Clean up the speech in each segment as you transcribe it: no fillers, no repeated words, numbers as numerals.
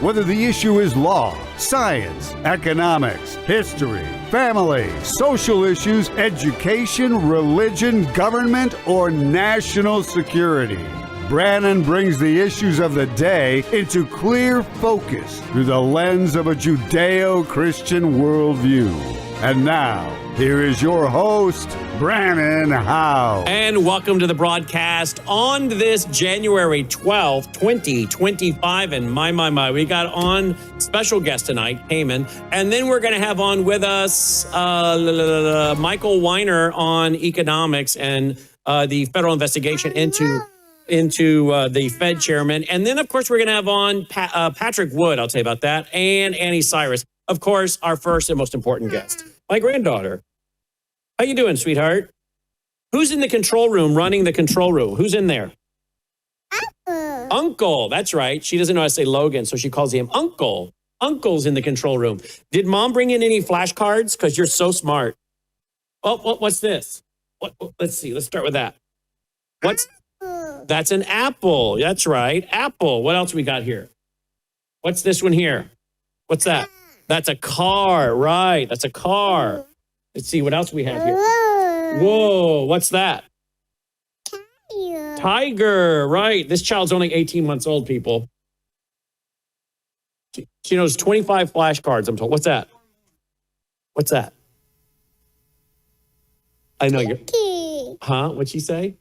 Whether the issue is law, science, economics, history, family, social issues, education, religion, government, or national security, Brannon brings the issues of the day into clear focus through the lens of a Judeo-Christian worldview. And now, here is your host, Brannon Howse. And welcome to the broadcast on this January 12th, 2025. And my, we got on special guest tonight, Heyman. And then we're going to have on with us Michael Weiner on economics and the federal investigation into the Fed chairman. And then, of course, we're going to have on Patrick Wood, I'll tell you about that, and Anni Cyrus. Of course, our first and most important guest, my granddaughter. How you doing, sweetheart? Who's in the control room, running the control room? Who's in there? Uncle, that's right. She doesn't know how to say Logan, so she calls him Uncle. Uncle's in the control room. Did Mom bring in any flashcards? Because you're so smart. Oh, what's this? Let's see. Let's start with that. That's an apple. That's right. Apple. What else we got here? What's this one here? What's that? That's a car. Right. That's a car. Let's see what else we have here. Whoa. What's that? Tiger. Right. This child's only 18 months old, people. She knows 25 flashcards, I'm told. What's that? What's that? I know you're... Huh? What'd she say?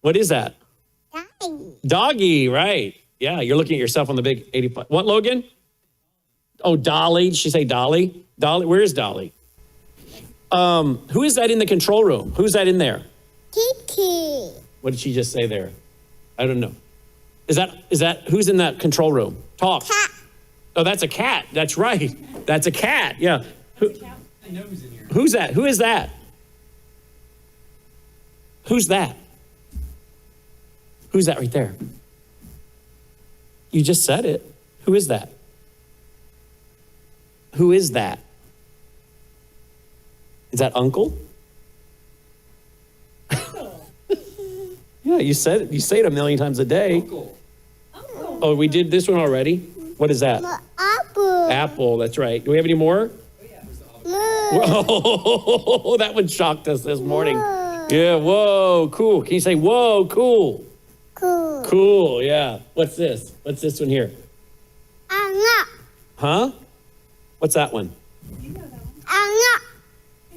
What is that? Doggy. Doggy, right. Yeah, you're looking at yourself on the big 85. What, Logan? Oh, Dolly. Did she say Dolly? Dolly, where is Dolly? Who is that in the control room? Who's that in there? Kiki. What did she just say there? I don't know. Is that who's in that control room? Talk. Cat. Oh, that's a cat. That's right. That's a cat. Yeah. Who's that? Who is that? Who's that? Who's that right there? You just said it. Who is that? Who is that? Is that Uncle? Yeah, you said it. You say it a million times a day. Uncle. Oh, we did this one already? What is that? Apple. Apple, that's right. Do we have any more? Oh, that one shocked us this morning. Yeah, whoa, cool. Can you say, whoa, cool? Cool. Cool, yeah. What's this? What's this one here? Huh? What's that one? You know that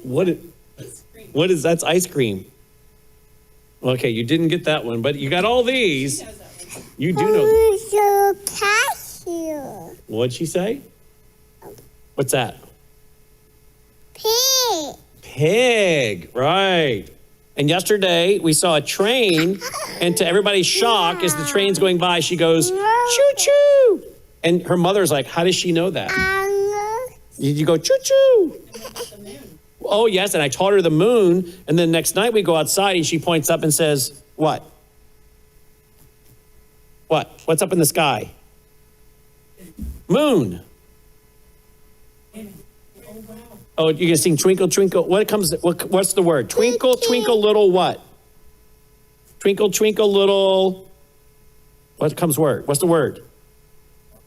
one. What is that's ice cream? Okay, you didn't get that one, but you got all these. You do know. Who's your cashier? What'd she say? What's that? Pig. Pig, right. And yesterday we saw a train, and to everybody's shock, as the train's going by, she goes, choo choo. And her mother's like, how does she know that? You go, choo choo. Oh, yes, and I taught her the moon, and then next night we go outside and she points up and says, what? What? What's up in the sky? Moon. Oh, you're gonna sing Twinkle, Twinkle. What's the word? Twinkle, twinkle, little what? Twinkle, twinkle, little. What comes word? What's the word?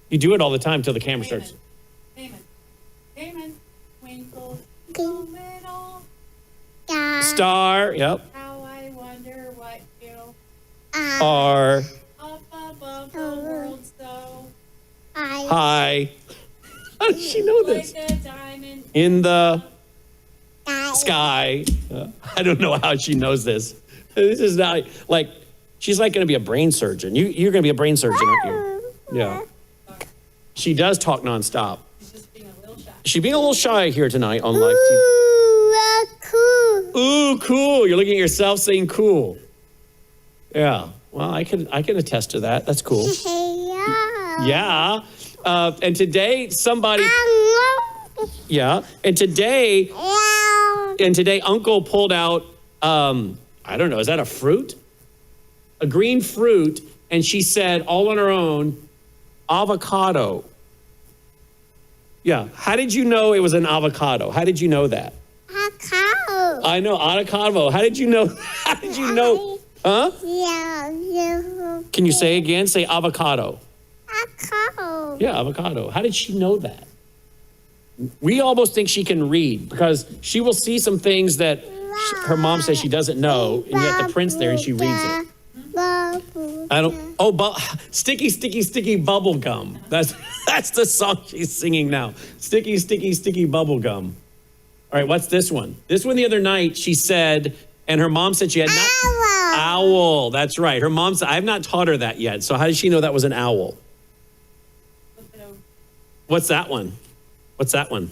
You do it all the time till the camera starts. Amen. Twinkle, twinkle, little star. Yep. how I wonder what you Are. up above the world so Hi. How does she know this? like a diamond In the sky. I don't know how she knows this. This is not like, she's like going to be a brain surgeon. You're going to be a brain surgeon, aren't you? Yeah. She does talk nonstop. She's just being a little shy. She's being a little shy here tonight on live TV. Cool. Ooh, cool. You're looking at yourself saying cool. Yeah. Well, I can attest to that. That's cool. Yeah. And today somebody. Yeah. And today Uncle pulled out. I don't know. Is that a fruit? A green fruit. And she said, all on her own, avocado. Yeah. How did you know it was an avocado? How did you know that? Avocado. I know, avocado. How did you know? How did you know? Huh? Yeah. Can you say again? Say avocado. Avocado. Yeah, avocado. How did she know that? We almost think she can read because she will see some things that her mom says she doesn't know, and yet the print's there and she reads it. I don't. Oh, sticky, sticky, sticky bubble gum. That's the song she's singing now. Sticky, sticky, sticky bubble gum. All right, what's this one? This one the other night she said, and her mom said she had not. Owl. That's right. Her mom said I have not taught her that yet. So how did she know that was an owl? What's that one? What's that one?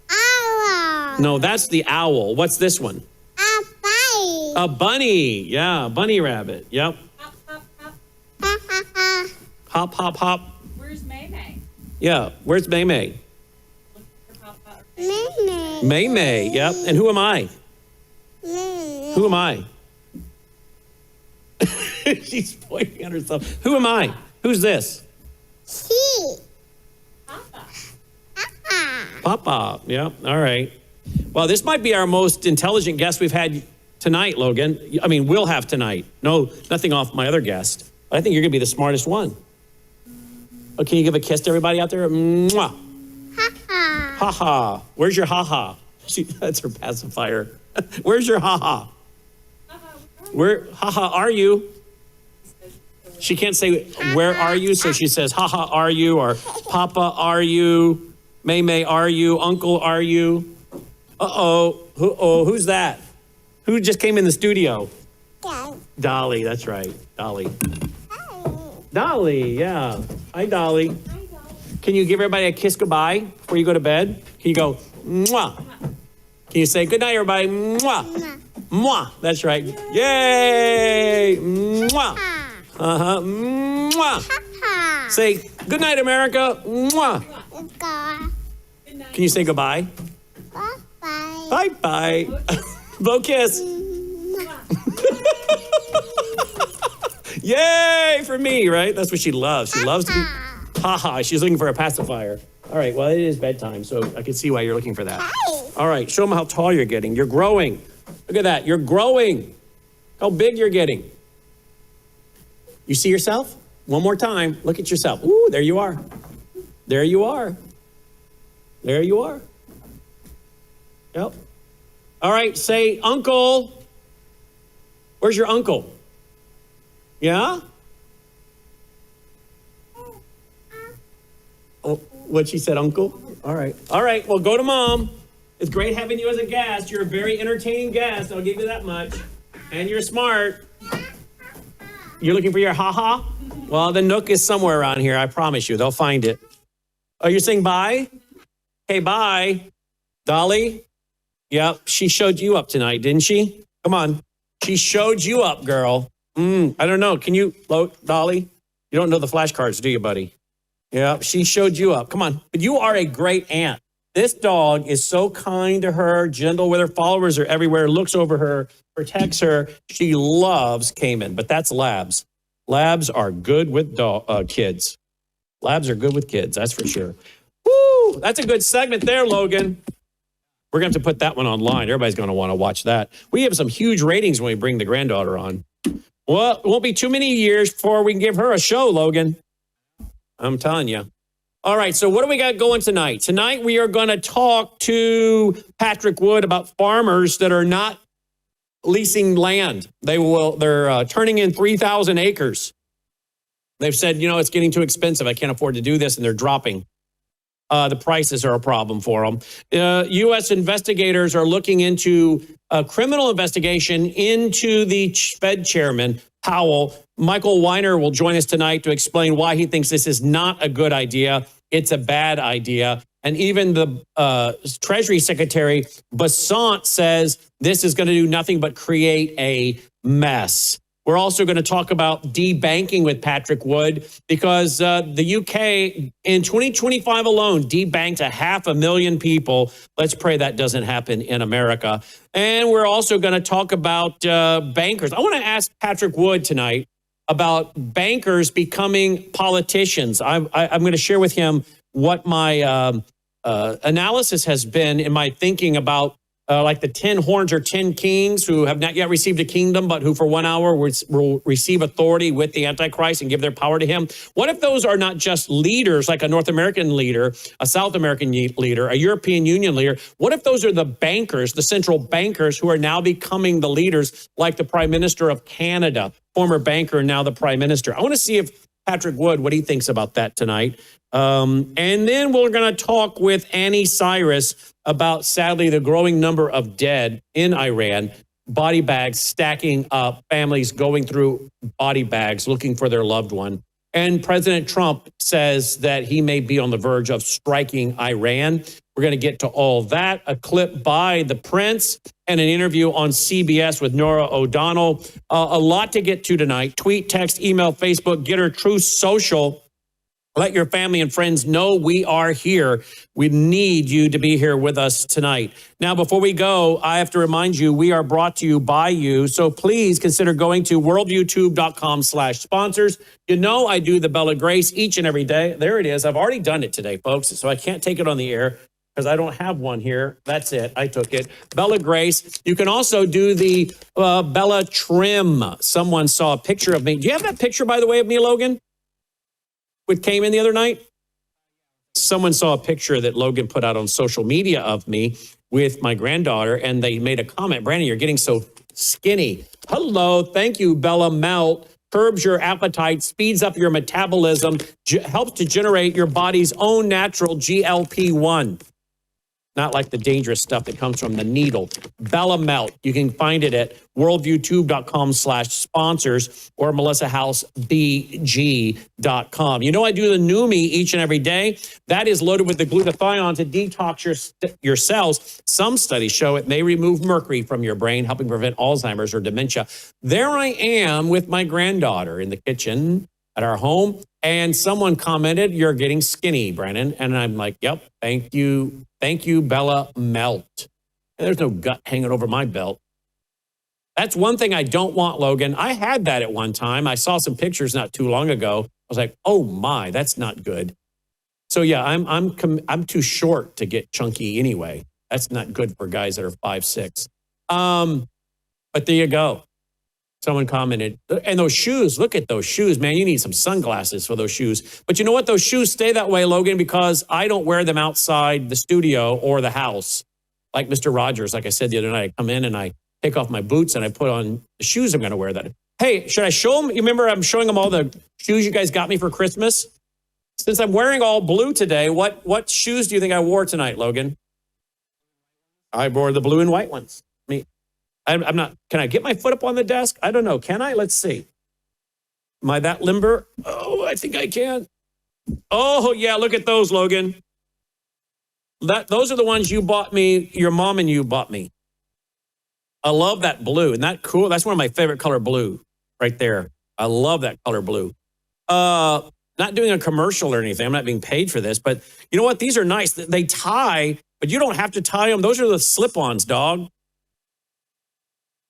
Owl. No, that's the owl. What's this one? A bunny. A bunny. Yeah, bunny rabbit. Yep. Hop, hop, hop. Ha ha ha. Hop, hop, hop. Where's May May? Yeah, where's May May? Look for Pop Pop. Mimi. May May. Yep. And who am I? Mimi. Who am I? She's pointing at herself. Who am I? Who's this? She. Papa. Papa. Papa. Yep. All right. Well, this might be our most intelligent guest we've had tonight, Logan. I mean, we'll have tonight. No, nothing off my other guest. I think you're going to be the smartest one. Oh, can you give a kiss to everybody out there? Mwah. Ha ha. Ha ha. Where's your ha ha? That's her pacifier. Where's your ha ha? Where ha ha are you? She can't say where are you, so she says ha ha are you, or Papa are you, May May are you, Uncle are you? Who's that? Who just came in the studio? Dad. Dolly, that's right, Dolly. Hi. Dolly, yeah. Hi, Dolly. Can you give everybody a kiss goodbye before you go to bed? Can you go mwah? Can you say good night, everybody? Mwah. Mwah. That's right. Yay! Mwah. Uh-huh. Mwah. Ha Say good night, America. Mwah. ha. Can you say goodbye? Bye. Bye-bye. Blow kiss. Yay for me, right? That's what she loves. She loves to be ha-ha. She's looking for a pacifier. All right, well, it is bedtime, so I can see why you're looking for that. Hi. All right, show them how tall you're getting. You're growing. Look at that. You're growing. How big you're getting. You see yourself? One more time. Look at yourself. Ooh, there you are. There you are. There you are. Yep. All right, say, Uncle. Where's your uncle? Yeah? Oh, what she said, Uncle? All right. All right, well, go to Mom. It's great having you as a guest. You're a very entertaining guest. I'll give you that much. And you're smart. You're looking for your ha-ha? Well, the Nook is somewhere around here. I promise you. They'll find it. Oh, you're saying bye? Hey, bye. Dolly? Yep, she showed you up tonight, didn't she? Come on. She showed you up, girl. I don't know. Can you, Dolly? You don't know the flashcards, do you, buddy? Yeah, she showed you up. Come on. But you are a great aunt. This dog is so kind to her, gentle with her. Followers are everywhere, looks over her, protects her. She loves Cayman, but that's Labs. Labs are good with kids. Labs are good with kids, that's for sure. Woo! That's a good segment there, Logan. We're going to have to put that one online. Everybody's going to want to watch that. We have some huge ratings when we bring the granddaughter on. Well, it won't be too many years before we can give her a show, Logan. I'm telling you. All right, so what do we got going tonight? Tonight we are going to talk to Patrick Wood about farmers that are not leasing land. They're turning in 3,000 acres. They've said, it's getting too expensive. I can't afford to do this, and they're dropping. The prices are a problem for them. U.S. investigators are looking into a criminal investigation into the Fed chairman, Powell. Michael Weiner will join us tonight to explain why he thinks this is not a good idea. It's a bad idea. And even the Treasury Secretary, Besant, says this is going to do nothing but create a mess. We're also going to talk about debanking with Patrick Wood because the UK in 2025 alone debanked 500,000 people. Let's pray that doesn't happen in America. And we're also going to talk about bankers. I want to ask Patrick Wood tonight about bankers becoming politicians. I'm going to share with him what my analysis has been in my thinking about like the 10 horns or 10 kings who have not yet received a kingdom, but who for 1 hour will receive authority with the Antichrist and give their power to him? What if those are not just leaders, like a North American leader, a South American leader, a European Union leader? What if those are the bankers, the central bankers who are now becoming the leaders, like the Prime Minister of Canada, former banker, and now the Prime Minister? I want to see if Patrick Wood, what he thinks about that tonight. And then we're going to talk with Anni Cyrus about, sadly, the growing number of dead in Iran, body bags stacking up, families going through body bags looking for their loved one. And President Trump says that he may be on the verge of striking Iran. We're going to get to all that, a clip by the Prince, and an interview on CBS with Norah O'Donnell. A lot to get to tonight. Tweet, text, email, Facebook, Getter, Truth Social. Let your family and friends know we are here. We need you to be here with us tonight. Now, before we go, I have to remind you, we are brought to you by you. So please consider going to worldviewtube.com/sponsors. You know I do the Bell of Grace each and every day. There it is. I've already done it today, folks, so I can't take it on the air because I don't have one here. That's it. I took it. Bella Grace. You can also do the Bella Trim. Someone saw a picture of me. Do you have that picture, by the way, of me, Logan? What came in the other night? Someone saw a picture that Logan put out on social media of me with my granddaughter, and they made a comment, Brannon, you're getting so skinny. Hello, thank you, Bella Melt. Curbs your appetite, speeds up your metabolism, helps to generate your body's own natural GLP-1. Not like the dangerous stuff that comes from the needle. Bella Melt. You can find it at worldviewtube.com/sponsors or melissahousebg.com. You know I do the Numi each and every day. That is loaded with the glutathione to detox your cells. Some studies show it may remove mercury from your brain, helping prevent Alzheimer's or dementia. There I am with my granddaughter in the kitchen at our home, and someone commented, you're getting skinny, Brannon. And I'm like, yep, thank you. Thank you, Bella Melt. And there's no gut hanging over my belt. That's one thing I don't want, Logan. I had that at one time. I saw some pictures not too long ago. I was like, oh my, that's not good. So yeah, I'm too short to get chunky anyway. That's not good for guys that are 5'6". But there you go. Someone commented, and those shoes, look at those shoes, man. You need some sunglasses for those shoes. But you know what? Those shoes stay that way, Logan, because I don't wear them outside the studio or the house. Like Mr. Rogers, like I said the other night, I come in and I take off my boots and I put on the shoes I'm going to wear that. Hey, should I show them? You remember I'm showing them all the shoes you guys got me for Christmas? Since I'm wearing all blue today, what shoes do you think I wore tonight, Logan? I wore the blue and white ones. I'm not, can I get my foot up on the desk? I don't know. Can I? Let's see. Am I that limber? Oh, I think I can. Oh, yeah. Look at those, Logan. Those are the ones you bought me. Your mom and you bought me. I love that blue. Isn't that cool? That's one of my favorite color blue right there. I love that color blue. Not doing a commercial or anything. I'm not being paid for this, but you know what? These are nice. They tie, but you don't have to tie them. Those are the slip-ons, dog.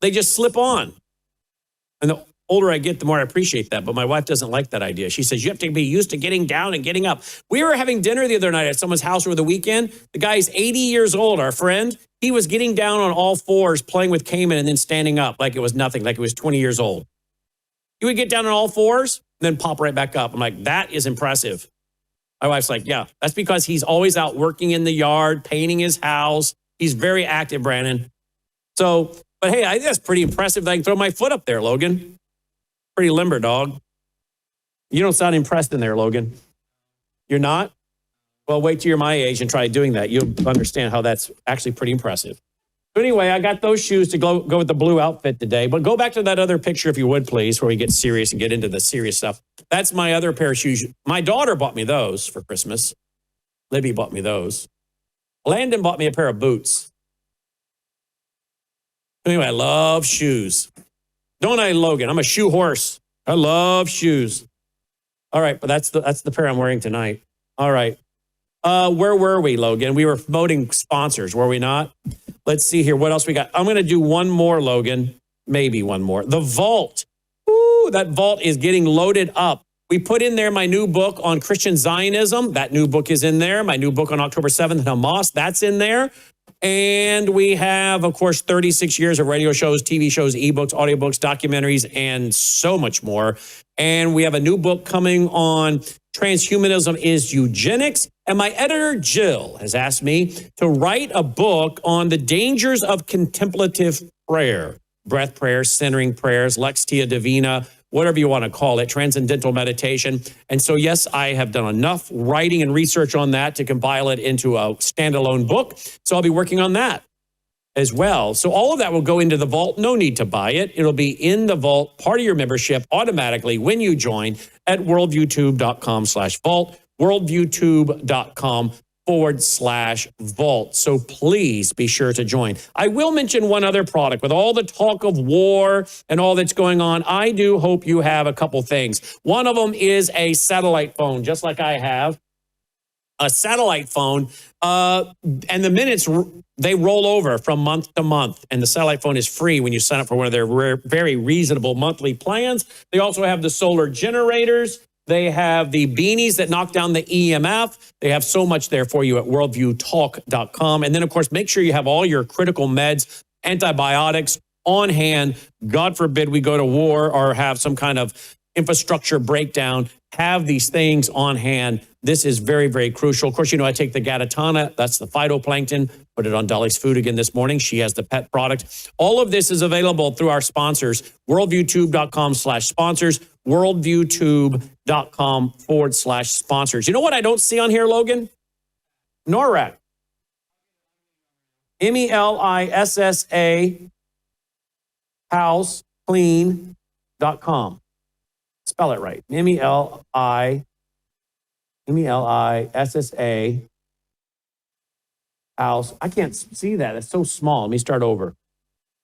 They just slip on. And the older I get, the more I appreciate that. But my wife doesn't like that idea. She says, you have to be used to getting down and getting up. We were having dinner the other night at someone's house over the weekend. The guy's 80 years old, our friend. He was getting down on all fours, playing with Cayman, and then standing up like it was nothing, like it was 20 years old. He would get down on all fours, and then pop right back up. I'm like, that is impressive. My wife's like, yeah, that's because he's always out working in the yard, painting his house. He's very active, Brannon. So, but hey, I think that's pretty impressive that I can throw my foot up there, Logan. Pretty limber, dog. You don't sound impressed in there, Logan. You're not? Well, wait till you're my age and try doing that. You'll understand how that's actually pretty impressive. So anyway, I got those shoes to go with the blue outfit today. But go back to that other picture, if you would, please, where we get serious and get into the serious stuff. That's my other pair of shoes. My daughter bought me those for Christmas. Libby bought me those. Landon bought me a pair of boots. Anyway, I love shoes. Don't I, Logan? I'm a shoe horse. I love shoes. All right, but that's the pair I'm wearing tonight. All right. Where were we, Logan? We were promoting sponsors, were we not? Let's see here. What else we got? I'm going to do one more, Logan. Maybe one more. The vault. Ooh, that vault is getting loaded up. We put in there my new book on Christian Zionism. That new book is in there. My new book on October 7th, Hamas. That's in there. And we have, of course, 36 years of radio shows, TV shows, ebooks, audiobooks, documentaries, and so much more. And we have a new book coming on Transhumanism is Eugenics. And my editor, Jill, has asked me to write a book on the dangers of contemplative prayer, breath prayers, centering prayers, Lectio Divina, whatever you want to call it, transcendental meditation. And so, yes, I have done enough writing and research on that to compile it into a standalone book. So I'll be working on that as well. So all of that will go into the vault. No need to buy it. It'll be in the vault, part of your membership automatically when you join at worldviewtube.com/vault, worldviewtube.com/vault. So please be sure to join. I will mention one other product. With all the talk of war and all that's going on, I do hope you have a couple things. One of them is a satellite phone, just like I have. A satellite phone, and the minutes, they roll over from month to month, and the satellite phone is free when you sign up for one of their very reasonable monthly plans. They also have the solar generators. They have the beanies that knock down the EMF. They have so much there for you at worldviewtalk.com. And then, of course, make sure you have all your critical meds, antibiotics on hand. God forbid we go to war or have some kind of infrastructure breakdown. Have these things on hand. This is very, very crucial. Of course, you know, I take the Gatatana. That's the phytoplankton. Put it on Dolly's food again this morning. She has the pet product. All of this is available through our sponsors, worldviewtube.com/sponsors, worldviewtube.com/sponsors. You know what I don't see on here, Logan? NORAC. MELISSA houseclean.com. Spell it right. MELISSA house. I can't see that. It's so small. Let me start over.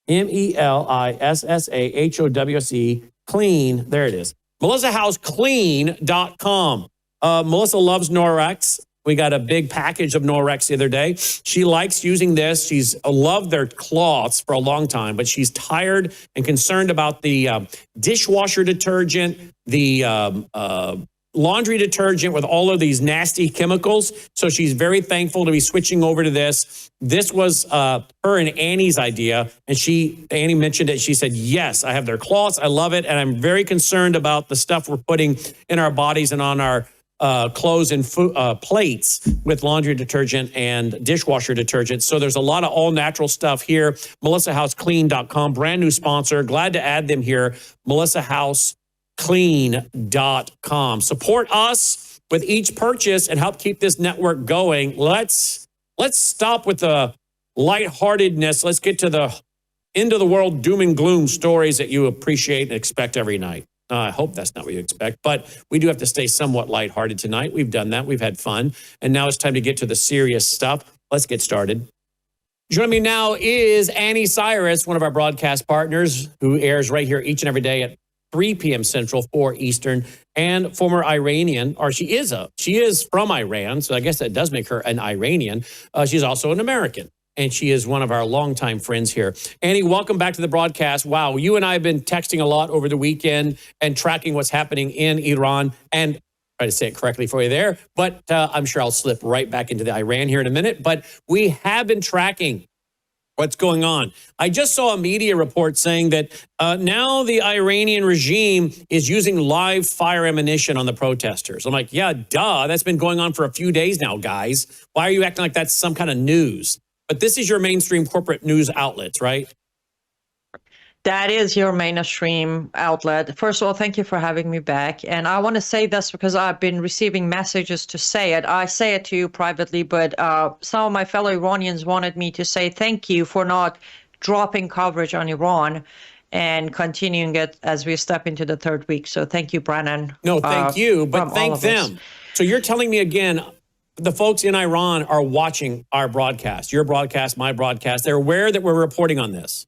MELISSA clean. There it is. MelissaHouseClean.com. Melissa loves Norex. We got a big package of Norex the other day. She likes using this. She's loved their cloths for a long time, but she's tired and concerned about the dishwasher detergent, the laundry detergent with all of these nasty chemicals. So she's very thankful to be switching over to this. This was her and Annie's idea. And Annie mentioned it. She said, yes, I have their cloths. I love it. And I'm very concerned about the stuff we're putting in our bodies and on our clothes and plates with laundry detergent and dishwasher detergent. So there's a lot of all natural stuff here. MelissaHouseClean.com, brand new sponsor. Glad to add them here. MelissaHouseClean.com. Support us with each purchase and help keep this network going. Let's stop with the lightheartedness. Let's get to the end of the world doom and gloom stories that you appreciate and expect every night. I hope that's not what you expect, but we do have to stay somewhat lighthearted tonight. We've done that. We've had fun. And now it's time to get to the serious stuff. Let's get started. Joining me now is Anni Cyrus, one of our broadcast partners who airs right here each and every day at 3 p.m. Central, 4 Eastern, and former Iranian, or she is from Iran, so I guess that does make her an Iranian. She's also an American. And she is one of our longtime friends here. Annie, welcome back to the broadcast. Wow, you and I have been texting a lot over the weekend and tracking what's happening in Iran. And try to say it correctly for you there, but I'm sure I'll slip right back into the Iran here in a minute. But we have been tracking what's going on. I just saw a media report saying that now the Iranian regime is using live fire ammunition on the protesters. I'm like, yeah, duh. That's been going on for a few days now, guys. Why are you acting like that's some kind of news? But this is your mainstream corporate news outlets, right? That is your mainstream outlet. First of all, thank you for having me back. And I want to say this because I've been receiving messages to say it. I say it to you privately, but some of my fellow Iranians wanted me to say thank you for not dropping coverage on Iran and continuing it as we step into the third week. So thank you, Brannon. No, thank you, but thank them. So you're telling me again, the folks in Iran are watching our broadcast, your broadcast, my broadcast. They're aware that we're reporting on this.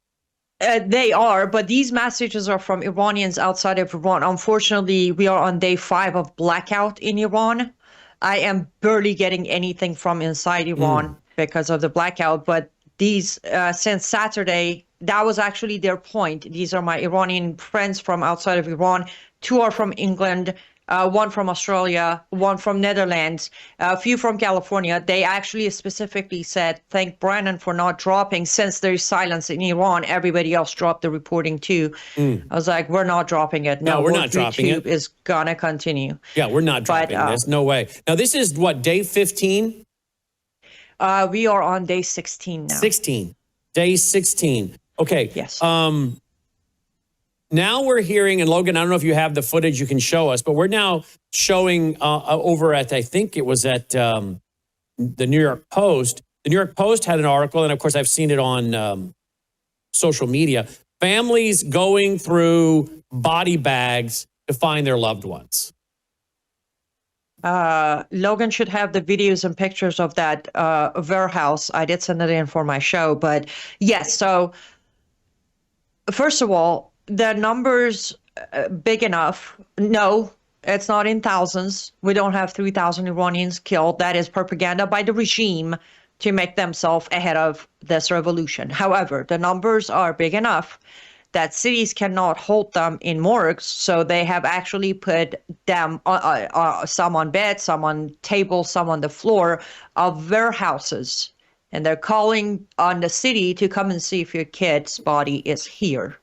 They are, but these messages are from Iranians outside of Iran. Unfortunately, we are on day 5 of blackout in Iran. I am barely getting anything from inside Iran because of the blackout. But these, since Saturday, that was actually their point. These are my Iranian friends from outside of Iran. 2 are from England. one from Australia, one from Netherlands, a few from California. They actually specifically said, thank Brannon for not dropping. Since there's silence in Iran, everybody else dropped the reporting too. I was like, we're not dropping it. No, we're not dropping it. YouTube is going to continue. Yeah, we're not dropping this. No way. Now, this is what, day 15? We are on day 16 now. 16. Day 16. Okay. Yes. Now we're hearing, and Logan, I don't know if you have the footage you can show us, but we're now showing over at, I think it was at the New York Post. The New York Post had an article, and of course I've seen it on social media. Families going through body bags to find their loved ones. Logan should have the videos and pictures of that warehouse. I did send it in for my show, but yes. So first of all, the numbers big enough? No, it's not in thousands. We don't have 3,000 Iranians killed. That is propaganda by the regime to make themselves ahead of this revolution. However, the numbers are big enough that cities cannot hold them in morgues, so they have actually put them, some on beds, some on tables, some on the floor of warehouses. And they're calling on the city to come and see if your kid's body is here.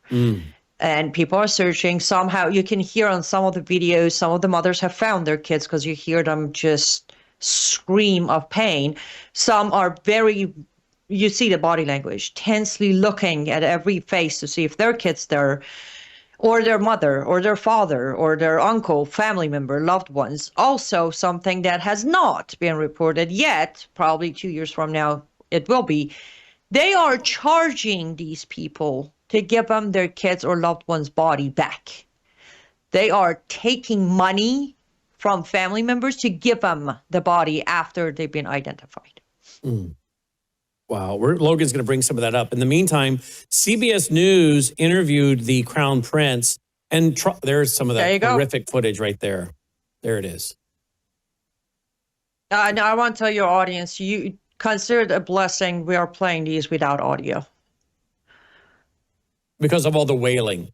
And people are searching. Somehow you can hear on some of the videos, some of the mothers have found their kids because you hear them just scream of pain. Some are you see the body language, tensely looking at every face to see if their kid's there, or their mother, or their father, or their uncle, family member, loved ones. Also, something that has not been reported yet, probably 2 years from now, it will be. They are charging these people to give them their kids or loved ones' body back. They are taking money from family members to give them the body after they've been identified. Wow. Logan's going to bring some of that up. In the meantime, CBS News interviewed the Crown Prince, and there's some of that horrific footage right there. There it is. Now, I want to tell your audience, you consider it a blessing we are playing these without audio. Because of all the wailing.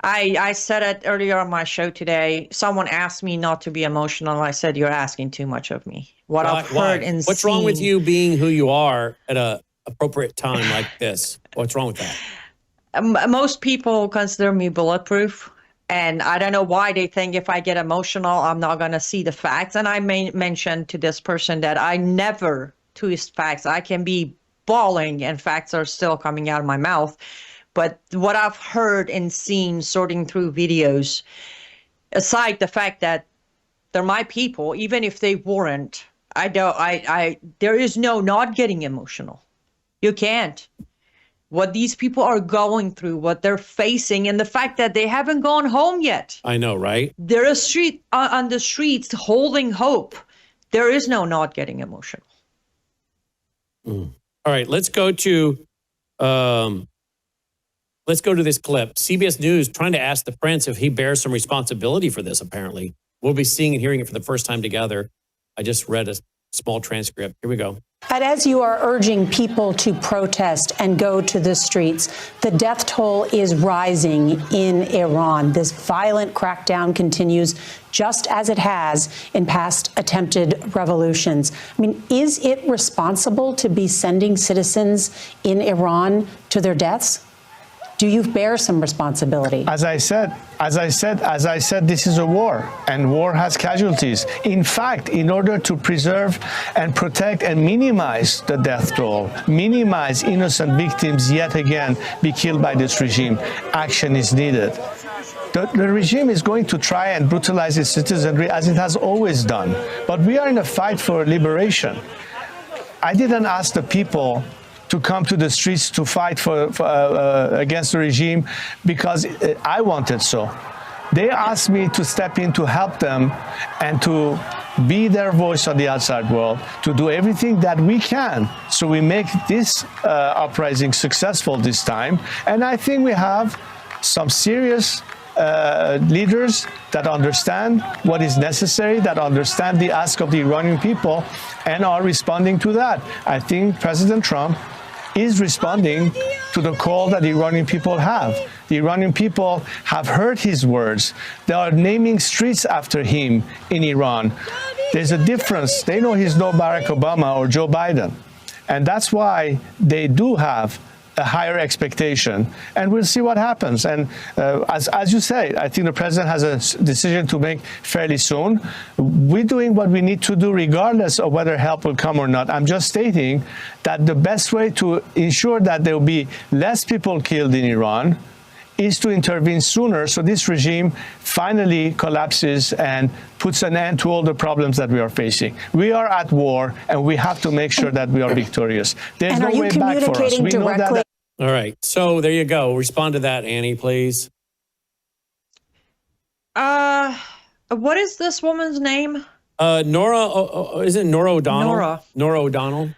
I said it earlier on my show today. Someone asked me not to be emotional. I said, you're asking too much of me. I've heard and What's seen, wrong with you being who you are at a appropriate time like this? What's wrong with that? Most people consider me bulletproof. And I don't know why they think if I get emotional, I'm not going to see the facts. And I mentioned to this person that I never twist facts. I can be bawling and facts are still coming out of my mouth. But what I've heard and seen sorting through videos, aside the fact that they're my people, even if they weren't, there is no not getting emotional. You can't. What these people are going through, what they're facing, and the fact that they haven't gone home yet. I know, right? They're on the streets holding hope. There is no not getting emotional. All right, let's go to this clip. CBS News trying to ask the prince if he bears some responsibility for this, apparently. We'll be seeing and hearing it for the first time together. I just read a small transcript. Here we go. And as you are urging people to protest and go to the streets, the death toll is rising in Iran. This violent crackdown continues just as it has in past attempted revolutions. I mean, is it responsible to be sending citizens in Iran to their deaths? Do you bear some responsibility? As I said, this is a war, and war has casualties. In fact, in order to preserve and protect and minimize the death toll, minimize innocent victims yet again be killed by this regime, action is needed. The regime is going to try and brutalize its citizenry as it has always done. But we are in a fight for liberation. I didn't ask the people to come to the streets to fight against the regime because I wanted so. They asked me to step in to help them and to be their voice on the outside world, to do everything that we can so we make this uprising successful this time. And I think we have some serious leaders that understand what is necessary, that understand the ask of the Iranian people and are responding to that. I think President Trump is responding to the call that the Iranian people have. The Iranian people have heard his words. They are naming streets after him in Iran. There's a difference. They know he's no Barack Obama or Joe Biden. And that's why they do have a higher expectation, and we'll see what happens. And as you say, I think the president has a decision to make fairly soon. We're doing what we need to do regardless of whether help will come or not. I'm just stating that the best way to ensure that there will be less people killed in Iran is to intervene sooner so this regime finally collapses and puts an end to all the problems that we are facing. We are at war, and we have to make sure that we are victorious. There's no way back for us. We know that. All right. So there you go. Respond to that, Annie, please. What is this woman's name? Nora, isn't it Nora O'Donnell? Nora O'Donnell.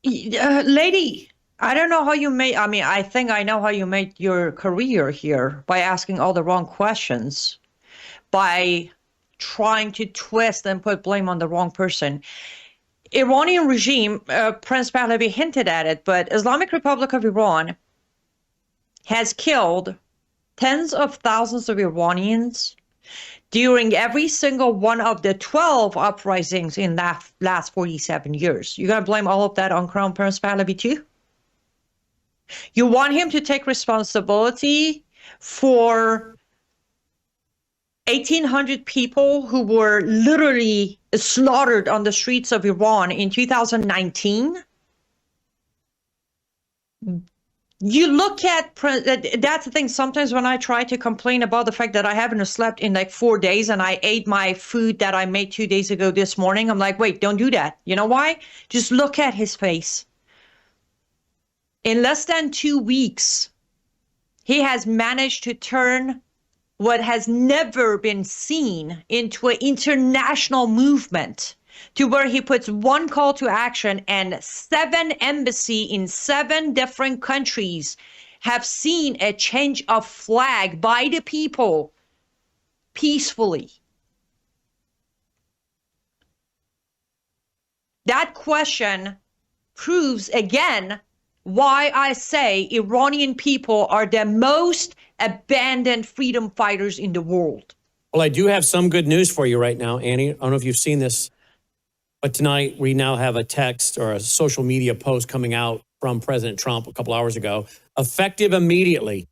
Lady, I don't know how you made, I think I know how you made your career here by asking all the wrong questions, by trying to twist and put blame on the wrong person. Iranian regime, Prince Pahlavi hinted at it, but Islamic Republic of Iran has killed tens of thousands of Iranians during every single one of the 12 uprisings in that last 47 years. You're going to blame all of that on Crown Prince Pahlavi too? You want him to take responsibility for 1,800 people who were literally slaughtered on the streets of Iran in 2019? You look at, that's the thing, sometimes when I try to complain about the fact that I haven't slept in like 4 days and I ate my food that I made 2 days ago this morning, I'm like, wait, don't do that. You know why? Just look at his face. In less than 2 weeks, he has managed to turn what has never been seen into an international movement, to where he puts one call to action and 7 embassies in 7 different countries have seen a change of flag by the people peacefully. That question proves again why I say Iranian people are the most abandoned freedom fighters in the world. Well, I do have some good news for you right now, Annie. I don't know if you've seen this, but tonight we now have a text or a social media post coming out from President Trump a couple hours ago. Effective immediately,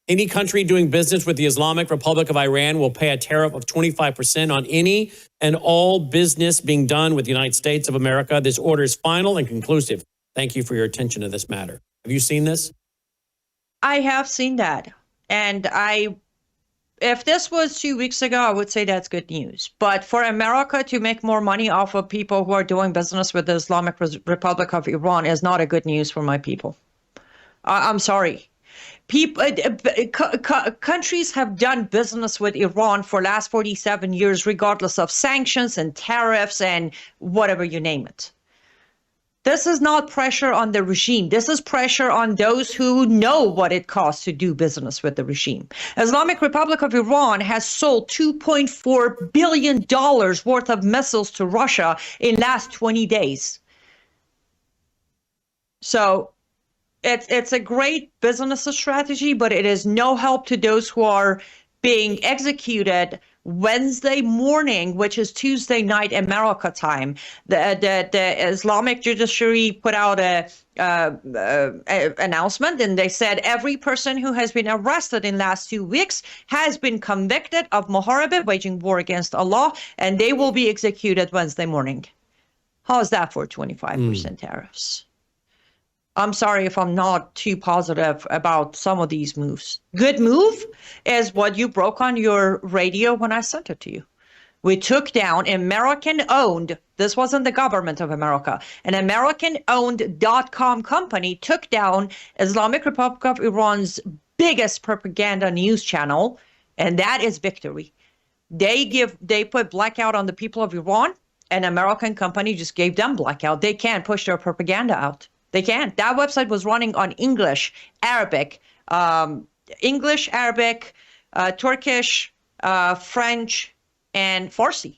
any country doing business with the Islamic Republic of Iran will pay a tariff of 25% on any and all business being done with the United States of America. This order is final and conclusive. Thank you for your attention to this matter. Have you seen this? I have seen that. And if this was 2 weeks ago, I would say that's good news. But for America to make more money off of people who are doing business with the Islamic Republic of Iran is not a good news for my people. I'm sorry. Countries have done business with Iran for the last 47 years, regardless of sanctions and tariffs and whatever you name it. This is not pressure on the regime. This is pressure on those who know what it costs to do business with the regime. Islamic Republic of Iran has sold $2.4 billion worth of missiles to Russia in the last 20 days. So it's a great business strategy, but it is no help to those who are being executed Wednesday morning, which is Tuesday night America time. The Islamic judiciary put out a announcement, and they said every person who has been arrested in the last 2 weeks has been convicted of muharaba, waging war against Allah, and they will be executed Wednesday morning. How is that for 25% tariffs? I'm sorry if I'm not too positive about some of these moves. Good move is what you broke on your radio when I sent it to you. We took down American-owned, this wasn't the government of America, an American-owned .com company took down Islamic Republic of Iran's biggest propaganda news channel, and that is victory. They put blackout on the people of Iran, an American company just gave them blackout. They can't push their propaganda out. They can't. That website was running on English, Arabic, Turkish, French, and Farsi.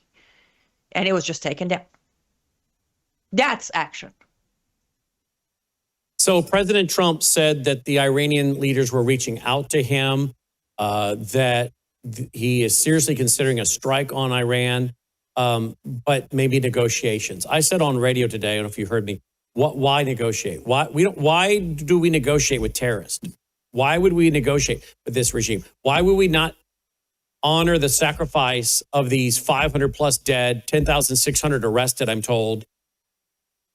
And it was just taken down. That's action. So President Trump said that the Iranian leaders were reaching out to him, that he is seriously considering a strike on Iran, but maybe negotiations. I said on radio today, I don't know if you heard me, why negotiate? Why do we negotiate with terrorists? Why would we negotiate with this regime? Why would we not honor the sacrifice of these 500 plus dead, 10,600 arrested, I'm told?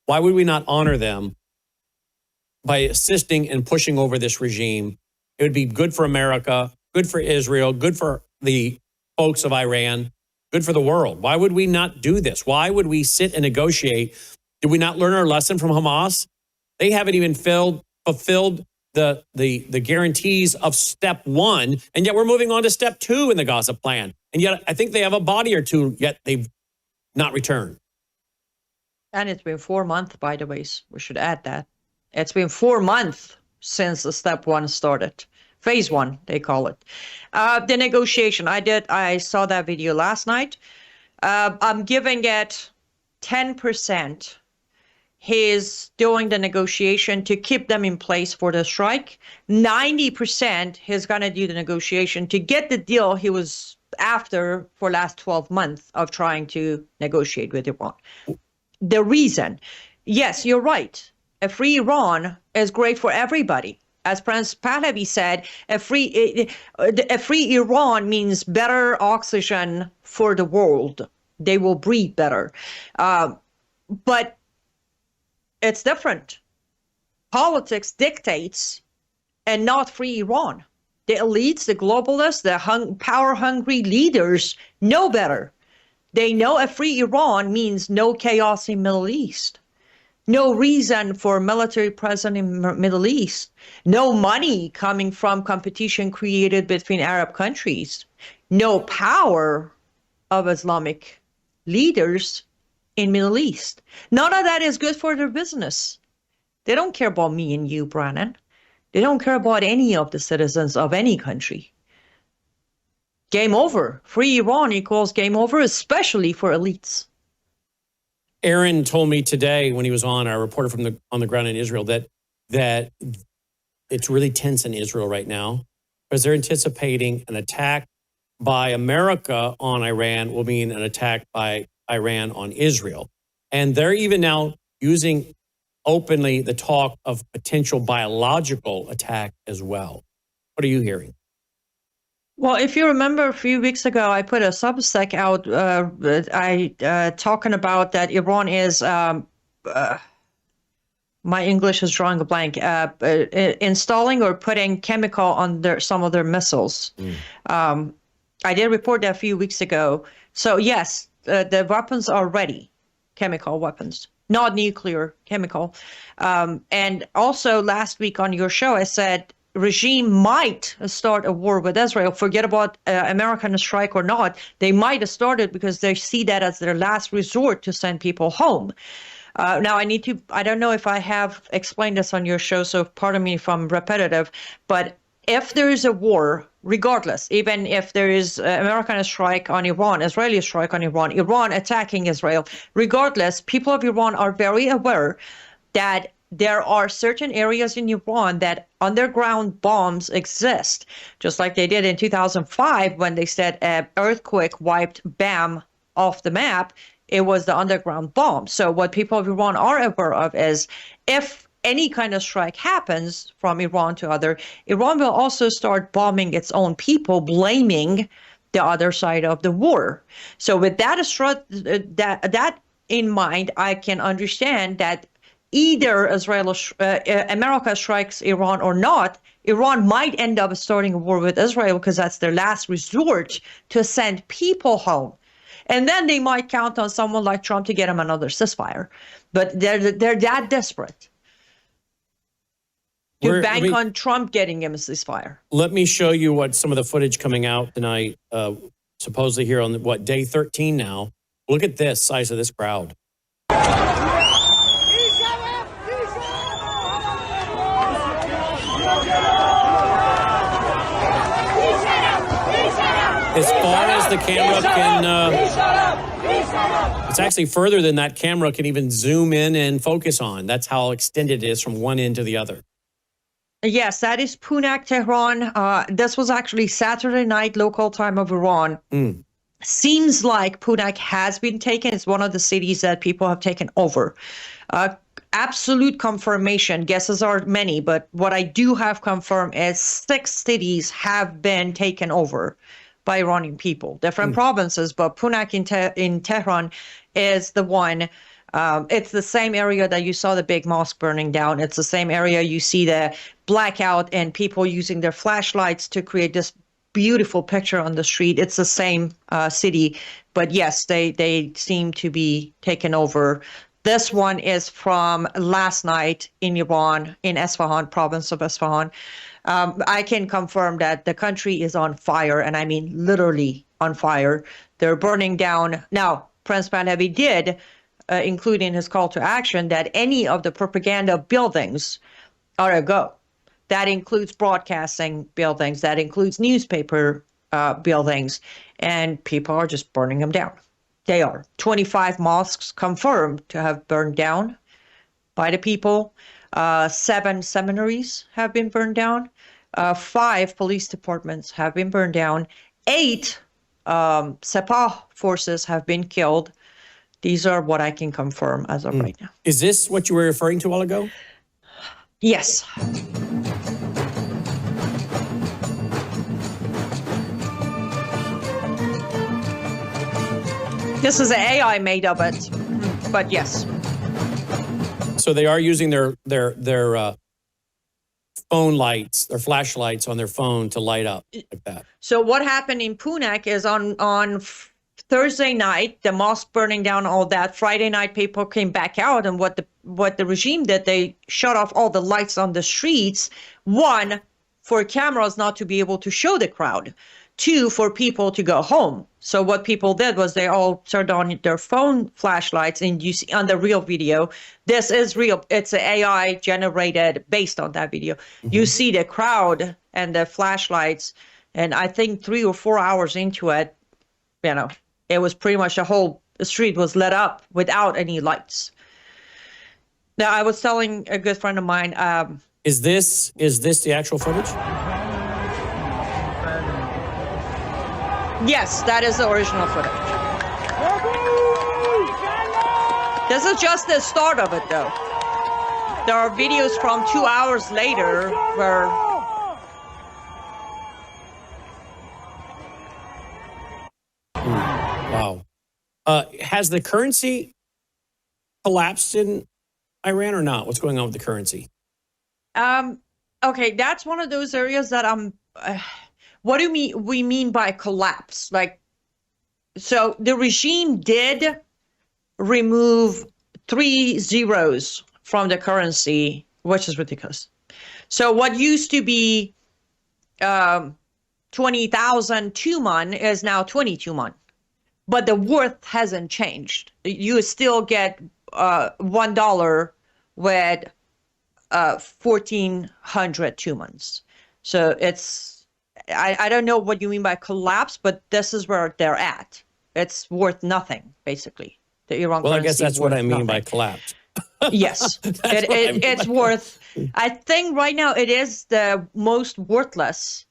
Why would we not honor them by assisting and pushing over this regime? It would be good for America, good for Israel, good for the folks of Iran, good for the world. Why would we not do this? Why would we sit and negotiate? Did we not learn our lesson from Hamas? They haven't even fulfilled the guarantees of step one, and yet we're moving on to step two in the Gaza plan. And yet I think they have a body or two, yet they've not returned. And it's been 4 months, by the way. We should add that. It's been 4 months since the step one started. Phase one, they call it. The negotiation, I saw that video last night. I'm giving it 10%. He's doing the negotiation to keep them in place for the strike. 90%, he's going to do the negotiation to get the deal he was after for last 12 months of trying to negotiate with Iran. The reason, yes, you're right. A free Iran is great for everybody. As Prince Pahlavi said, a free Iran means better oxygen for the world. They will breathe better. But it's different. Politics dictates and not free Iran. The elites, the globalists, the power-hungry leaders know better. They know a free Iran means no chaos in Middle East. No reason for military presence in Middle East. No money coming from competition created between Arab countries. No power of Islamic leaders in Middle East. None of that is good for their business. They don't care about me and you, Brannon. They don't care about any of the citizens of any country. Game over. Free Iran equals game over, especially for elites. Aaron told me today when he was on, our reporter from on the ground in Israel, that it's really tense in Israel right now because they're anticipating an attack by America on Iran will mean an attack by Iran on Israel. And they're even now using openly the talk of potential biological attack as well. What are you hearing? Well, if you remember a few weeks ago, I put a Substack out talking about that Iran is, my English is drawing a blank, installing or putting chemical on some of their missiles. I did report that a few weeks ago. So yes, the weapons are ready, chemical weapons, not nuclear, chemical. And also last week on your show, I said, regime might start a war with Israel. Forget about American strike or not. They might have started because they see that as their last resort to send people home. Now, I don't know if I have explained this on your show, so pardon me if I'm repetitive, but if there is a war, regardless, even if there is American strike on Iran, Israeli strike on Iran, Iran attacking Israel, regardless, people of Iran are very aware that there are certain areas in Iran that underground bombs exist, just like they did in 2005 when they said an earthquake wiped BAM off the map. It was the underground bomb. So what people of Iran are aware of is if any kind of strike happens from Iran to other, Iran will also start bombing its own people, blaming the other side of the war. So with that in mind, I can understand that either America strikes Iran or not, Iran might end up starting a war with Israel because that's their last resort to send people home. And then they might count on someone like Trump to get them another ceasefire. But they're that desperate to bank on Trump getting him a ceasefire. Let me show you what some of the footage coming out tonight, supposedly here on day 13 now. Look at this size of this crowd. As far as the camera can It's actually further than that camera can even zoom in and focus on. That's how extended it is from one end to the other. Yes, that is Punak, Tehran. This was actually Saturday night local time of Iran. Seems like Punak has been taken. It's one of the cities that people have taken over. Absolute confirmation. Guesses are many, but what I do have confirmed is 6 cities have been taken over by Iranian people. Different provinces, but Punak in Tehran is the one. It's the same area that you saw the big mosque burning down. It's the same area you see the blackout and people using their flashlights to create this beautiful picture on the street. It's the same city, but yes, they seem to be taken over. This one is from last night in Iran, in Esfahan, province of Esfahan. I can confirm that the country is on fire, and I mean literally on fire. They're burning down. Now, Prince Pahlavi did include in his call to action that any of the propaganda buildings are a go. That includes broadcasting buildings, that includes newspaper buildings, and people are just burning them down. They are. 25 mosques confirmed to have burned down by the people. 7 seminaries have been burned down. 5 police departments have been burned down. 8 Sepah forces have been killed. These are what I can confirm as of right now. Is this what you were referring to a while ago? Yes. This is an AI made of it, but yes. So they are using their phone lights, their flashlights on their phone to light up like that. So what happened in Punak is on Thursday night, the mosque burning down, all that. Friday night, people came back out, and what the regime did, they shut off all the lights on the streets. 1, for cameras not to be able to show the crowd. 2, for people to go home. So what people did was they all turned on their phone flashlights, and you see on the real video, this is real. It's an AI generated based on that video. You see the crowd and the flashlights, and I think 3 or 4 hours into it, it was pretty much the whole street was lit up without any lights. Now, I was telling a good friend of mine. Is this the actual footage? Yes, that is the original footage. This is just the start of it, though. There are videos from 2 hours later where... Wow. Has the currency collapsed in Iran or not? What's going on with the currency? Okay, that's one of those areas that I'm... what do we mean by collapse? So the regime did remove 3 zeros from the currency, which is ridiculous. So what used to be 20,000 tuman is now 20 tuman, but the worth hasn't changed. You still get $1 with 1,400 tumans. So it's... I don't know what you mean by collapse, but this is where they're at. It's worth nothing, basically. The Iran Well, I guess currency that's what I mean nothing. by collapse. Yes, it's worth. I think right now it is the most worthless,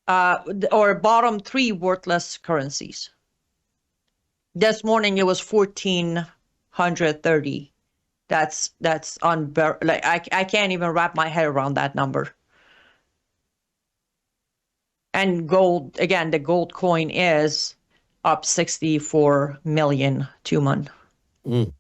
or bottom 3 worthless currencies. This morning it was 1,430. That's unbearable. I can't even wrap my head around that number. And gold, again, the gold coin is up 64 million tuman. Let's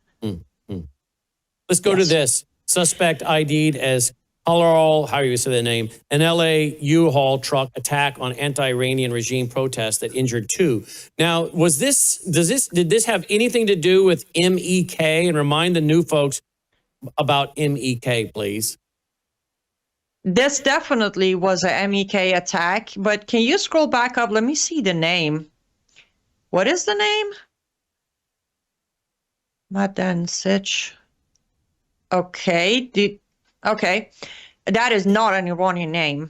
go to this. Suspect ID'd as Halal, how do you say the name? An LA U-Haul truck attack on anti-Iranian regime protests that injured 2. Now, did this have anything to do with MEK? And remind the new folks about MEK, please. This definitely was a MEK attack, but can you scroll back up? Let me see the name. What is the name? Madan Sich. Okay. Okay. That is not an Iranian name.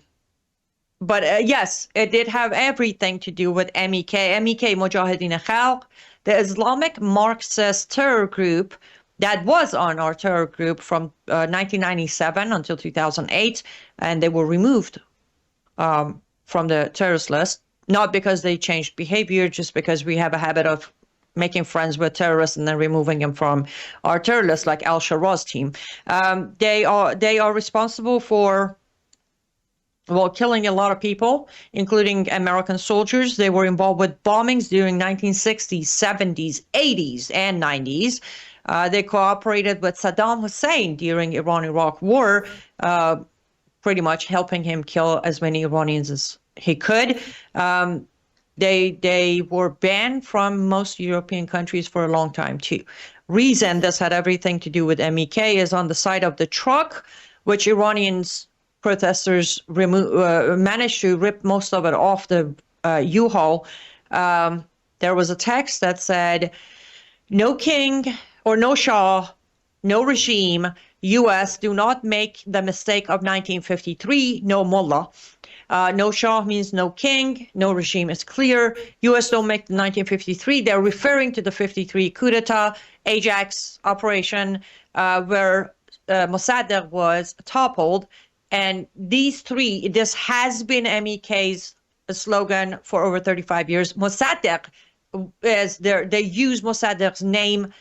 But yes, it did have everything to do with MEK. MEK, Mujahideen Khalq. the Islamic Marxist terror group that was on our terror group from 1997 until 2008, and they were removed from the terrorist list, not because they changed behavior, just because we have a habit of making friends with terrorists and then removing them from our terror list, like al-Sharaz team. They are responsible for, well, killing a lot of people, including American soldiers. They were involved with bombings during 1960s, 70s, 80s, and 90s. They cooperated with Saddam Hussein during Iran-Iraq war, pretty much helping him kill as many Iranians as he could. They were banned from most European countries for a long time, too. Reason this had everything to do with MEK is on the side of the truck, which Iranians protesters managed to rip most of it off the U-Haul. There was a text that said, "No king or no Shah, no regime, U.S. do not make the mistake of 1953, no mullah." No Shah means no king, no regime is clear. U.S. don't make the 1953. They're referring to the 53 coup d'etat, Ajax operation, where Mossadegh was toppled. And these three, this has been MEK's slogan for over 35 years. Mossadegh is they use Mossadegh's name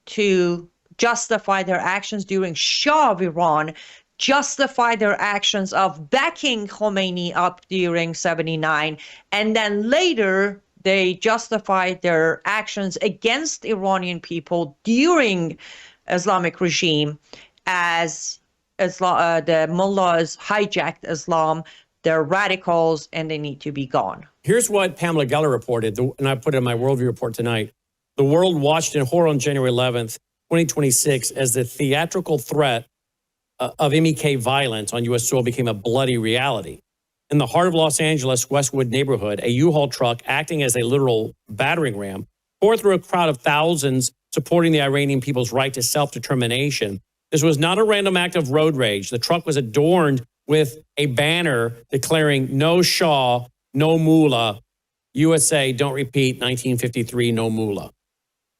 to justify their actions during Shah of Iran, justify their actions of backing Khomeini up during 79, and then later they justified their actions against Iranian people during Islamic regime as the mullahs hijacked Islam, they're radicals, and they need to be gone. Here's what Pamela Geller reported, and I put it in my Worldview report tonight. The world watched in horror on January 11th, 2026, as the theatrical threat of MEK violence on U.S. soil became a bloody reality. In the heart of Los Angeles, Westwood neighborhood, a U-Haul truck acting as a literal battering ram tore through a crowd of thousands supporting the Iranian people's right to self-determination. This was not a random act of road rage. The truck was adorned with a banner declaring "No Shah, no Mullah, USA, don't repeat, 1953, no Mullah."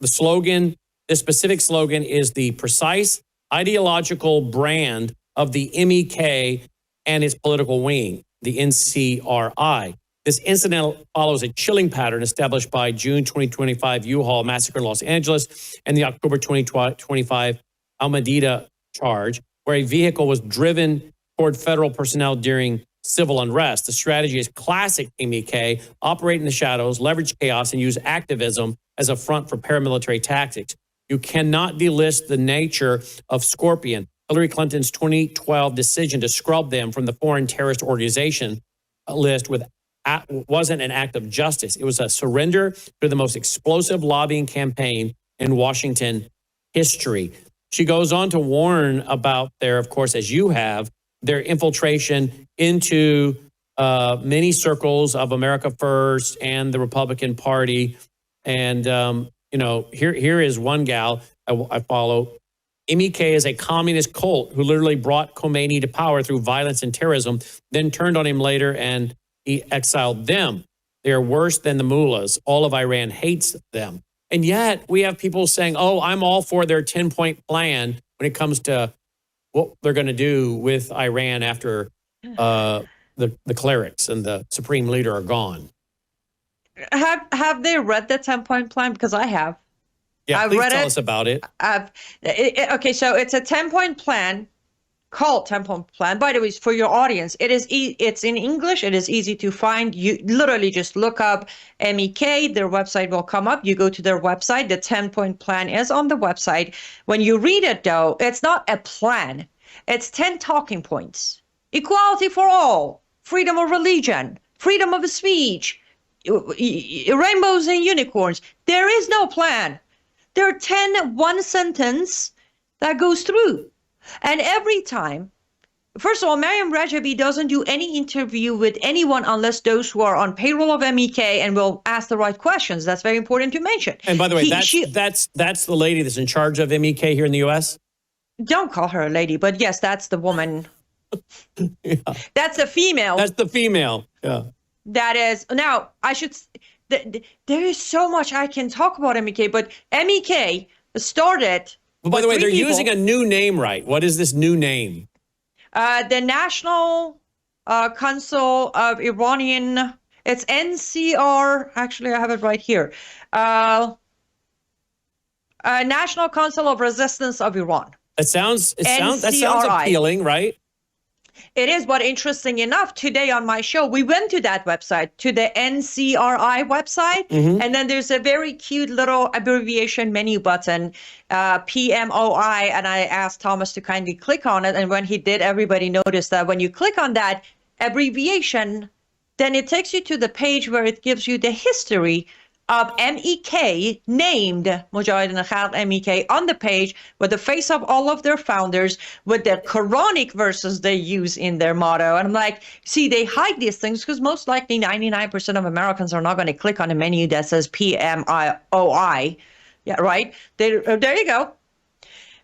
The slogan, this specific slogan, is the precise ideological brand of the MEK and its political wing, the NCRI. This incident follows a chilling pattern established by June 2025 U-Haul massacre in Los Angeles and the October 2025 Almadida charge, where a vehicle was driven toward federal personnel during civil unrest. The strategy is classic MEK: operate in the shadows, leverage chaos, and use activism as a front for paramilitary tactics. You cannot delist the nature of Scorpion, Hillary Clinton's 2012 decision to scrub them from the foreign terrorist organization list wasn't an act of justice. It was a surrender to the most explosive lobbying campaign in Washington history. She goes on to warn about their, of course, as you have, their infiltration into many circles of America First and the Republican Party. And, here is one gal I follow. MEK is a communist cult who literally brought Khomeini to power through violence and terrorism, then turned on him later and he exiled them. They are worse than the mullahs. All of Iran hates them. And yet we have people saying, oh, I'm all for their 10-point plan when it comes to what they're going to do with Iran after the clerics and the supreme leader are gone. Have they read the 10-point plan? Because I have. Yeah, I've please read tell it. us about it. Okay, so it's a 10-point plan called 10-point plan. By the way, for your audience, it's in English. It is easy to find. You literally just look up MEK. Their website will come up. You go to their website. The 10-point plan is on the website. When you read it, though, it's not a plan. It's 10 talking points. Equality for all. Freedom of religion. Freedom of speech. Rainbows and unicorns. There is no plan. There are 10 one sentence that goes through. And every time, first of all, Mariam Rajabi doesn't do any interview with anyone unless those who are on payroll of MEK and will ask the right questions. That's very important to mention. And by the way, that's the lady that's in charge of MEK here in the U.S.? Don't call her a lady, but yes, that's the woman. Yeah. That's a female. That's the female. Yeah. That is, now, there is so much I can talk about MEK, but MEK started. Well, by the way, with they're three people. using a new name, right? What is this new name? The National Council of Iranian. It's NCR. Actually, I have it right here. National Council of Resistance of Iran. That sounds NCRI. appealing, right? It is, but interesting enough, today on my show, we went to that website, to the NCRI website, and then there's a very cute little abbreviation menu button, PMOI, and I asked Thomas to kindly click on it, and when he did, everybody noticed that when you click on that abbreviation, then it takes you to the page where it gives you the history of MEK, named Mujahideen Khalq MEK, on the page with the face of all of their founders, with the Quranic verses they use in their motto. And I'm like, see, they hide these things because most likely 99% of Americans are not going to click on a menu that says PMOI. Yeah, right? There you go.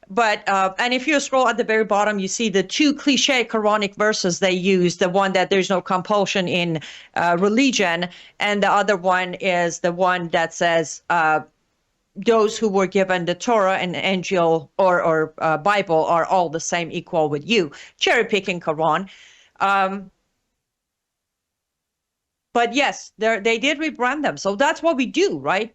But, and if you scroll at the very bottom, you see the two cliche Quranic verses they use, the one that there's no compulsion in religion, and the other one is the one that says those who were given the Torah and Injil or Bible are all the same, equal with you. Cherry picking Quran. But yes, they did rebrand them. So that's what we do, right?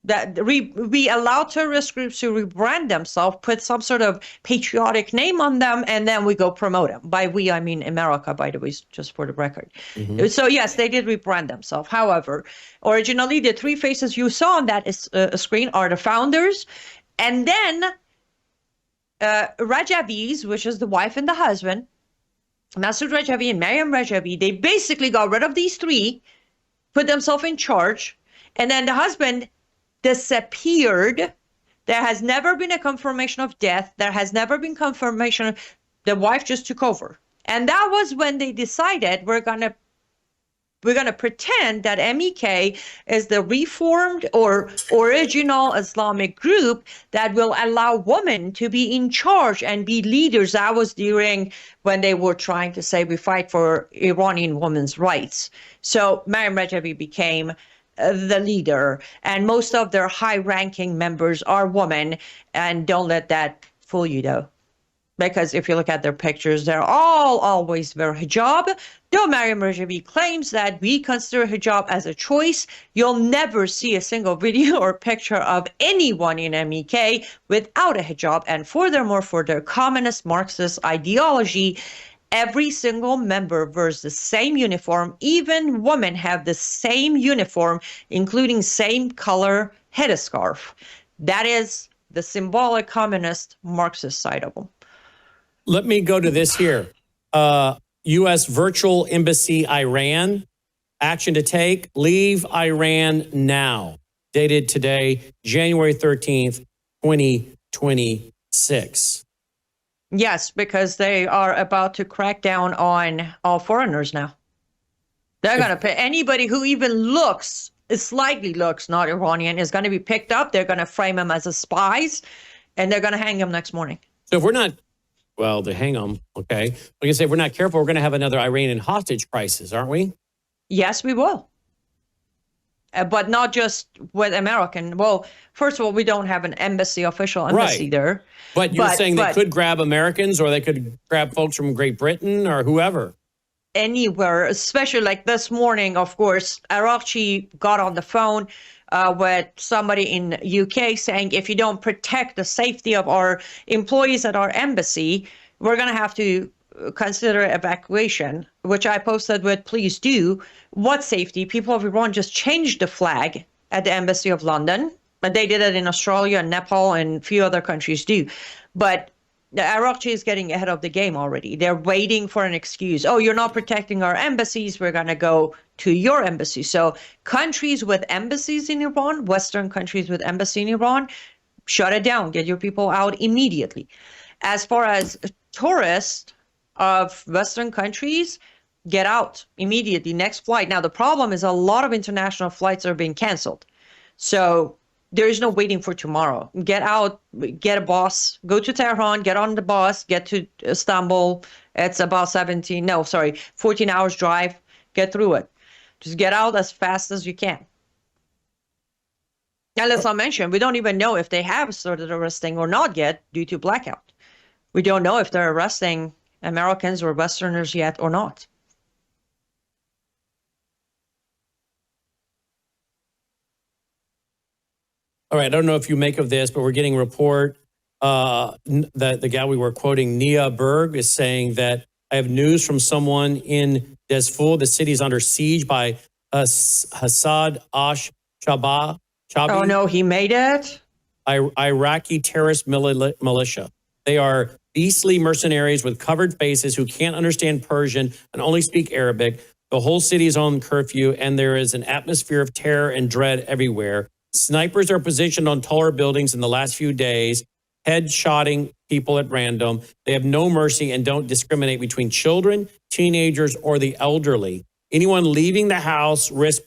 That we allow terrorist groups to rebrand themselves, put some sort of patriotic name on them, and then we go promote them. By we, I mean America, by the way, just for the record. So yes, they did rebrand themselves. However, originally the three faces you saw on that screen are the founders, and then Rajavis, which is the wife and the husband, Masoud Rajavi and Maryam Rajavi. They basically got rid of these three, put themselves in charge, and then the husband disappeared. There has never been a confirmation of death. There has never been confirmation. The wife just took over. And that was when they decided we're gonna pretend that MEK is the reformed or original Islamic group that will allow women to be in charge and be leaders. That was during when they were trying to say we fight for Iranian women's rights. So Maryam Rajavi became the leader, and most of their high-ranking members are women. And don't let that fool you, though, because if you look at their pictures, they're all always wear hijab. Though Maryam Rajavi claims that we consider hijab as a choice, you'll never see a single video or picture of anyone in MEK without a hijab. And furthermore, for their communist Marxist ideology, every single member wears the same uniform. Even women have the same uniform, including same color headscarf. That is the symbolic communist Marxist side of them. Let me go to this here. U.S. virtual embassy Iran. Action to take. Leave Iran now. Dated today, January 13th, 2026. Yes, because they are about to crack down on all foreigners now. They're going to pay anybody who even looks, slightly looks not Iranian, is going to be picked up. They're going to frame them as a spies, and they're going to hang them next morning. So if we're not, well, they hang them, okay. We can say if we're not careful, we're going to have another Iranian hostage crisis, aren't we? Yes, we will. But not just with American. Well, first of all, we don't have an official embassy there. But you're saying they could grab Americans, or they could grab folks from Great Britain or whoever. Anywhere, especially like this morning, of course, Araqchi got on the phone with somebody in UK saying, if you don't protect the safety of our employees at our embassy, we're going to have to consider evacuation, which I posted with, please do. What safety? People of Iran just changed the flag at the Embassy of London, but they did it in Australia and Nepal and a few other countries do. But the Araqchi is getting ahead of the game already. They're waiting for an excuse. Oh, you're not protecting our embassies. We're going to go to your embassy. So countries with embassies in Iran, Western countries with embassy in Iran, shut it down. Get your people out immediately. As far as tourists of Western countries, get out immediately. Next flight. Now, the problem is a lot of international flights are being canceled. So there is no waiting for tomorrow. Get out, get a bus, go to Tehran, get on the bus, get to Istanbul. It's about 14 hours drive. Get through it. Just get out as fast as you can. And as I mentioned, we don't even know if they have started arresting or not yet due to blackout. We don't know if they're arresting Americans or Westerners yet or not. All right, I don't know if you make of this, but we're getting a report that the gal we were quoting, Nia Berg, is saying that I have news from someone in Desful. The city is under siege by Hassad Ash-Shabi. Oh, no, he made it? Iraqi terrorist militia. They are beastly mercenaries with covered faces who can't understand Persian and only speak Arabic. The whole city is on curfew, and there is an atmosphere of terror and dread everywhere. Snipers are positioned on taller buildings in the last few days, headshotting people at random. They have no mercy and don't discriminate between children, teenagers, or the elderly. Anyone leaving the house risks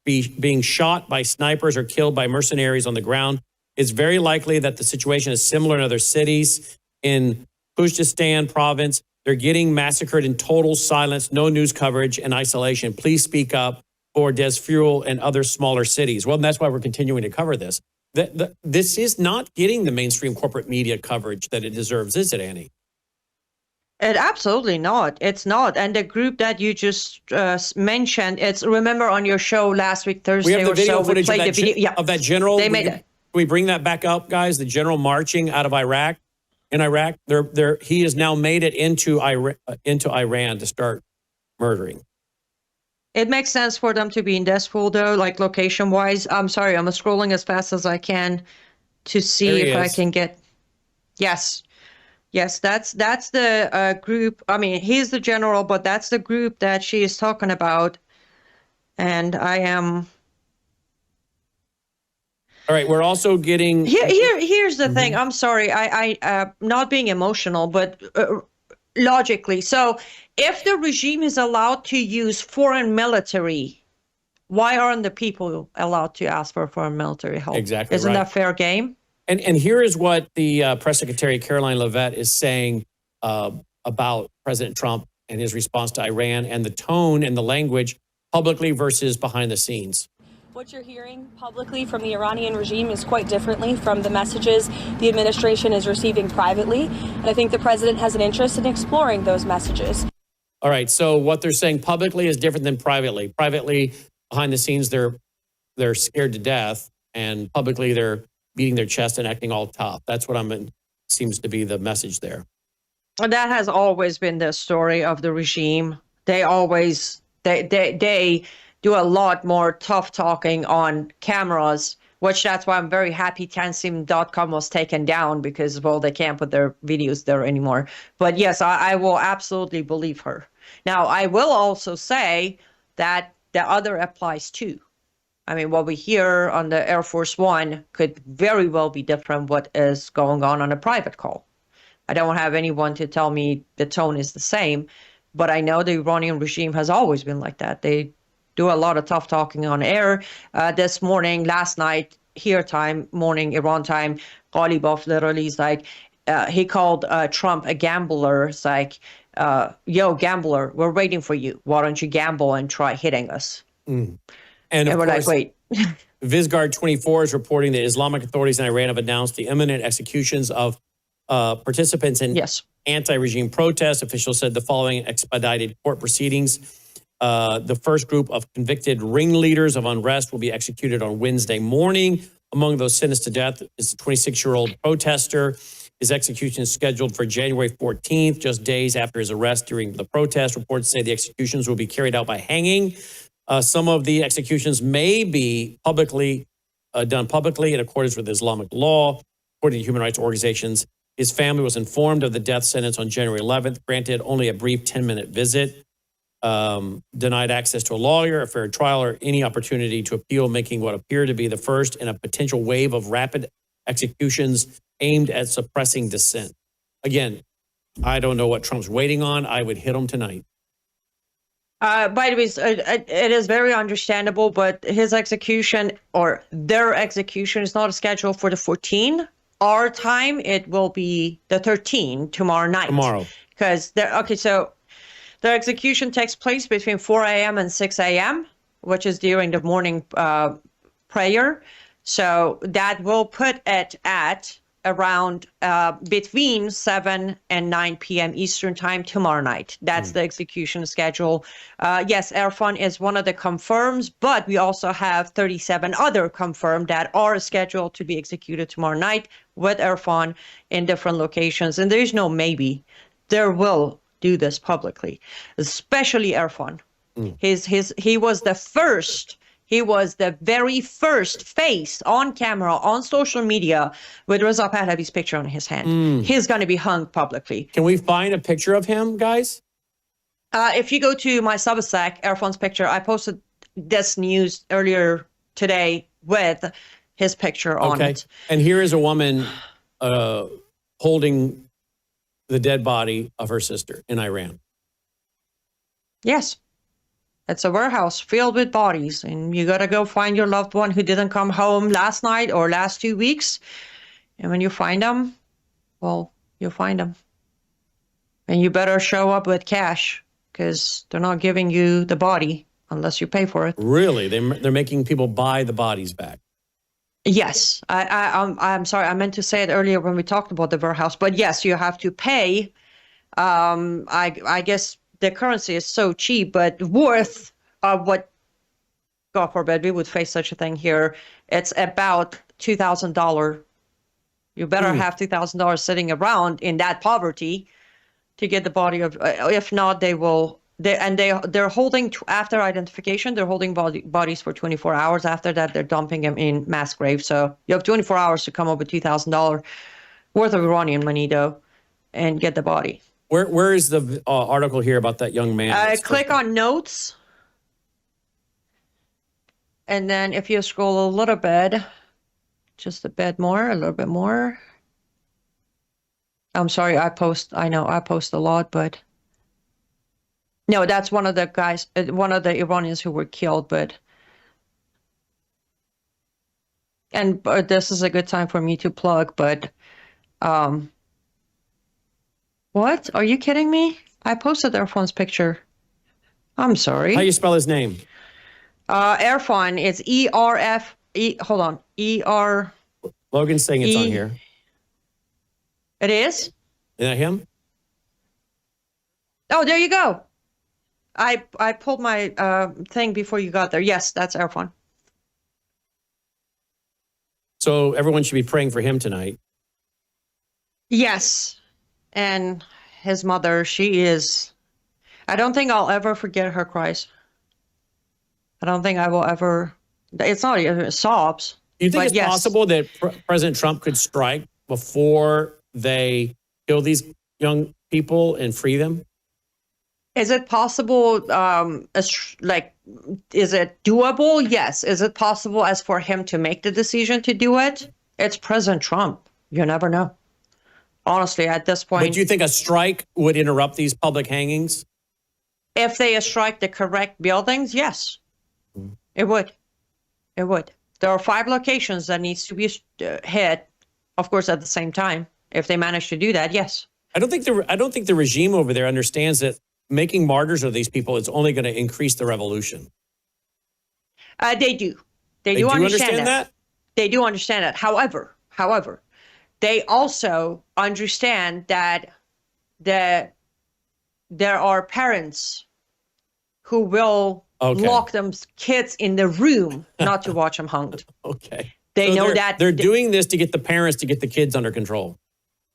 being shot by snipers or killed by mercenaries on the ground. It's very likely that the situation is similar in other cities. In Khuzestan province, they're getting massacred in total silence, no news coverage, and isolation. Please speak up for Desful and other smaller cities. Well, that's why we're continuing to cover this. This is not getting the mainstream corporate media coverage that it deserves, is it, Annie? It absolutely not. It's not. And the group that you just mentioned, it's remember on your show last week, Thursday we have the video or so, footage we played the video of that general. They made it. Can we bring that back up, guys? The general marching out of Iraq. In Iraq, he has now made it into Iran to start murdering. It makes sense for them to be in Desful, though, like location-wise. I'm sorry, I'm scrolling as fast as I can to see if I can get. Yes, that's the group. I mean, he's the general, but that's the group that she is talking about. And I am. All right, we're also getting. Here's the thing. I'm sorry, I not being emotional, but logically. So, if the regime is allowed to use foreign military, why aren't the people allowed to ask for foreign military help? Exactly. Isn't that fair game? And here is what the press secretary Caroline Leavitt is saying about President Trump and his response to Iran and the tone and the language publicly versus behind the scenes. What you're hearing publicly from the Iranian regime is quite differently from the messages the administration is receiving privately. And I think the president has an interest in exploring those messages. All right. So what they're saying publicly is different than privately. Privately, behind the scenes, they're scared to death, and publicly they're beating their chest and acting all tough. That's what seems to be the message there. That has always been the story of the regime. They always they do a lot more tough talking on cameras, which that's why I'm very happy Tansim.com was taken down because, well, they can't put their videos there anymore. But yes, I will absolutely believe her. Now, I will also say that the other applies too. I mean, what we hear on the Air Force One could very well be different what is going on a private call. I don't have anyone to tell me the tone is the same, but I know the Iranian regime has always been like that. They do a lot of tough talking on air. This morning, last night, here time, morning, Iran time, Ghalibaf literally is like, he called Trump a gambler. It's like, yo, gambler, we're waiting for you. Why don't you gamble and try hitting us? Mm. And we're course, like, wait. Vizguard 24 is reporting that Islamic authorities in Iran have announced the imminent executions of participants in anti-regime protests. Officials said the following expedited court proceedings. The first group of convicted ringleaders of unrest will be executed on Wednesday morning. Among those sentenced to death is a 26-year-old protester. His execution is scheduled for January 14th, just days after his arrest during the protest. Reports say the executions will be carried out by hanging. Some of the executions may be done publicly in accordance with Islamic law. According to human rights organizations, his family was informed of the death sentence on January 11th, granted only a brief 10-minute visit. Denied access to a lawyer, a fair trial, or any opportunity to appeal, making what appeared to be the first in a potential wave of rapid executions aimed at suppressing dissent. Again, I don't know what Trump's waiting on. I would hit him tonight. By the way, it is very understandable, but his execution or their execution is not scheduled for the 14th. Our time, it will be the 13th, tomorrow night. Tomorrow. Because, so the execution takes place between 4 a.m. and 6 a.m., which is during the morning prayer. So that will put it at around between 7 and 9 p.m. Eastern time tomorrow night. That's the execution schedule. Yes, Erfan is one of the confirms, but we also have 37 other confirmed that are scheduled to be executed tomorrow night with Erfan in different locations. And there's no maybe. There will do this publicly, especially Erfan. He was the first. He was the very first face on camera, on social media, with Reza Pahlavi's picture on his hand. He's going to be hung publicly. Can we find a picture of him, guys? If you go to my Substack, Erfan's picture, I posted this news earlier today with his picture on it. And here is a woman holding the dead body of her sister in Iran. Yes. It's a warehouse filled with bodies, and you got to go find your loved one who didn't come home last night or last 2 weeks. And when you find them, well, you'll find them. And you better show up with cash, because they're not giving you the body unless you pay for it. Really? They're making people buy the bodies back? Yes. I'm sorry. I meant to say it earlier when we talked about the warehouse. But yes, you have to pay. I guess the currency is so cheap, but worth what, God forbid, we would face such a thing here. It's about $2,000. You better have $2,000 sitting around in that poverty to get the body of. If not, they will. They're holding after identification. They're holding bodies for 24 hours. After that, they're dumping them in mass graves. So you have 24 hours to come up with $2,000 worth of Iranian money, though, and get the body. Where is the article here about that young man? Click on notes. And then if you scroll a little bit, just a little bit more. I'm sorry, I know I post a lot, but no, that's one of the guys, one of the Iranians who were killed, but this is a good time for me to plug, but what? Are you kidding me? I posted Erfan's picture. I'm sorry. How do you spell his name? Erfan. It's E-R-F-E. Hold on. E-R. Logan's saying it's on here. It is? Is that him? Oh, there you go. I pulled my thing before you got there. Yes, that's Erfan. So everyone should be praying for him tonight. Yes. And his mother, she is, I don't think I'll ever forget her cries. I don't think I will ever, it's not even sobs. Do you think it's possible that President Trump could strike before they kill these young people and free them? Is it possible, is it doable? Yes. Is it possible as for him to make the decision to do it? It's President Trump. You never know. Honestly, at this point. But do you think a strike would interrupt these public hangings? If they strike the correct buildings, yes. It would. It would. There are 5 locations that needs to be hit, of course, at the same time. If they manage to do that, yes. I don't think the regime over there understands that making martyrs of these people is only going to increase the revolution. They do. They do understand that. They do understand that. However, they also understand that there are parents who will lock them kids in the room not to watch them hung. Okay. They know that they're doing this to get the parents to get the kids under control.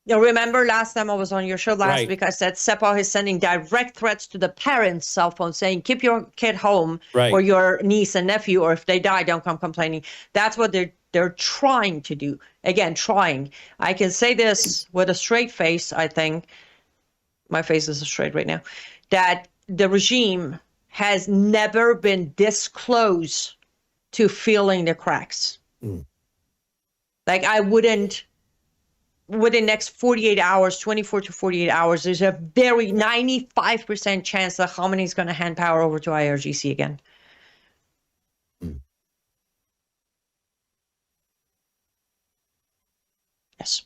Now, remember last time I was on your show last week, I said Sepah is sending direct threats to the parents' cell phone saying, keep your kid home or your niece and nephew, or if they die, don't come complaining. That's what they're trying to do. Again, trying. I can say this with a straight face, I think. My face is straight right now. That the regime has never been this close to feeling the cracks. Like I wouldn't, within the next 48 hours, 24 to 48 hours, there's a very 95% chance that Khamenei is going to hand power over to IRGC again. Yes.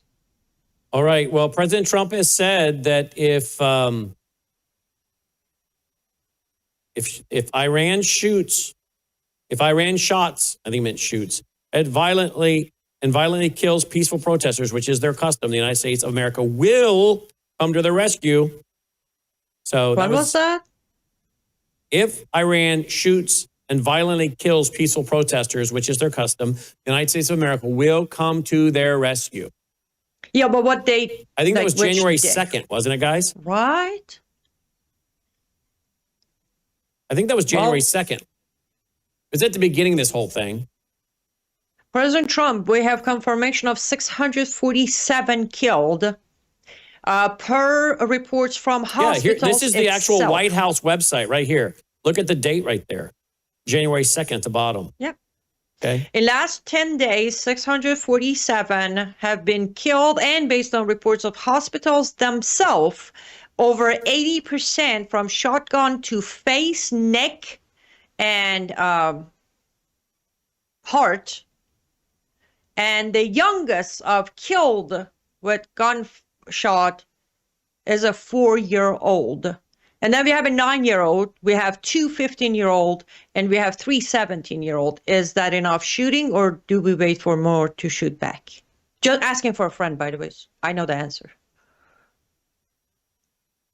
All right. Well, President Trump has said that if Iran shots, I think he meant shoots, It violently kills peaceful protesters, which is their custom. The United States of America will come to their rescue. So When was that? If Iran shoots and violently kills peaceful protesters, which is their custom, the United States of America will come to their rescue. Yeah, but what date? I think that was which January day? 2nd, wasn't it, guys? Right? I think that was January 2nd. It was at the beginning of this whole thing. President Trump, we have confirmation of 647 killed. Per reports from hospitals. Yeah, this is the actual itself. White House website right here. Look at the date right there. January 2nd at the bottom. Yep. Okay. In last 10 days, 647 have been killed, and based on reports of hospitals themselves, over 80% from shotgun to face, neck, and heart. And the youngest of killed with gunshot is a 4-year-old. And then we have a 9-year-old, we have 2 15-year-old, and we have 3 17-year-old. Is that enough shooting, or do we wait for more to shoot back? Just asking for a friend, by the way. I know the answer.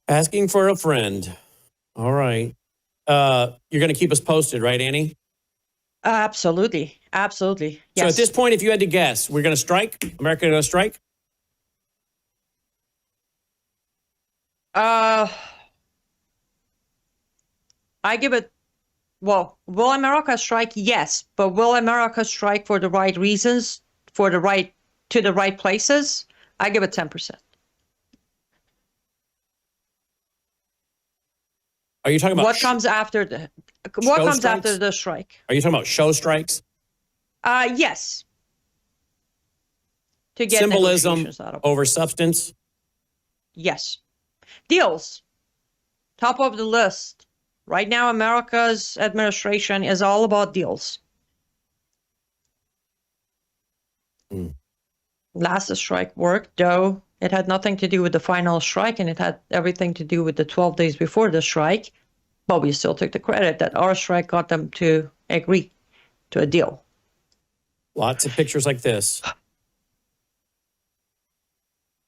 Asking for a friend. All right. You're going to keep us posted, right, Annie? Absolutely. Absolutely. Yes. So at this point, if you had to guess, we're going to strike? America going to strike? I give it, well, will America strike? Yes. But will America strike for the right reasons, to the right places? I give it 10%. Are you talking about What comes after the strike? Are you talking about show strikes? Yes. To get Symbolism negotiations out of it. over substance? Yes. Deals. Top of the list. Right now, America's administration is all about deals. Last strike worked, though it had nothing to do with the final strike, and it had everything to do with the 12 days before the strike. But we still took the credit that our strike got them to agree to a deal. Lots of pictures like this.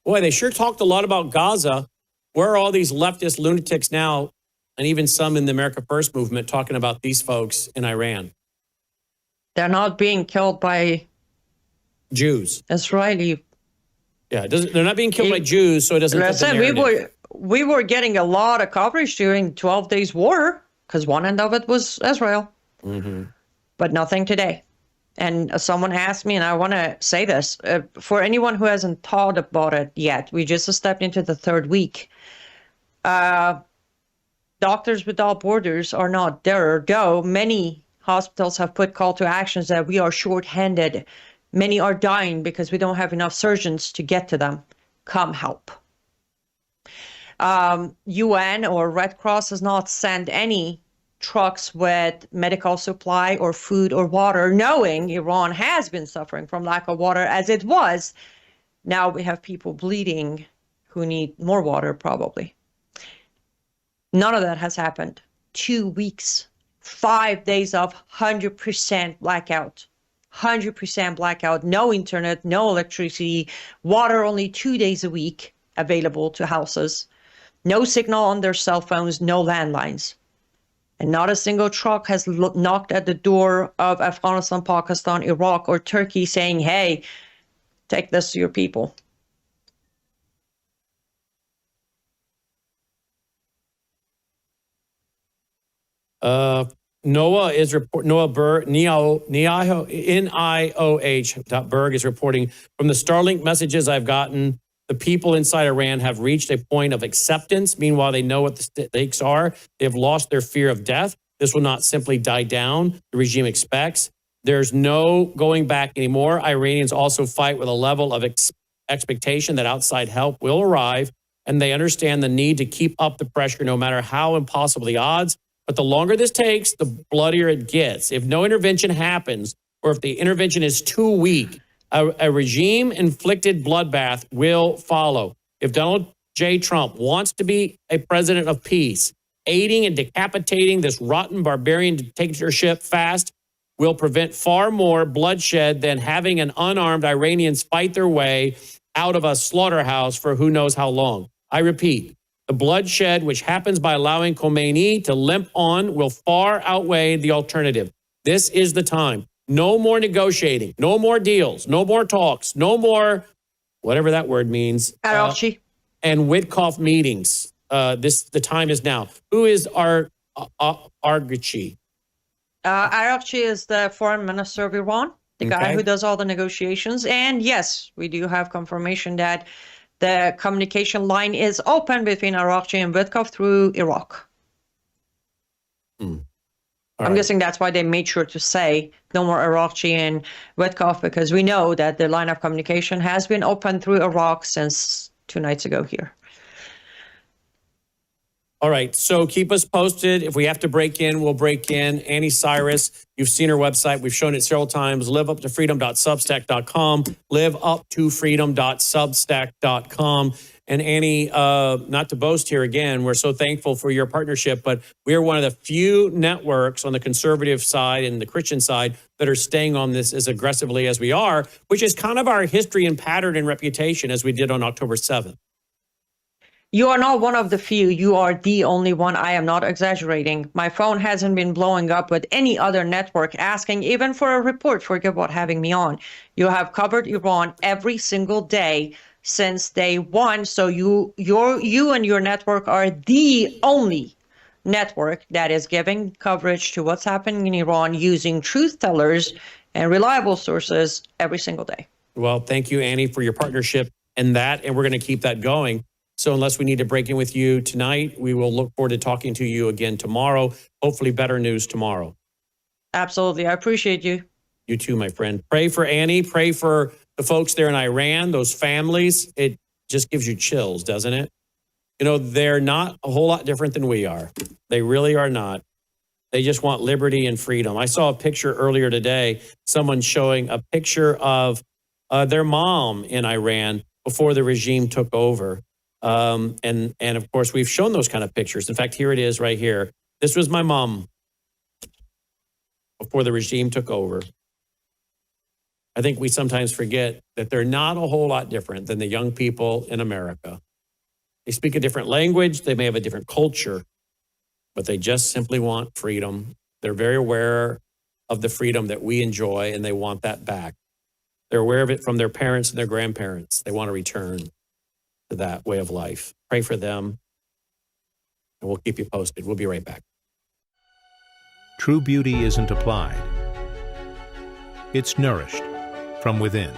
Boy, they sure talked a lot about Gaza. Where are all these leftist lunatics now, and even some in the America First movement, talking about these folks in Iran? They're not being killed by Jews. Israeli. Yeah, they're not being killed by Jews, so it doesn't fit the Listen, narrative. we were getting a lot of coverage during 12 days war because one end of it was Israel, but nothing today. And someone asked me, and I want to say this, for anyone who hasn't thought about it yet, we just stepped into the 3rd week. Doctors Without Borders are not there, though many hospitals have put call to actions that we are shorthanded. Many are dying because we don't have enough surgeons to get to them. Come help. UN or Red Cross has not sent any trucks with medical supply or food or water, knowing Iran has been suffering from lack of water as it was. Now we have people bleeding who need more water, probably. None of that has happened. 2 weeks, 5 days of 100% blackout. 100% blackout, no internet, no electricity, water only 2 days a week available to houses, no signal on their cell phones, no landlines. And not a single truck has knocked at the door of Afghanistan, Pakistan, Iraq, or Turkey saying, hey, take this to your people. NIOH.Berg is reporting from the Starlink messages I've gotten. The people inside Iran have reached a point of acceptance. Meanwhile, they know what the stakes are. They have lost their fear of death. This will not simply die down. The regime expects. There's no going back anymore. Iranians also fight with a level of expectation that outside help will arrive, and they understand the need to keep up the pressure no matter how impossible the odds. But the longer this takes, the bloodier it gets. If no intervention happens, or if the intervention is too weak, a regime-inflicted bloodbath will follow. If Donald J. Trump wants to be a president of peace, aiding and decapitating this rotten barbarian dictatorship fast, will prevent far more bloodshed than having an unarmed Iranians fight their way out of a slaughterhouse for who knows how long. I repeat, the bloodshed which happens by allowing Khomeini to limp on will far outweigh the alternative. This is the time. No more negotiating, no more deals, no more talks, no more, whatever that word means. Archie. And Witkoff meetings. The time is now. Who is Argachi? Archie is the foreign minister of Iran, the guy who does all the negotiations. And yes, we do have confirmation that the communication line is open between Arachchi and Witkoff through Iraq. I'm guessing that's why they made sure to say no more Arachchi and Witkoff, because we know that the line of communication has been open through Iraq since 2 nights ago here. All right, so keep us posted. If we have to break in, we'll break in. Anni Cyrus, you've seen her website. We've shown it several times. liveuptofreedom.substack.com, liveuptofreedom.substack.com. And Anni, not to boast here again, we're so thankful for your partnership, but we are one of the few networks on the conservative side and the Christian side that are staying on this as aggressively as we are, which is kind of our history and pattern and reputation as we did on October 7th. You are not one of the few. You are the only one. I am not exaggerating. My phone hasn't been blowing up with any other network asking even for a report. Forget about having me on. You have covered Iran every single day since day one. So you and your network are the only network that is giving coverage to what's happening in Iran using truth tellers and reliable sources every single day. Well, thank you, Anni, for your partnership in that. And we're going to keep that going. So unless we need to break in with you tonight, we will look forward to talking to you again tomorrow. Hopefully better news tomorrow. Absolutely. I appreciate you. You too, my friend. Pray for Anni. Pray for the folks there in Iran, those families. It just gives you chills, doesn't it? You know, they're not a whole lot different than we are. They really are not. They just want liberty and freedom. I saw a picture earlier today, someone showing a picture of their mom in Iran before the regime took over. And of course, we've shown those kind of pictures. In fact, here it is right here. This was my mom before the regime took over. I think we sometimes forget that they're not a whole lot different than the young people in America. They speak a different language. They may have a different culture, but they just simply want freedom. They're very aware of the freedom that we enjoy, and they want that back. They're aware of it from their parents and their grandparents. They want to return to that way of life. Pray for them, and we'll keep you posted. We'll be right back. True beauty isn't applied. It's nourished from within.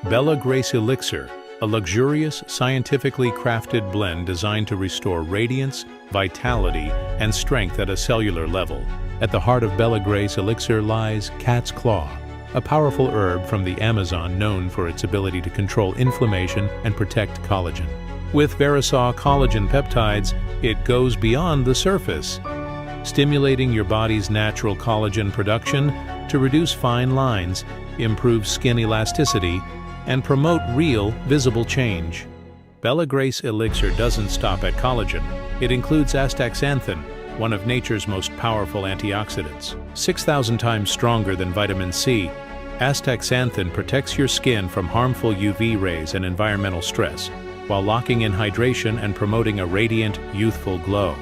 Bella Grace Elixir, a luxurious, scientifically crafted blend designed to restore radiance, vitality, and strength at a cellular level. At the heart of Bella Grace Elixir lies cat's claw, a powerful herb from the Amazon known for its ability to control inflammation and protect collagen. With Verisol collagen peptides, it goes beyond the surface, stimulating your body's natural collagen production to reduce fine lines, improve skin elasticity, and promote real, visible change. Bella Grace Elixir doesn't stop at collagen. It includes astaxanthin, one of nature's most powerful antioxidants. 6,000 times stronger than vitamin C, astaxanthin protects your skin from harmful UV rays and environmental stress, while locking in hydration and promoting a radiant, youthful glow.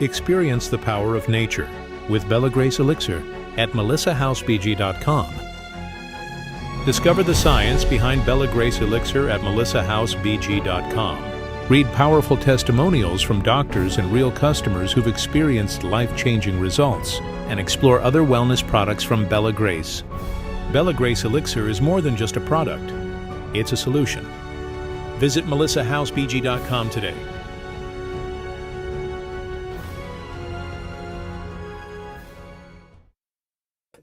Experience the power of nature with Bella Grace Elixir at melissahousebg.com. Discover the science behind Bella Grace Elixir at melissahousebg.com. Read powerful testimonials from doctors and real customers who've experienced life-changing results, and explore other wellness products from Bella Grace. Bella Grace Elixir is more than just a product. It's a solution. Visit melissahousebg.com today.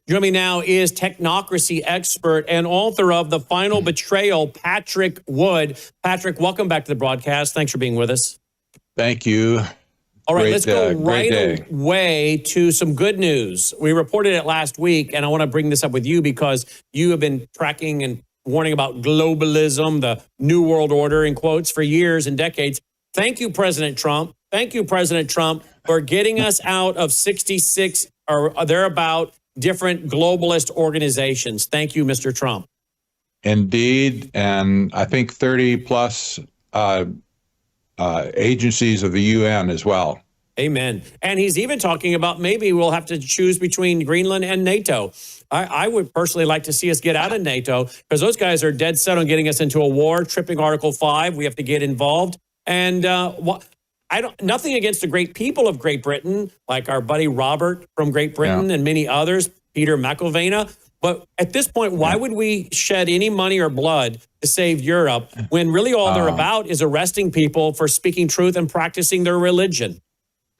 Joining me now is technocracy expert and author of The Final Betrayal, Patrick Wood. Patrick, welcome back to the broadcast. Thanks for being with us. Thank you. All right, let's go right away to some good news. We reported it last week, and I want to bring this up with you because you have been tracking and warning about globalism, the New World Order, in quotes, for years and decades. Thank you, President Trump. Thank you, President Trump, for getting us out of they're about different globalist organizations. Thank you, Mr. Trump. Indeed, and I think 30 plus agencies of the UN as well. Amen. And he's even talking about maybe we'll have to choose between Greenland and NATO. I would personally like to see us get out of NATO because those guys are dead set on getting us into a war, tripping Article 5. We have to get involved. And nothing against the great people of Great Britain, like our buddy Robert from Great Britain and many others, Peter McIlvena. But at this point, why would we shed any money or blood to save Europe when really all they're about is arresting people for speaking truth and practicing their religion?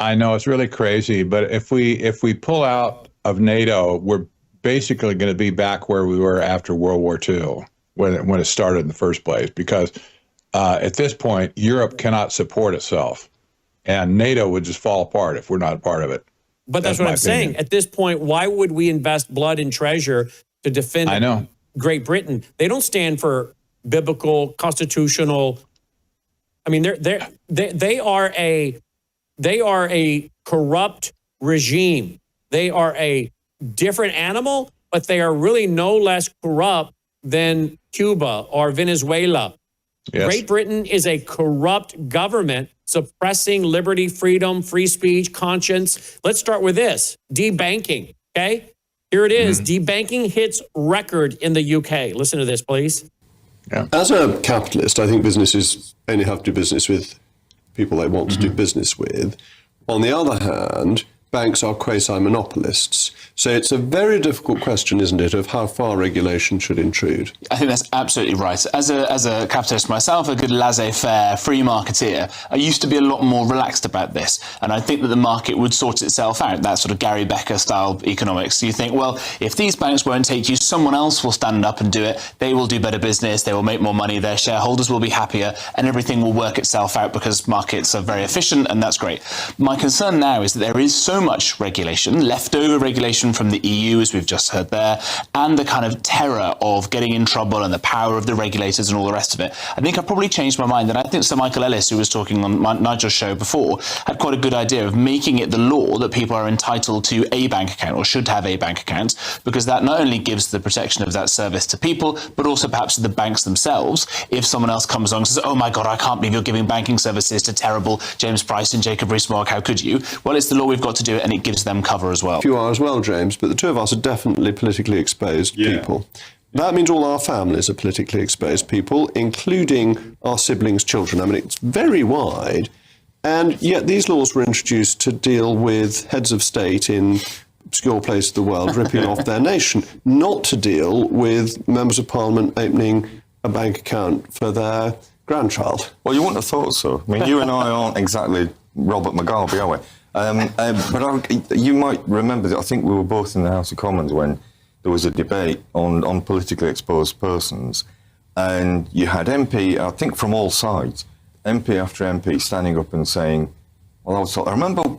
I know it's really crazy, but if we pull out of NATO, we're basically going to be back where we were after World War II when it started in the first place, because at this point, Europe cannot support itself, and NATO would just fall apart if we're not a part of it. But that's what I'm saying. At this point, why would we invest blood and treasure to defend Great Britain? They don't stand for biblical, constitutional. I mean, they are a corrupt regime. They are a different animal, but they are really no less corrupt than Cuba or Venezuela. Yes. Great Britain is a corrupt government suppressing liberty, freedom, free speech, conscience. Let's start with this, debanking, okay? Here it is. Debanking hits record in the UK. Listen to this, please. Yeah. As a capitalist, I think businesses only have to do business with people they want to do business with. On the other hand, banks are quasi-monopolists. So it's a very difficult question, isn't it, of how far regulation should intrude? I think that's absolutely right. As a capitalist myself, a good laissez-faire free marketeer, I used to be a lot more relaxed about this. And I think that the market would sort itself out, that sort of Gary Becker style economics. So you think, well, if these banks won't take you, someone else will stand up and do it. They will do better business. They will make more money. Their shareholders will be happier and everything will work itself out because markets are very efficient, and that's great. My concern now is that there is so much regulation, leftover regulation from the EU, as we've just heard there, and the kind of terror of getting in trouble and the power of the regulators and all the rest of it. I think I've probably changed my mind, and I think Sir Michael Ellis, who was talking on Nigel's show before, had quite a good idea of making it the law that people are entitled to a bank account or should have a bank account, because that not only gives the protection of that service to people, but also perhaps to the banks themselves. If someone else comes along and says, oh my God, I can't believe you're giving banking services to terrible James Price and Jacob Rees-Mogg, how could you? Well, it's the law, we've got to do it, and it gives them cover as well. You are as well, James, but the two of us are definitely politically exposed people. That means all our families are politically exposed people, including our siblings' children. I mean, it's very wide, and yet these laws were introduced to deal with heads of state in obscure places of the world ripping off their nation, not to deal with members of parliament opening a bank account for their grandchild. Well, you wouldn't have thought so. I mean, you and I aren't exactly Robert Mugabe, are we? But you might remember that I think we were both in the House of Commons when there was a debate on politically exposed persons, and you had MP, I think from all sides, MP after MP standing up and saying, well, I remember,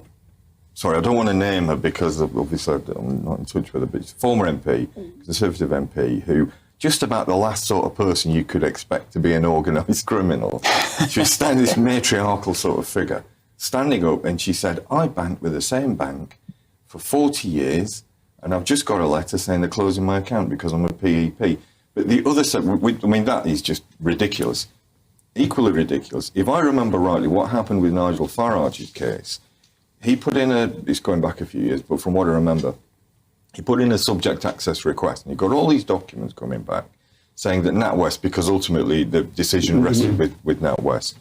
sorry, I don't want to name her because obviously I'm not in touch with her, but it's a former MP, Conservative MP, who just about the last sort of person you could expect to be an organised criminal. She was standing, this matriarchal sort of figure, standing up, and she said, I banked with the same bank for 40 years, and I've just got a letter saying they're closing my account because I'm a PEP. But the other side, I mean, that is just ridiculous. Equally ridiculous. If I remember rightly, what happened with Nigel Farage's case, he put in it's going back a few years, but from what I remember, he put in a subject access request, and he got all these documents coming back saying that NatWest, because ultimately the decision rested with NatWest,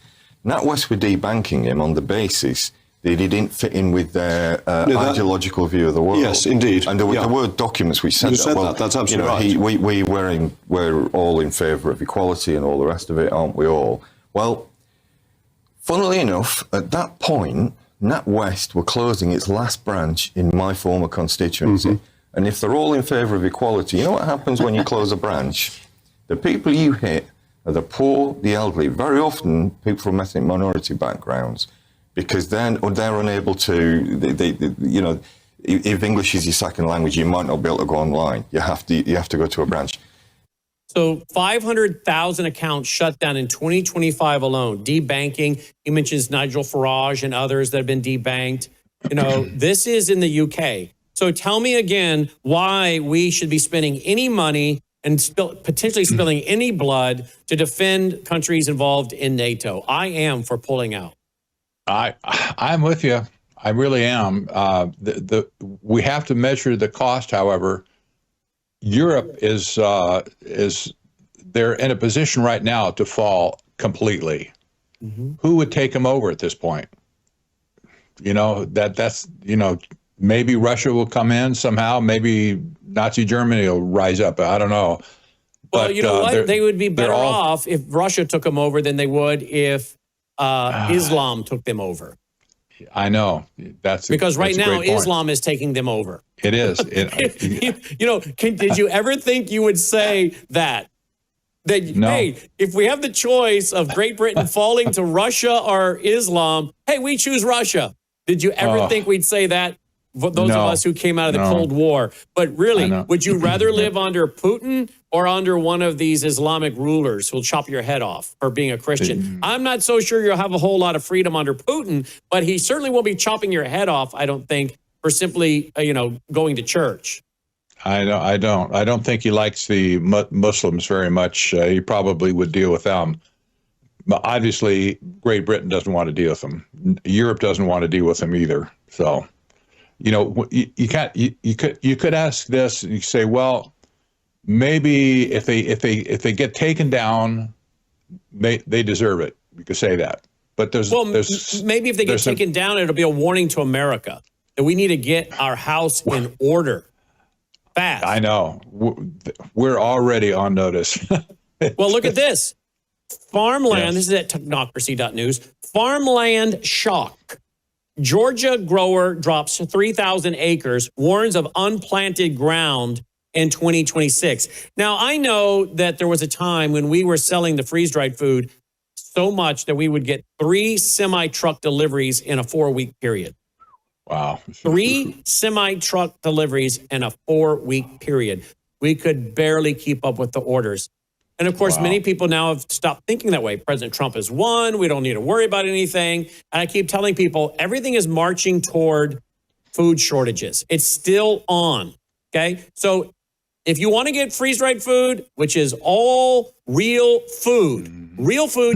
NatWest were debanking him on the basis that he didn't fit in with their ideological view of the world. Yes, indeed. And there were documents which said that. Well, that's absolutely right. We're all in favour of equality and all the rest of it, aren't we all? Well, funnily enough, at that point, NatWest were closing its last branch in my former constituency. And if they're all in favour of equality, you know what happens when you close a branch? The people you hit are the poor, the elderly, very often people from ethnic minority backgrounds, because they're unable to, you know, if English is your second language, you might not be able to go online. You have to go to a branch. So 500,000 accounts shut down in 2025 alone. Debanking. He mentions Nigel Farage and others that have been debanked. You know, this is in the UK. So tell me again why we should be spending any money and potentially spilling any blood to defend countries involved in NATO. I am for pulling out. I'm with you. I really am. We have to measure the cost. However, Europe is they're in a position right now to fall completely. Mm-hmm. Who would take them over at this point? That's maybe Russia will come in somehow. Maybe Nazi Germany will rise up. I don't know. Well, you know what? They would be better off if Russia took them over than they would if Islam took them over. I know. Because right now Islam is taking them over. It is. Did you ever think you would say that? No. Hey, if we have the choice of Great Britain falling to Russia or Islam, hey, we choose Russia. Did you ever think we'd say that? Those of us who came out of the Cold War. But really, would you rather live under Putin or under one of these Islamic rulers who'll chop your head off for being a Christian? I'm not so sure you'll have a whole lot of freedom under Putin, but he certainly won't be chopping your head off, I don't think, for simply, going to church. I don't think he likes the Muslims very much. He probably would deal with them. But obviously, Great Britain doesn't want to deal with them. Europe doesn't want to deal with them either. So, you could ask this. You say, well, maybe if they get taken down, they deserve it. You could say that. But maybe if they get taken down, it'll be a warning to America that we need to get our house in order. Fast. I know. We're already on notice. Well, look at this. Farmland, This is at technocracy.news. Farmland shock. Georgia grower drops 3,000 acres, warns of unplanted ground in 2026. Now, I know that there was a time when we were selling the freeze-dried food so much that we would get 3 semi-truck deliveries in a 4-week period. Wow. 3 semi-truck deliveries in a 4-week period. We could barely keep up with the orders. And of course, many people now have stopped thinking that way. President Trump has won. We don't need to worry about anything. And I keep telling people everything is marching toward food shortages. It's still on. Okay. So if you want to get freeze-dried food, which is all real food,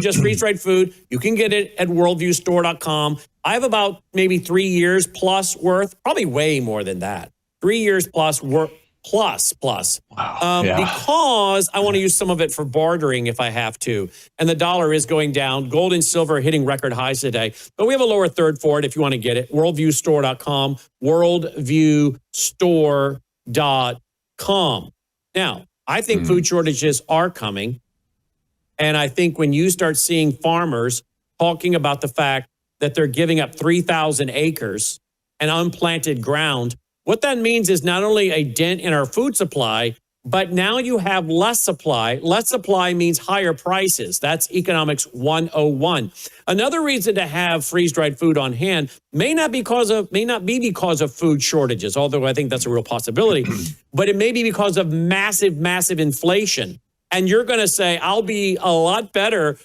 just freeze-dried food, you can get it at worldviewstore.com. I have about maybe 3 years plus worth, probably way more than that. 3 years plus worth. Plus. Because I want to use some of it for bartering if I have to. And the dollar is going down. Gold and silver hitting record highs today. But we have a lower third for it if you want to get it. Worldviewstore.com. Worldviewstore.com. Now, I think food shortages are coming. And I think when you start seeing farmers talking about the fact that they're giving up 3,000 acres and unplanted ground, what that means is not only a dent in our food supply, but now you have less supply. Less supply means higher prices. That's economics 101. Another reason to have freeze-dried food on hand may not be because of food shortages, although I think that's a real possibility, but it may be because of massive inflation. And you're going to say, I'll be a lot better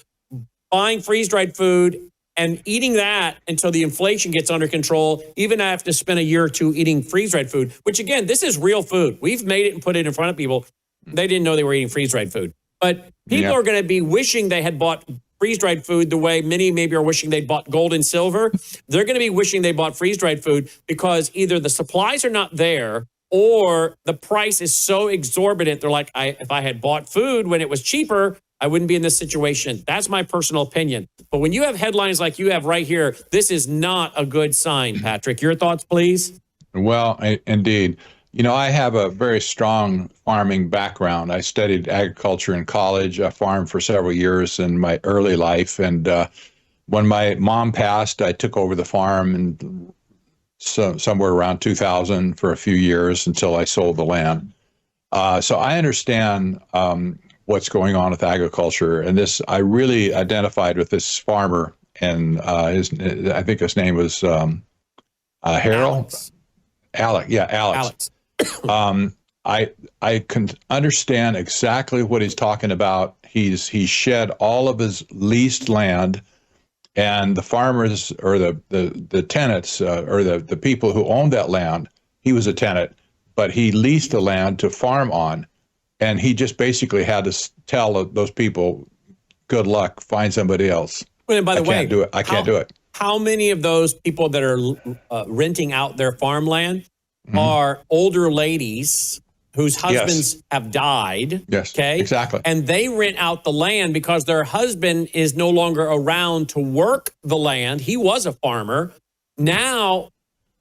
buying freeze-dried food and eating that until the inflation gets under control, even if I have to spend a year or two eating freeze-dried food, which again, this is real food. We've made it and put it in front of people. They didn't know they were eating freeze-dried food. But people are going to be wishing they had bought freeze-dried food the way many maybe are wishing they'd bought gold and silver. They're going to be wishing they bought freeze-dried food because either the supplies are not there or the price is so exorbitant. They're like, if I had bought food when it was cheaper, I wouldn't be in this situation. That's my personal opinion. But when you have headlines like you have right here, this is not a good sign, Patrick. Your thoughts, please? Well, indeed. I have a very strong farming background. I studied agriculture in college. I farmed for several years in my early life. And when my mom passed, I took over the farm and somewhere around 2000 for a few years until I sold the land. So I understand what's going on with agriculture, and I really identified with this farmer, and I think his name was Harold. Alex. I can understand exactly what he's talking about. He shed all of his leased land, and the farmers or the tenants or the people who owned that land he was a tenant, but he leased the land to farm on. And he just basically had to tell those people, good luck, find somebody else. Well, and by the way, I can't do it. How many of those people that are renting out their farmland are older ladies whose husbands have died? Yes, okay, exactly. And they rent out the land because their husband is no longer around to work the land. He was a farmer. Now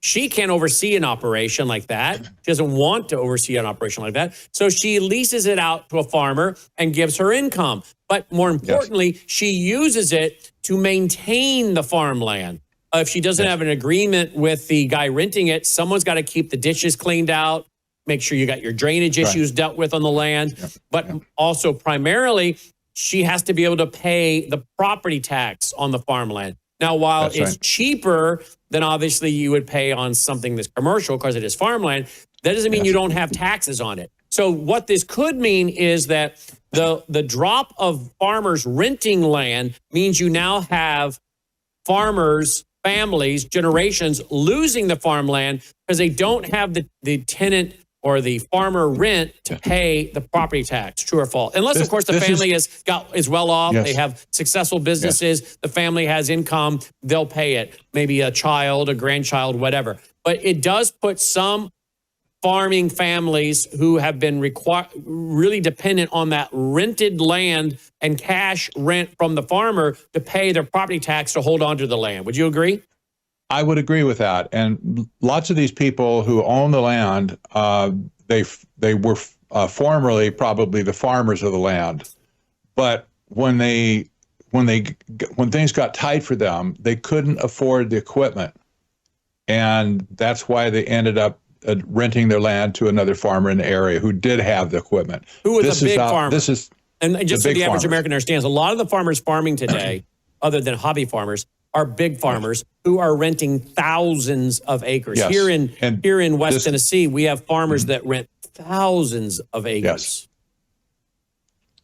she can't oversee an operation like that. She doesn't want to oversee an operation like that. So she leases it out to a farmer and gives her income. But more importantly, she uses it to maintain the farmland. If she doesn't have an agreement with the guy renting it, someone's got to keep the dishes cleaned out, make sure you got your drainage issues dealt with on the land. But also primarily, she has to be able to pay the property tax on the farmland. Now, while it's cheaper than obviously you would pay on something that's commercial because it is farmland, that doesn't mean you don't have taxes on it. So what this could mean is that the drop of farmers renting land means you now have farmers, families, generations losing the farmland because they don't have the tenant or the farmer rent to pay the property tax. True or false? Unless, of course, the family is well off. They have successful businesses. The family has income. They'll pay it. Maybe a child, a grandchild, whatever. But it does put some farming families who have been really dependent on that rented land and cash rent from the farmer to pay their property tax to hold on to the land. Would you agree? I would agree with that. And lots of these people who own the land, they were formerly probably the farmers of the land. But when things got tight for them, they couldn't afford the equipment. And that's why they ended up renting their land to another farmer in the area who did have the equipment. Who was a big farmer? And just so the average farmers. American understands, a lot of the farmers farming today, other than hobby farmers, are big farmers who are renting thousands of acres. Yes. Here in West Tennessee, we have farmers that rent thousands of acres. Yes.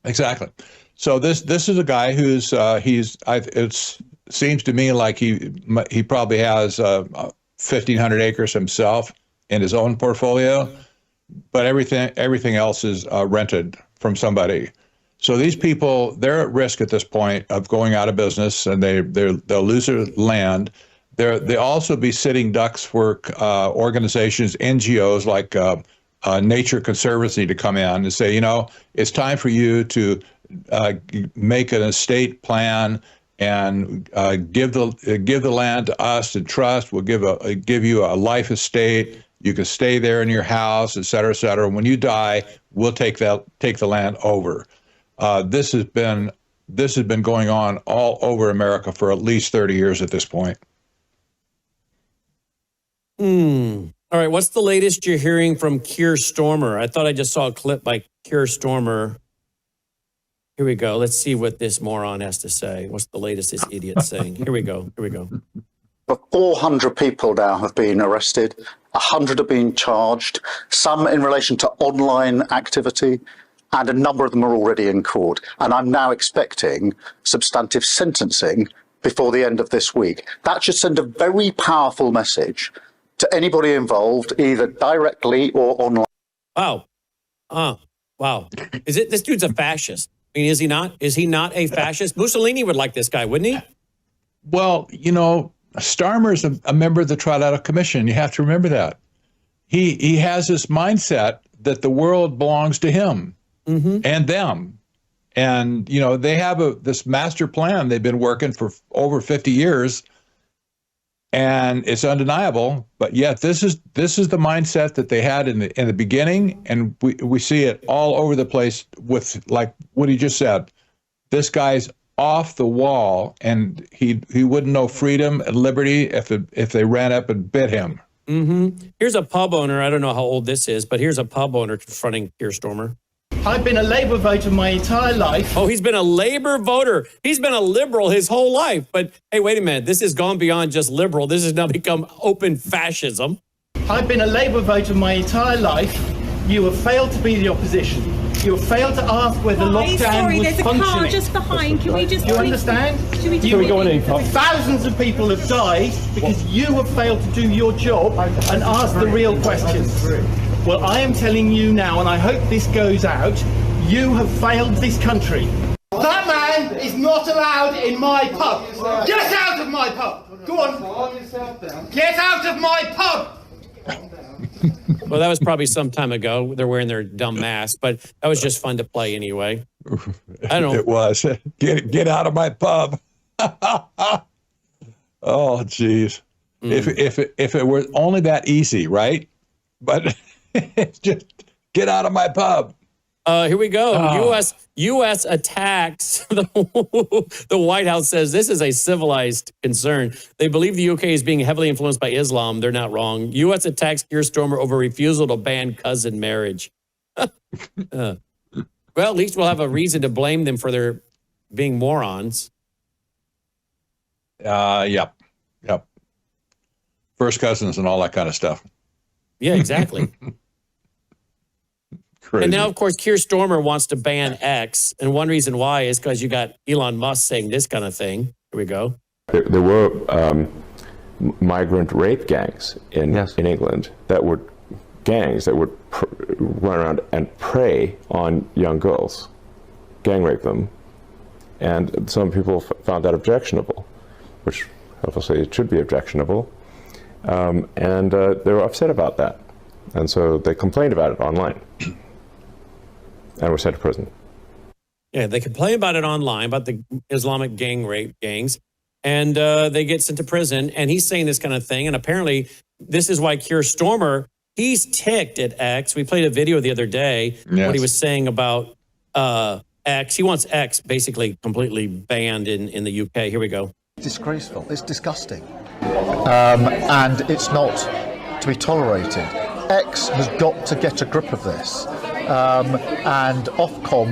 Exactly. So this is a guy who's it seems to me like he probably has 1,500 acres himself in his own portfolio, but everything else is rented from somebody. So these people, they're at risk at this point of going out of business, and they'll lose their land. They'll also be sitting ducks for organizations, NGOs like Nature Conservancy to come in and say, it's time for you to make an estate plan and give the land to us in trust. We'll give you a life estate. You can stay there in your house, et cetera, et cetera. When you die, we'll take the land over. This has been going on all over America for at least 30 years at this point. All right, what's the latest you're hearing from Keir Starmer? I thought I just saw a clip by Keir Starmer. Here we go. Let's see what this moron has to say. What's the latest this idiot's saying? Here we go. But 400 people now have been arrested. 100 have been charged, some in relation to online activity, and a number of them are already in court. And I'm now expecting substantive sentencing before the end of this week. That should send a very powerful message to anybody involved, either directly or online. Wow. Wow. This dude's a fascist? I mean, is he not? Is he not a fascist? Mussolini would like this guy, wouldn't he? Well, Starmer's a member of the Trilateral Commission. You have to remember that. He has this mindset that the world belongs to him and them. And, they have this master plan they've been working for over 50 years, and it's undeniable. But yet this is the mindset that they had in the beginning, and we see it all over the place with, like what he just said. This guy's off the wall, and he wouldn't know freedom and liberty if they ran up and bit him. Here's a pub owner. I don't know how old this is, but here's a pub owner confronting Keir Starmer. I've been a Labour voter my entire life. Oh, he's been a Labour voter. He's been a liberal his whole life. But hey, wait a minute. This has gone beyond just liberal. This has now become open fascism. I've been a Labour voter my entire life. You have failed to be the opposition. You have failed to ask whether lockdown sorry, was there's a functioning. car just behind. Can we just... Do you understand? Should we just... go on, thousands of people have died because you have failed to do your job and ask the real questions. Well, I am telling you now, and I hope this goes out, you have failed this country. That man is not allowed in my pub. Get out of my pub. Go on. Get out of my pub. Well, that was probably some time ago. They're wearing their dumb masks, but that was just fun to play anyway. I don't know. It was. Get out of my pub. Oh, geez. If it were only that easy, right? But it's just get out of my pub. Here we go. U.S. attacks. The White House says this is a civilized concern. They believe the UK is being heavily influenced by Islam. They're not wrong. U.S. attacks Keir Starmer over refusal to ban cousin marriage. Well, at least we'll have a reason to blame them for their being morons. Yep. First cousins and all that kind of stuff. Yeah, exactly. Crazy. And now, of course, Keir Starmer wants to ban X. And one reason why is because you got Elon Musk saying this kind of thing. Here we go. There were migrant rape gangs in England that would run around and prey on young girls, gang rape them. And some people found that objectionable, which obviously it should be objectionable. And they were upset about that. And so they complained about it online. And were sent to prison. Yeah, they complain about it online, about the Islamic gang rape gangs, and they get sent to prison. And he's saying this kind of thing. And apparently, this is why Keir Starmer, he's ticked at X. We played a video the other day, what he was saying about X. He wants X basically completely banned in the UK. Here we go. Disgraceful. It's disgusting. And it's not to be tolerated. X has got to get a grip of this. And Ofcom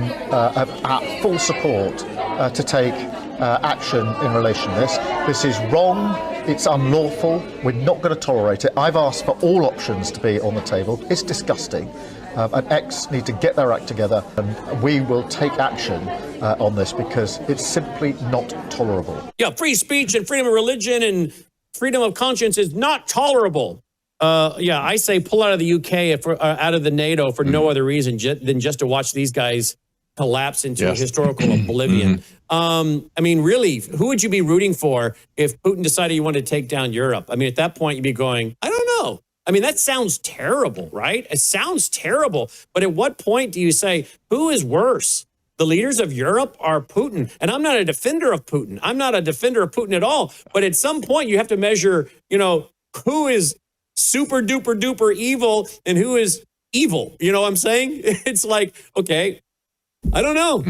have full support to take action in relation to this. This is wrong, it's unlawful, we're not going to tolerate it. I've asked for all options to be on the table. It's disgusting. And X need to get their act together, and we will take action on this because it's simply not tolerable. Yeah, free speech and freedom of religion and freedom of conscience is not tolerable. Yeah, I say pull out of the UK, out of the NATO for no other reason than just to watch these guys collapse into historical oblivion. I mean, really, who would you be rooting for if Putin decided he wanted to take down Europe? I mean, at that point, you'd be going, I don't know. I mean, that sounds terrible, right? It sounds terrible. But at what point do you say, who is worse? The leaders of Europe are Putin. And I'm not a defender of Putin. I'm not a defender of Putin at all. But at some point, you have to measure, who is super duper duper evil and who is evil. You know what I'm saying? It's like, okay, I don't know.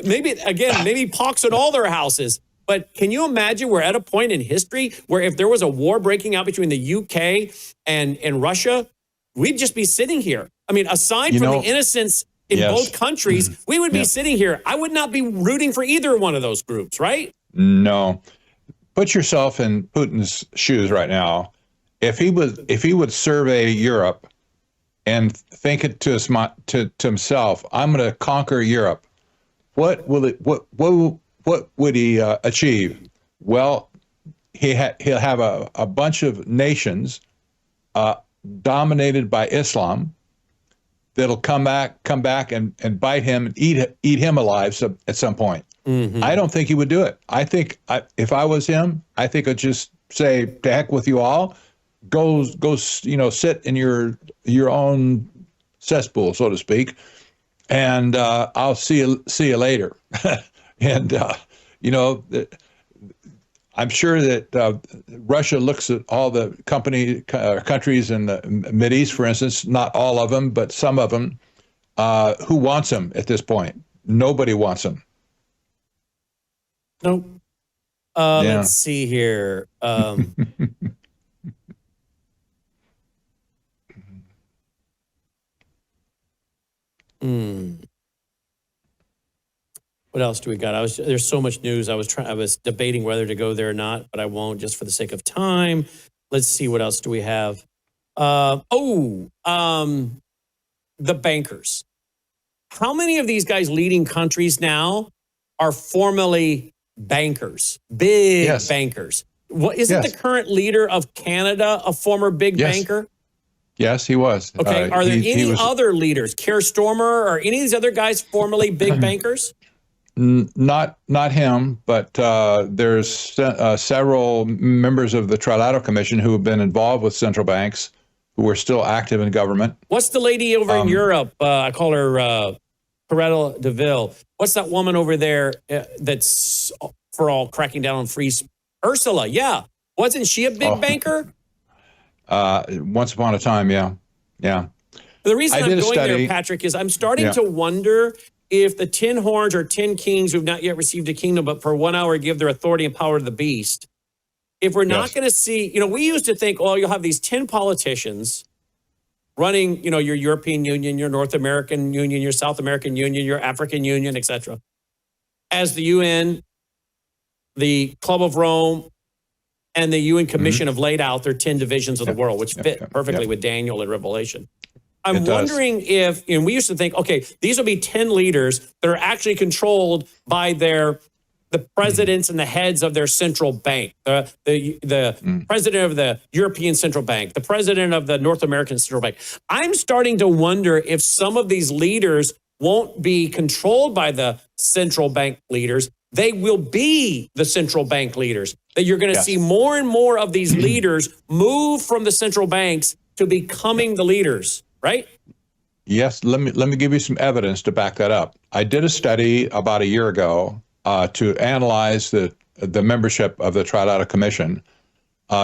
Maybe pox at all their houses. But can you imagine we're at a point in history where if there was a war breaking out between the UK and Russia, we'd just be sitting here. I mean, aside from the innocence in both countries, we would be sitting here. I would not be rooting for either one of those groups, right? No. Put yourself in Putin's shoes right now. If he would survey Europe and think it to himself, I'm going to conquer Europe, what would he achieve? Well, he'll have a bunch of nations dominated by Islam that'll come back and bite him and eat him alive at some point. Mm-hmm. I don't think he would do it. I think if I was him, I think I'd just say, to heck with you all. Go, sit in your own cesspool, so to speak, and I'll see you later. And I'm sure that Russia looks at all the countries in the Mideast, for instance, not all of them, but some of them. Who wants them at this point? Nobody wants them. Nope. Let's see here. What else do we got? There's so much news. I was debating whether to go there or not, but I won't just for the sake of time. Let's see, what else do we have? The bankers. how many of these guys leading countries now are formerly bankers, big bankers? What isn't the current leader of Canada a former big banker? Yes, he was. Okay. Are there any other leaders, Keir Starmer or any of these other guys formerly big bankers? Not him, but there's several members of the Trilateral Commission who have been involved with central banks who are still active in government. What's the lady over in Europe? I call her Coretta Deville. What's that woman over there that's for all cracking down on free? Ursula, yeah. Wasn't she a big banker? Once upon a time, yeah. The reason I'm going there, Patrick, is I'm starting to wonder if the 10 horns or 10 kings who have not yet received a kingdom, but for 1 hour give their authority and power to the beast, if we're not going to see, we used to think, you'll have these 10 politicians running, your European Union, your North American Union, your South American Union, your African Union, etc. As the UN, the Club of Rome, and the UN Commission have laid out their 10 divisions of the world, which fit perfectly with Daniel and Revelation. I'm wondering if, we used to think, okay, these will be 10 leaders that are actually controlled by the presidents and the heads of their central bank, the president of the European Central Bank, the president of the North American Central Bank. I'm starting to wonder if some of these leaders won't be controlled by the central bank leaders. They will be the central bank leaders. That you're going to see more and more of these leaders move from the central banks to becoming the leaders, right? Yes, let me give you some evidence to back that up. I did a study about a year ago to analyze the membership of the Trilateral Commission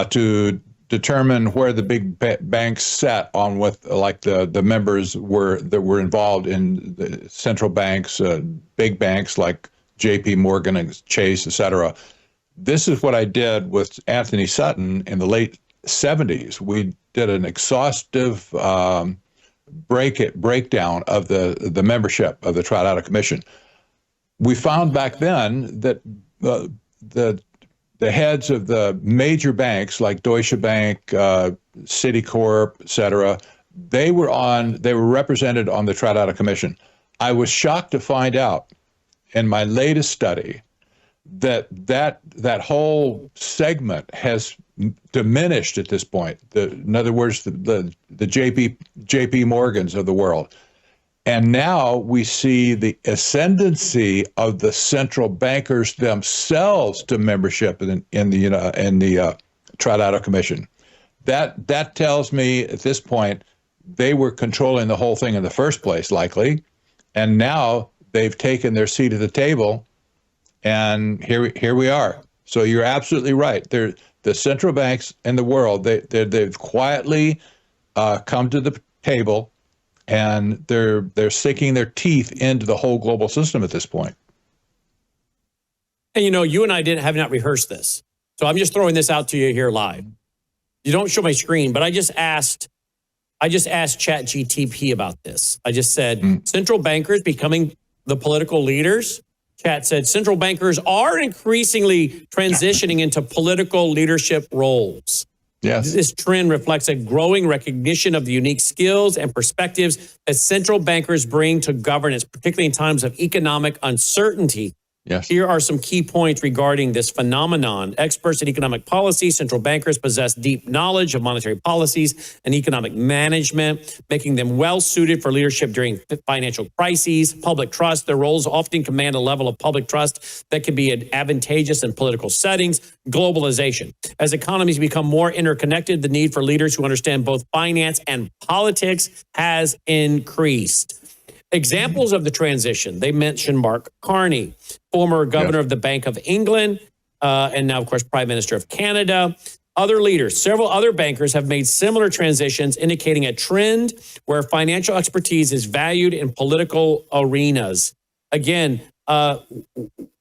to determine where the big banks sat on with the members that were involved in the central banks, big banks like J.P. Morgan and Chase, et cetera. This is what I did with Anthony Sutton in the late 70s. We did an exhaustive breakdown of the membership of the Trilateral Commission. We found back then that the heads of the major banks like Deutsche Bank, Citicorp, et cetera, they were represented on the Trilateral Commission. I was shocked to find out in my latest study that whole segment has diminished at this point. In other words, the J.P. Morgans of the world. And now we see the ascendancy of the central bankers themselves to membership in the Trilateral Commission. That tells me at this point they were controlling the whole thing in the first place, likely, and now they've taken their seat at the table, and here we are. So you're absolutely right. The central banks in the world, they've quietly come to the table, and they're sinking their teeth into the whole global system at this point. And you and I have not rehearsed this, so I'm just throwing this out to you here live. You don't show my screen, but I just asked ChatGTP about this. I just said central bankers becoming the political leaders. Chat said central bankers are increasingly transitioning into political leadership roles. Yes. This trend reflects a growing recognition of the unique skills and perspectives that central bankers bring to governance, particularly in times of economic uncertainty. Yes. Here are some key points regarding this phenomenon. Experts in economic policy, central bankers possess deep knowledge of monetary policies and economic management, making them well suited for leadership during financial crises. Public trust, their roles often command a level of public trust that can be advantageous in political settings. Globalization. As economies become more interconnected, the need for leaders who understand both finance and politics has increased. Examples of the transition, they mentioned Mark Carney, former governor of the Bank of England, and now, of course, Prime Minister of Canada. Other leaders, several other bankers have made similar transitions, indicating a trend where financial expertise is valued in political arenas. Again,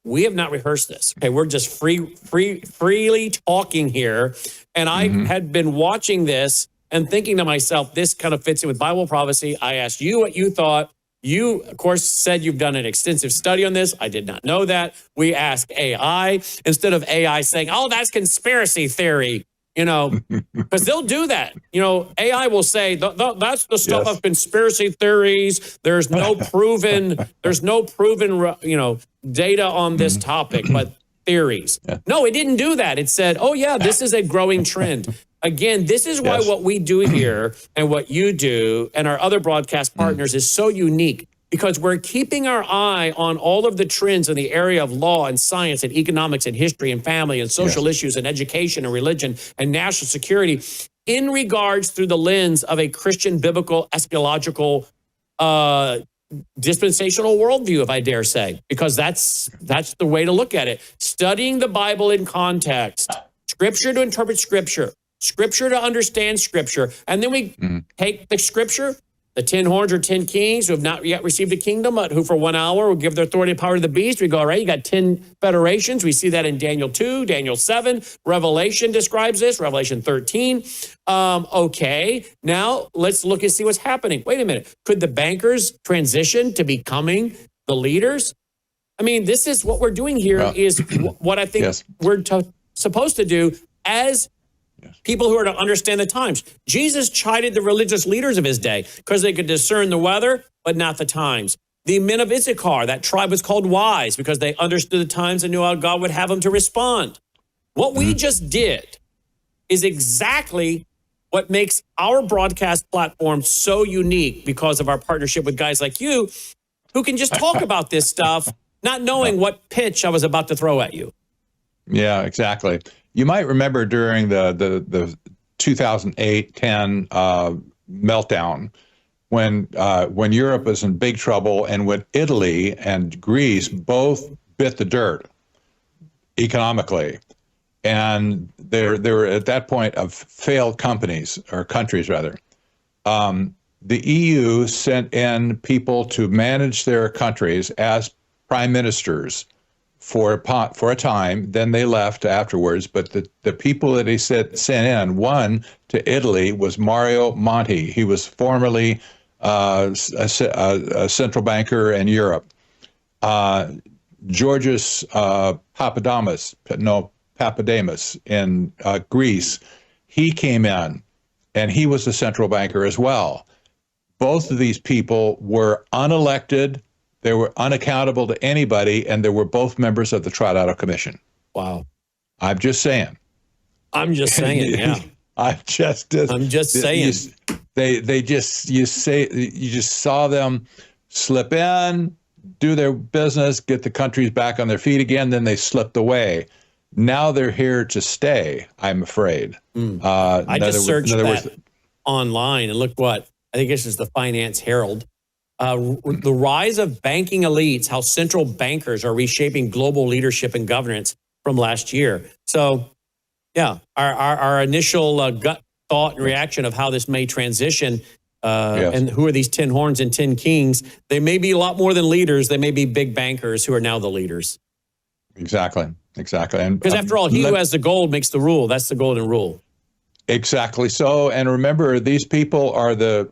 we have not rehearsed this. Okay, we're just freely talking here. And I had been watching this and thinking to myself, this kind of fits in with Bible prophecy. I asked you what you thought. You, of course, said you've done an extensive study on this. I did not know that. We asked AI. Instead of AI saying, oh, that's conspiracy theory, you know, because they'll do that. You know, AI will say that's the stuff of conspiracy theories. There's no proven, you know, data on this topic, but theories. No, it didn't do that. It said, oh yeah, this is a growing trend. Again, this is why what we do here and what you do and our other broadcast partners is so unique, because we're keeping our eye on all of the trends in the area of law and science and economics and history and family and social issues and education and religion and national security in regards through the lens of a Christian, biblical, eschatological, dispensational worldview, if I dare say, because that's the way to look at it. Studying the Bible in context, Scripture to interpret Scripture, Scripture to understand Scripture, and then we take the Scripture, the 10 horns or 10 kings who have not yet received the kingdom, but who for 1 hour will give their authority and power to the beast. We go, all right, you got 10 federations. We see that in Daniel 2, Daniel 7. Revelation describes this, Revelation 13. Okay, now let's look and see what's happening. Wait a minute. Could the bankers transition to becoming the leaders? I mean, this is what we're doing here is what I think we're supposed to do as people who are to understand the times. Jesus chided the religious leaders of his day because they could discern the weather, but not the times. The men of Issachar, that tribe was called wise because they understood the times and knew how God would have them to respond. What we just did is exactly what makes our broadcast platform so unique because of our partnership with guys like you who can just talk about this stuff, not knowing what pitch I was about to throw at you. Yeah, exactly. You might remember during the 2008-10 meltdown, when Europe was in big trouble and when Italy and Greece both bit the dirt economically, and they were at that point of failed companies or countries rather. The EU sent in people to manage their countries as prime ministers for a time, then they left afterwards. But the people that he sent in, one to Italy was Mario Monti. He was formerly a central banker in Europe. Georgios Papadamos in Greece, he came in, and he was a central banker as well. Both of these people were unelected. They were unaccountable to anybody, and they were both members of the Trilateral Commission. Wow. I'm just saying. I'm just saying, yeah. I'm just saying. You just saw them slip in, do their business, get the countries back on their feet again, then they slipped away. Now they're here to stay, I'm afraid. I just searched that online, and look what, I think this is the Finance Herald. The rise of banking elites, how central bankers are reshaping global leadership and governance from last year. So, yeah, our initial gut thought and reaction of how this may transition and who are these 10 horns and 10 kings, they may be a lot more than leaders. They may be big bankers who are now the leaders. Exactly. Because after all, he who has the gold makes the rule. That's the golden rule. Exactly so, and remember, these people are the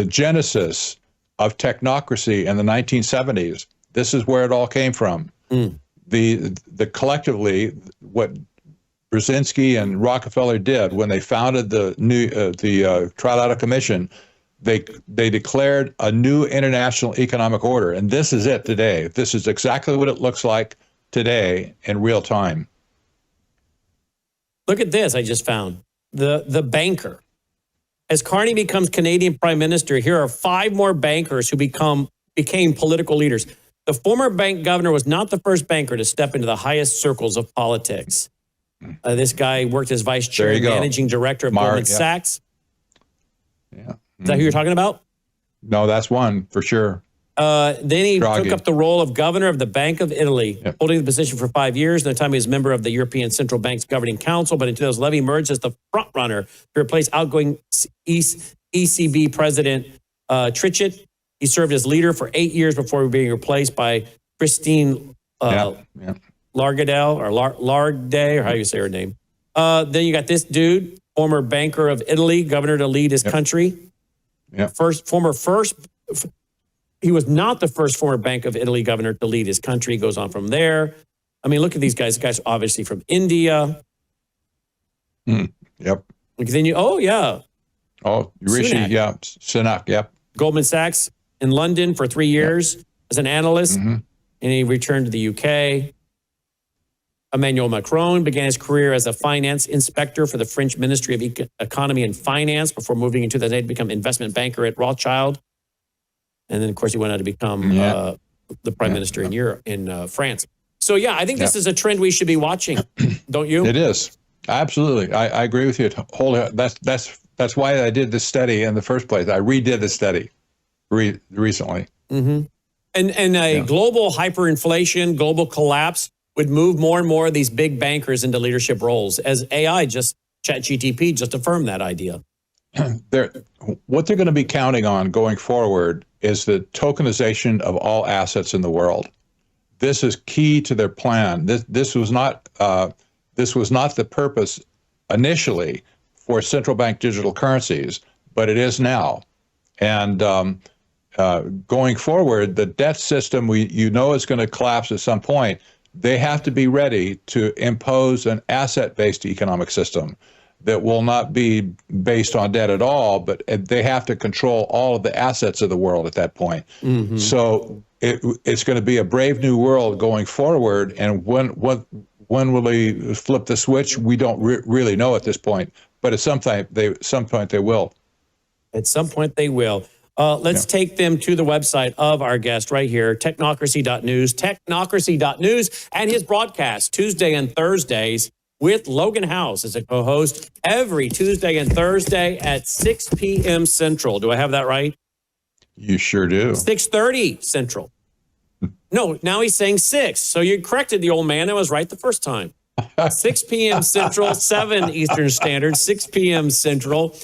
genesis of technocracy in the 1970s. This is where it all came from. The collectively, what Brzezinski and Rockefeller did when they founded the Trilateral Commission, they declared a new international economic order, and this is it today. This is exactly what it looks like today in real time. Look at this I just found. The banker. As Carney becomes Canadian Prime Minister, here are 5 more bankers who became political leaders. The former bank governor was not the first banker to step into the highest circles of politics. This guy worked as vice chair and managing director of Goldman Sachs. Yeah. Is that who you're talking about? No, that's one for sure. Then he took up the role of governor of the Bank of Italy, holding the position for 5 years. At the time, he was a member of the European Central Bank's governing council, but in 2011, he emerged as the front runner to replace outgoing ECB president Trichet. He served as leader for 8 years before being replaced by Christine Lagarde, or Largday, or how you say her name. Then you got this dude, former banker of Italy, governor to lead his country. He was not the first former Bank of Italy governor to lead his country. Goes on from there. I mean, look at these guys. The guys obviously from India. Yep. Then you, oh, yeah. Oh, Rishi, Sunak. yeah. Sunak, yep. Goldman Sachs in London for 3 years as an analyst, and he returned to the UK. Emmanuel Macron began his career as a finance inspector for the French Ministry of Economy and Finance before moving in 2008 to become investment banker at Rothschild. And then, of course, he went on to become the prime minister in Europe, in France. So, yeah, I think this is a trend we should be watching, don't you? It is. Absolutely. I agree with you. That's why I did this study in the first place. I redid the study recently. Mm-hmm. And a global hyperinflation, global collapse would move more and more of these big bankers into leadership roles, as AI ChatGPT just affirmed that idea. What they're going to be counting on going forward is the tokenization of all assets in the world. This is key to their plan. This was not the purpose initially for central bank digital currencies, but it is now. And going forward, the debt system is going to collapse at some point. They have to be ready to impose an asset-based economic system that will not be based on debt at all, but they have to control all of the assets of the world at that point. So it's going to be a brave new world going forward. And when will they flip the switch? We don't really know at this point, but at some point they will. At some point they will. Let's take them to the website of our guest right here, technocracy.news, technocracy.news, and his broadcast Tuesday and Thursdays with Logan Howse as a co-host every Tuesday and Thursday at 6 p.m. Central. Do I have that right? You sure do. 6:30 Central. No, now he's saying 6. So you corrected the old man. I was right the first time. 6 p.m. Central, 7 Eastern Standard, 6 p.m. Central,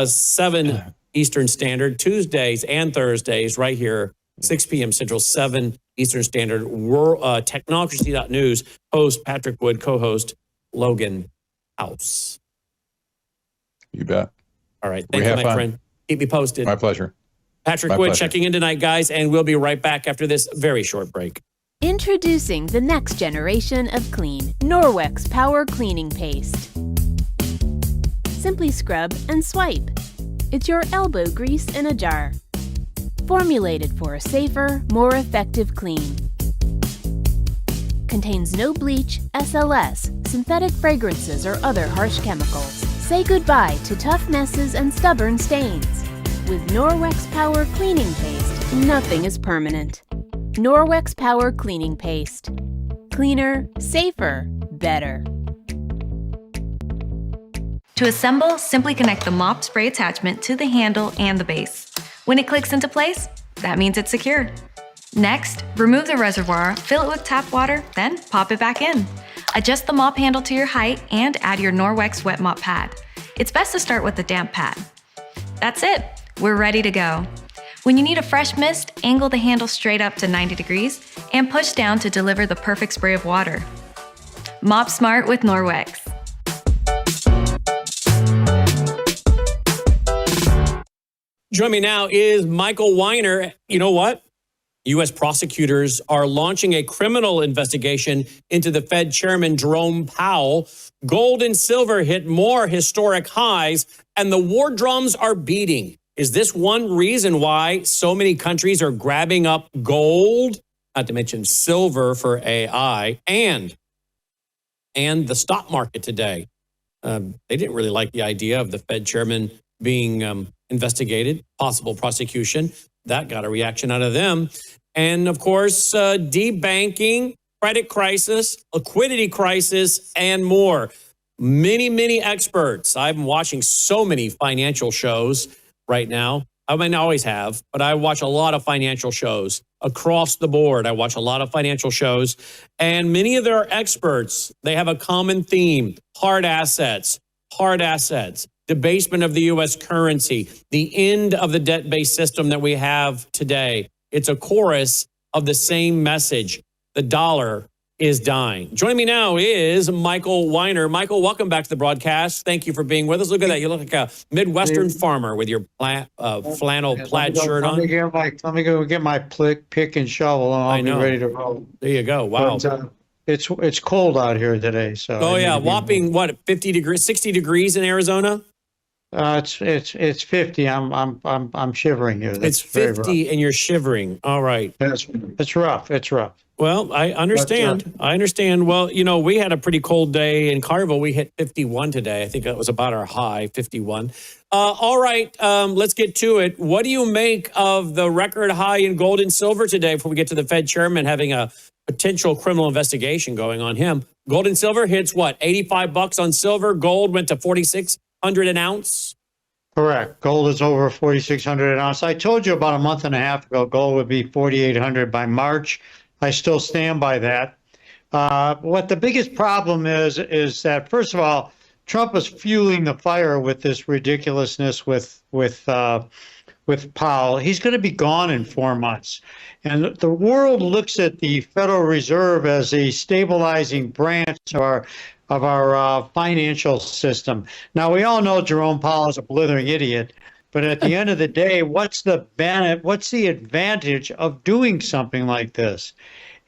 7 Eastern Standard, Tuesdays and Thursdays right here, 6 p.m. Central, 7 Eastern Standard. Technocracy.news, host Patrick Wood, co-host Logan Howse. You bet. All right. Thank you, my friend. Keep me posted. My pleasure. Patrick Wood checking in tonight, guys, and we'll be right back after this very short break. Introducing the next generation of clean, Norwex Power Cleaning Paste. Simply scrub and swipe. It's your elbow grease in a jar. Formulated for a safer, more effective clean. Contains no bleach, SLS, synthetic fragrances, or other harsh chemicals. Say goodbye to tough messes and stubborn stains. With Norwex Power Cleaning Paste, nothing is permanent. Norwex Power Cleaning Paste. Cleaner, safer, better. To assemble, simply connect the mop spray attachment to the handle and the base. When it clicks into place, that means it's secured. Next, remove the reservoir, fill it with tap water, then pop it back in. Adjust the mop handle to your height and add your Norwex wet mop pad. It's best to start with the damp pad. That's it, we're ready to go. When you need a fresh mist, angle the handle straight up to 90 degrees and push down to deliver the perfect spray of water. Mop smart with Norwex. Join me now is Michael Weiner. You know what? U.S. prosecutors are launching a criminal investigation into the Fed chairman, Jerome Powell. Gold and silver hit more historic highs, and the war drums are beating. Is this one reason why so many countries are grabbing up gold, not to mention silver for AI, and the stock market today? They didn't really like the idea of the Fed chairman being investigated, possible prosecution. That got a reaction out of them. And of course, debanking, credit crisis, liquidity crisis, and more. Many experts. I'm watching so many financial shows right now. I mean, I always have, but I watch a lot of financial shows across the board. I watch a lot of financial shows, and many of their experts, they have a common theme: hard assets, debasement of the U.S. currency, the end of the debt-based system that we have today. It's a chorus of the same message. The dollar is dying. Joining me now is Michael Weiner. Michael, welcome back to the broadcast. Thank you for being with us. Look at that. You look like a Midwestern farmer with your flannel plaid shirt on. Let me go get my pick and shovel, and I'll be ready to roll. There you go. Wow. But, It's cold out here today, so. Oh I need yeah, to be- whopping what 50 degrees, 60 degrees in Arizona. It's 50. I'm shivering here. That's It's very rough. 50 and you're shivering. All right. It's rough. It's rough. Well, I understand. I understand. Well, we had a pretty cold day in Carville. We hit 51 today. I think that was about our high, 51. All right, let's get to it. What do you make of the record high in gold and silver today before we get to the Fed chairman having a potential criminal investigation going on him? Gold and silver hits what? $85 on silver. Gold went to 4,600 an ounce. Correct. Gold is over 4,600 an ounce. I told you about a month and a half ago, gold would be 4,800 by March. I still stand by that. What the biggest problem is that, first of all, Trump is fueling the fire with this ridiculousness with Powell. He's going to be gone in 4 months. And the world looks at the Federal Reserve as a stabilizing branch of our financial system. Now, we all know Jerome Powell is a blithering idiot, but at the end of the day, what's the advantage of doing something like this?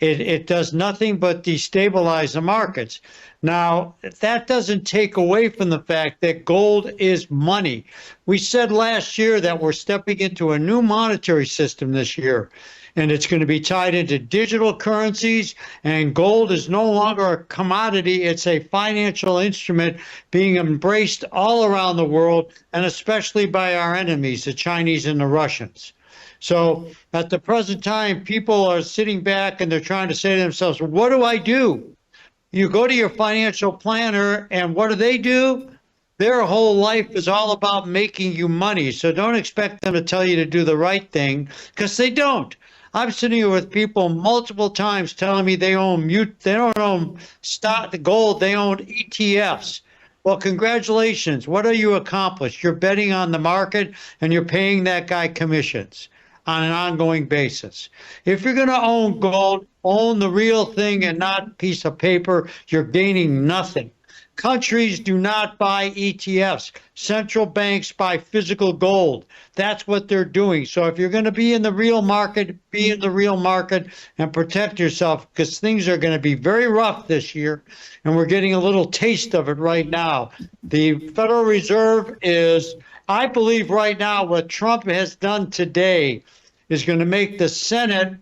It does nothing but destabilize the markets. Now, that doesn't take away from the fact that gold is money. We said last year that we're stepping into a new monetary system this year, and it's going to be tied into digital currencies, and gold is no longer a commodity. It's a financial instrument being embraced all around the world, and especially by our enemies, the Chinese and the Russians. So at the present time, people are sitting back and they're trying to say to themselves, what do I do? You go to your financial planner, and what do? Their whole life is all about making you money. So don't expect them to tell you to do the right thing, because they don't. I'm sitting here with people multiple times telling me they don't own stock, gold, they own ETFs. Well, congratulations. What are you accomplished? You're betting on the market and you're paying that guy commissions on an ongoing basis. If you're going to own gold, own the real thing and not a piece of paper. You're gaining nothing. Countries do not buy ETFs. Central banks buy physical gold. That's what they're doing. So if you're going to be in the real market, be in the real market and protect yourself, because things are going to be very rough this year, and we're getting a little taste of it right now. The Federal Reserve is, I believe right now, what Trump has done today is going to make the Senate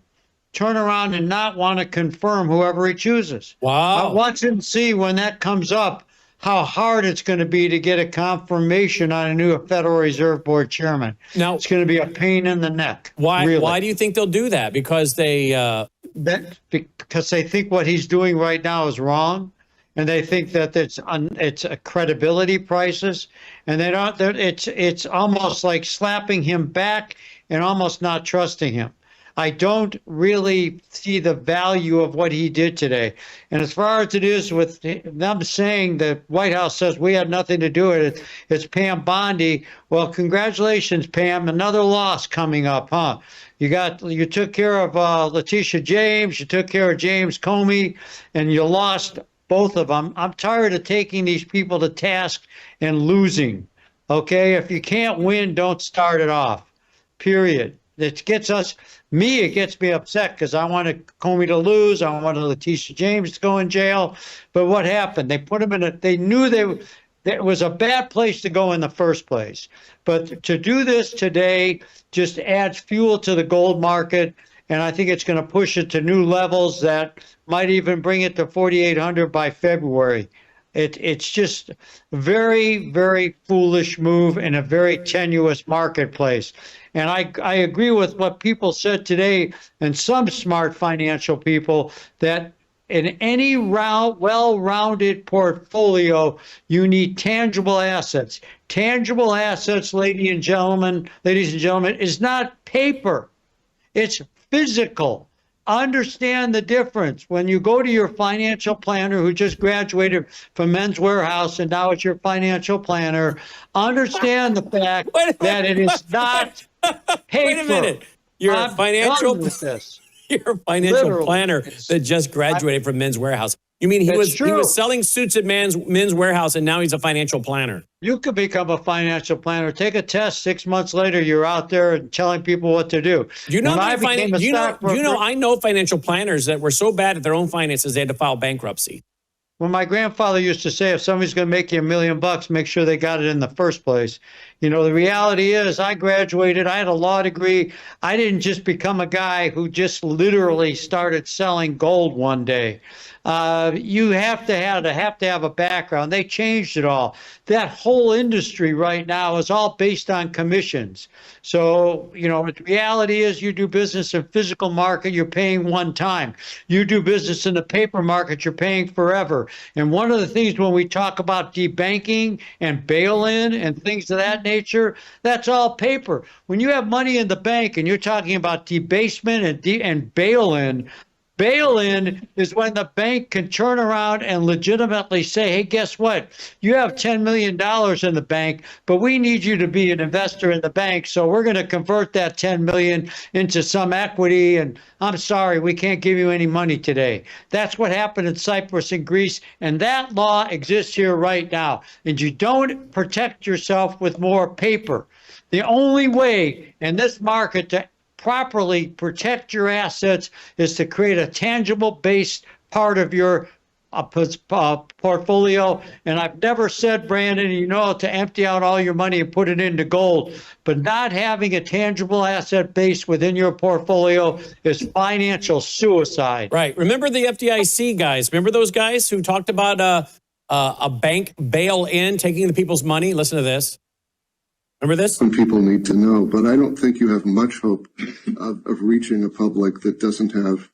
turn around and not want to confirm whoever he chooses. Wow. Watch and see when that comes up, how hard it's going to be to get a confirmation on a new Federal Reserve Board chairman. Now, it's going to be a pain in the neck. Why? Really. Why do you think they'll do that? Because because they think what he's doing right now is wrong, and they think that it's a credibility crisis, and they don't. It's almost like slapping him back and almost not trusting him. I don't really see the value of what he did today. And as far as it is with them saying the White House says we had nothing to do with it, it's Pam Bondi. Well, congratulations, Pam. Another loss coming up, huh? You took care of Letitia James, you took care of James Comey, and you lost both of them. I'm tired of taking these people to task and losing. Okay? If you can't win, don't start it off. Period. It gets me upset because I wanted Comey to lose. I wanted Letitia James to go in jail. But what happened? They put him they knew it was a bad place to go in the first place. But to do this today just adds fuel to the gold market. And I think it's going to push it to new levels that might even bring it to 4,800 by February. It's just a very, very foolish move in a very tenuous marketplace. And I agree with what people said today, and some smart financial people, that in any well-rounded portfolio, you need tangible assets. Tangible assets, ladies and gentlemen, is not paper. It's physical. Understand the difference. When you go to your financial planner who just graduated from Men's Warehouse and now it's your financial planner, understand the fact that it is not paper. Wait a minute. You're I'm a financial. done with this. You're a financial Literally. planner that just graduated from Men's Warehouse. You mean he It's true. was selling suits at Men's Warehouse, and now he's a financial planner? You could become a financial planner. Take a test. 6 months later, you're out there and telling people what to do. You know, When I became a stockbroker- I know financial planners that were so bad at their own finances they had to file bankruptcy. Well, my grandfather used to say, if somebody's going to make you $1 million, make sure they got it in the first place. You know, the reality is I graduated. I had a law degree. I didn't just become a guy who just literally started selling gold one day. You have to have a background. They changed it all. That whole industry right now is all based on commissions. So, you know, the reality is you do business in physical market, you're paying one time. You do business in the paper market, you're paying forever. And one of the things when we talk about debanking and bail-in and things of that nature, that's all paper. When you have money in the bank and you're talking about debasement and bail-in, bail-in is when the bank can turn around and legitimately say, hey, guess what? You have $10 million in the bank, but we need you to be an investor in the bank, so we're going to convert that $10 million into some equity, and I'm sorry, we can't give you any money today. That's what happened in Cyprus and Greece, and that law exists here right now. And you don't protect yourself with more paper. The only way in this market to properly protect your assets is to create a tangible based part of your portfolio. And I've never said, Brandon, you know, to empty out all your money and put it into gold, but not having a tangible asset base within your portfolio is financial suicide. Right. Remember the FDIC guys? Remember those guys who talked about a bank bail-in, taking the people's money? Listen to this. Remember this? Some people need to know, but I don't think you have much hope of reaching a public that doesn't have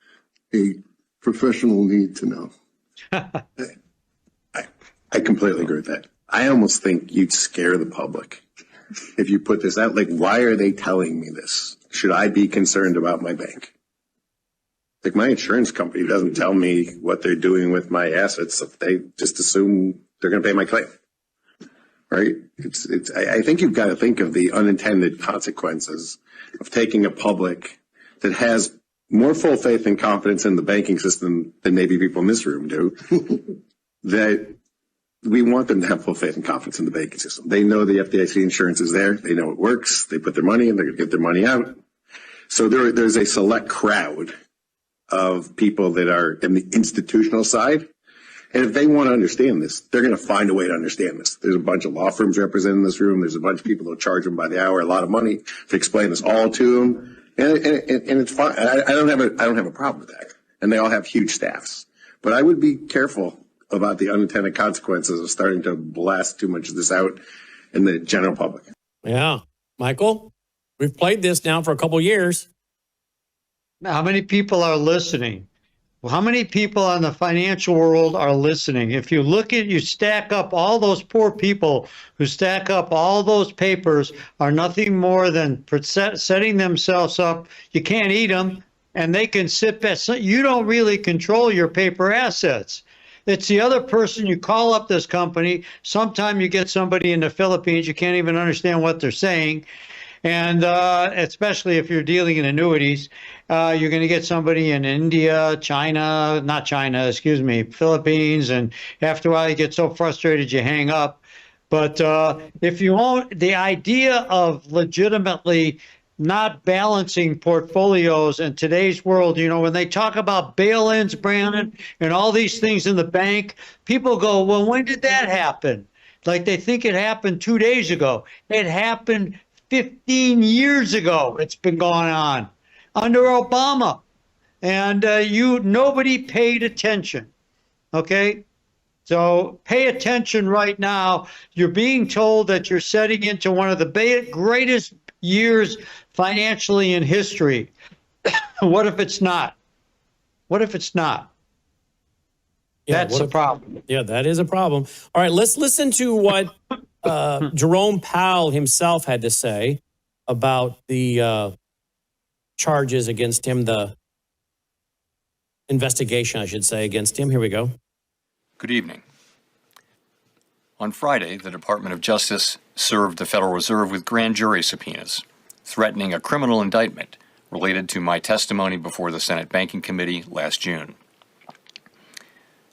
a professional need to know. I completely agree with that. I almost think you'd scare the public if you put this out. Like, why are they telling me this? Should I be concerned about my bank? Like, my insurance company doesn't tell me what they're doing with my assets. They just assume they're going to pay my claim. Right? I think you've got to think of the unintended consequences of taking a public that has more full faith and confidence in the banking system than maybe people in this room do, that we want them to have full faith and confidence in the banking system. They know the FDIC insurance is there. They know it works. They put their money in. They're going to get their money out. So there's a select crowd of people that are in the institutional side. And if they want to understand this, they're going to find a way to understand this. There's a bunch of law firms represented in this room. There's a bunch of people that charge them by the hour a lot of money to explain this all to them. And it's fine. I don't have a problem with that. And they all have huge staffs. But I would be careful about the unintended consequences of starting to blast too much of this out in the general public. Yeah. Michael, we've played this now for a couple years. How many people are listening? Well, how many people in the financial world are listening? If you look at, you stack up all those poor people who stack up all those papers are nothing more than setting themselves up. You can't eat them, and they can sit back. So you don't really control your paper assets. It's the other person. You call up this company. Sometime you get somebody in the Philippines. You can't even understand what they're saying. And especially if you're dealing in annuities, you're going to get somebody in India, Philippines. And after a while, you get so frustrated, you hang up. But if you want the idea of legitimately not balancing portfolios in today's world, you know, when they talk about bail-ins, Brannon, and all these things in the bank, people go, well, when did that happen? Like they think it happened 2 days ago. It happened 15 years ago. It's been going on under Obama, and nobody paid attention. Okay, so pay attention right now. You're being told that you're setting into one of the greatest years financially in history. What if it's not? What if it's not? Yeah, that's a problem. Yeah, that is a problem. All right, let's listen to what Jerome Powell himself had to say about the charges against him, the investigation, I should say, against him. Here we go. Good evening. On Friday, the Department of Justice served the Federal Reserve with grand jury subpoenas, threatening a criminal indictment related to my testimony before the Senate Banking Committee last June.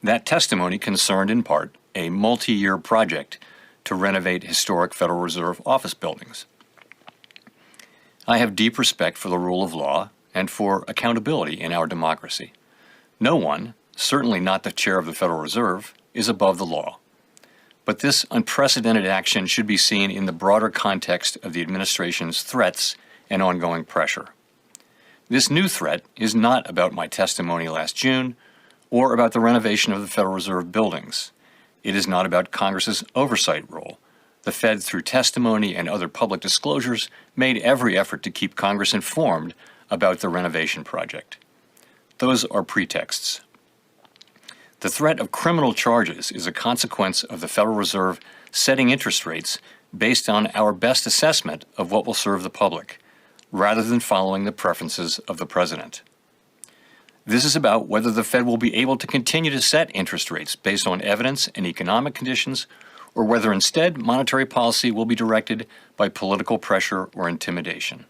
That testimony concerned in part a multi-year project to renovate historic Federal Reserve office buildings. I have deep respect for the rule of law and for accountability in our democracy. No one, certainly not the chair of the Federal Reserve, is above the law. But this unprecedented action should be seen in the broader context of the administration's threats and ongoing pressure. This new threat is not about my testimony last June or about the renovation of the Federal Reserve buildings. It is not about Congress's oversight role. The Fed, through testimony and other public disclosures, made every effort to keep Congress informed about the renovation project. Those are pretexts. The threat of criminal charges is a consequence of the Federal Reserve setting interest rates based on our best assessment of what will serve the public, rather than following the preferences of the president. This is about whether the Fed will be able to continue to set interest rates based on evidence and economic conditions, or whether instead monetary policy will be directed by political pressure or intimidation.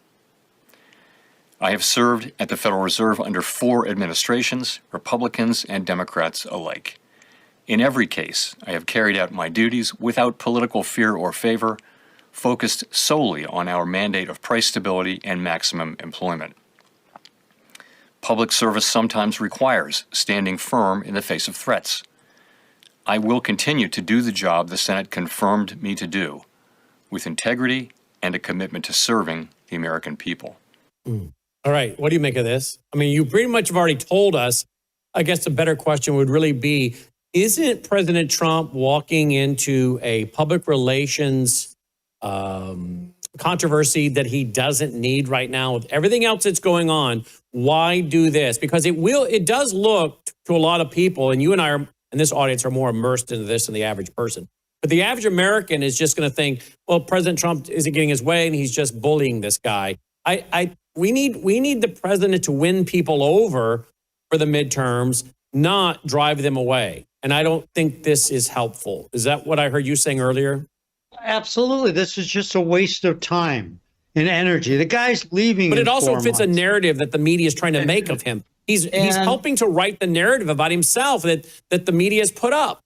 I have served at the Federal Reserve under 4 administrations, Republicans and Democrats alike. In every case, I have carried out my duties without political fear or favor, focused solely on our mandate of price stability and maximum employment. Public service sometimes requires standing firm in the face of threats. I will continue to do the job the Senate confirmed me to do, with integrity and a commitment to serving the American people. All right, what do you make of this? I mean, you pretty much have already told us. I guess a better question would really be, isn't President Trump walking into a public relations controversy that he doesn't need right now with everything else that's going on? Why do this? Because it does look to a lot of people, and you and I are, and this audience are more immersed into this than the average person. But the average American is just going to think, well, President Trump isn't getting his way and he's just bullying this guy. We need the president to win people over for the midterms, not drive them away. And I don't think this is helpful. Is that what I heard you saying earlier? Absolutely. This is just a waste of time and energy. The guy's leaving. But it in also 4 fits a months. narrative that the media is trying to make of him. He's helping to write the narrative about himself that the media has put up.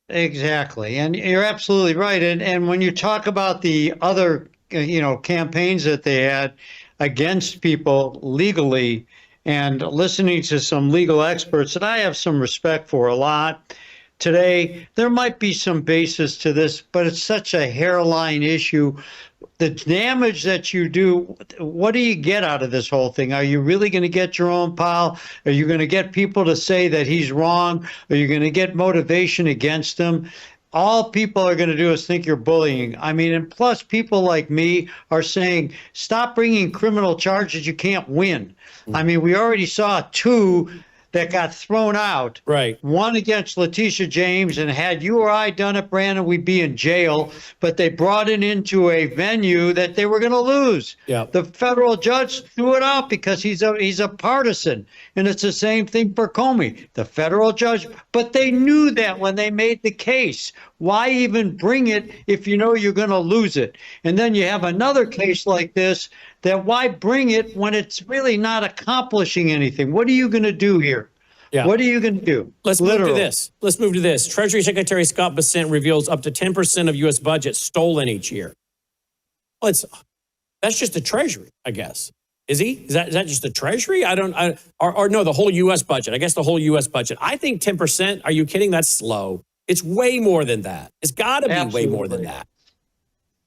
Exactly. And you're absolutely right. And when you talk about the other, campaigns that they had against people legally, and listening to some legal experts that I have some respect for a lot today, there might be some basis to this, but it's such a hairline issue. The damage that you do, what do you get out of this whole thing? Are you really going to get Jerome Powell? Are you going to get people to say that he's wrong? Are you going to get motivation against him? All people are going to do is think you're bullying. I mean, and plus people like me are saying, stop bringing criminal charges. You can't win. I mean, we already saw 2 that got thrown out. Right. One against Letitia James, and had you or I done it, Brannon, we'd be in jail. But they brought it into a venue that they were going to lose. Yeah. The federal judge threw it out because he's a partisan, and it's the same thing for Comey. The federal judge, but they knew that when they made the case. Why even bring it if you know you're going to lose it? And then you have another case like this. That why bring it when it's really not accomplishing anything? What are you going to do here? Yeah. What are you going to do? Let's move to this. Treasury Secretary Scott Bessent reveals up to 10% of U.S. budget stolen each year. Well, that's just the Treasury, I guess. Is he? Is that just the Treasury? Or no, the whole U.S. budget. I guess the whole U.S. budget. I think 10%. Are you kidding? That's slow. It's way more than that. It's got to be way more than that.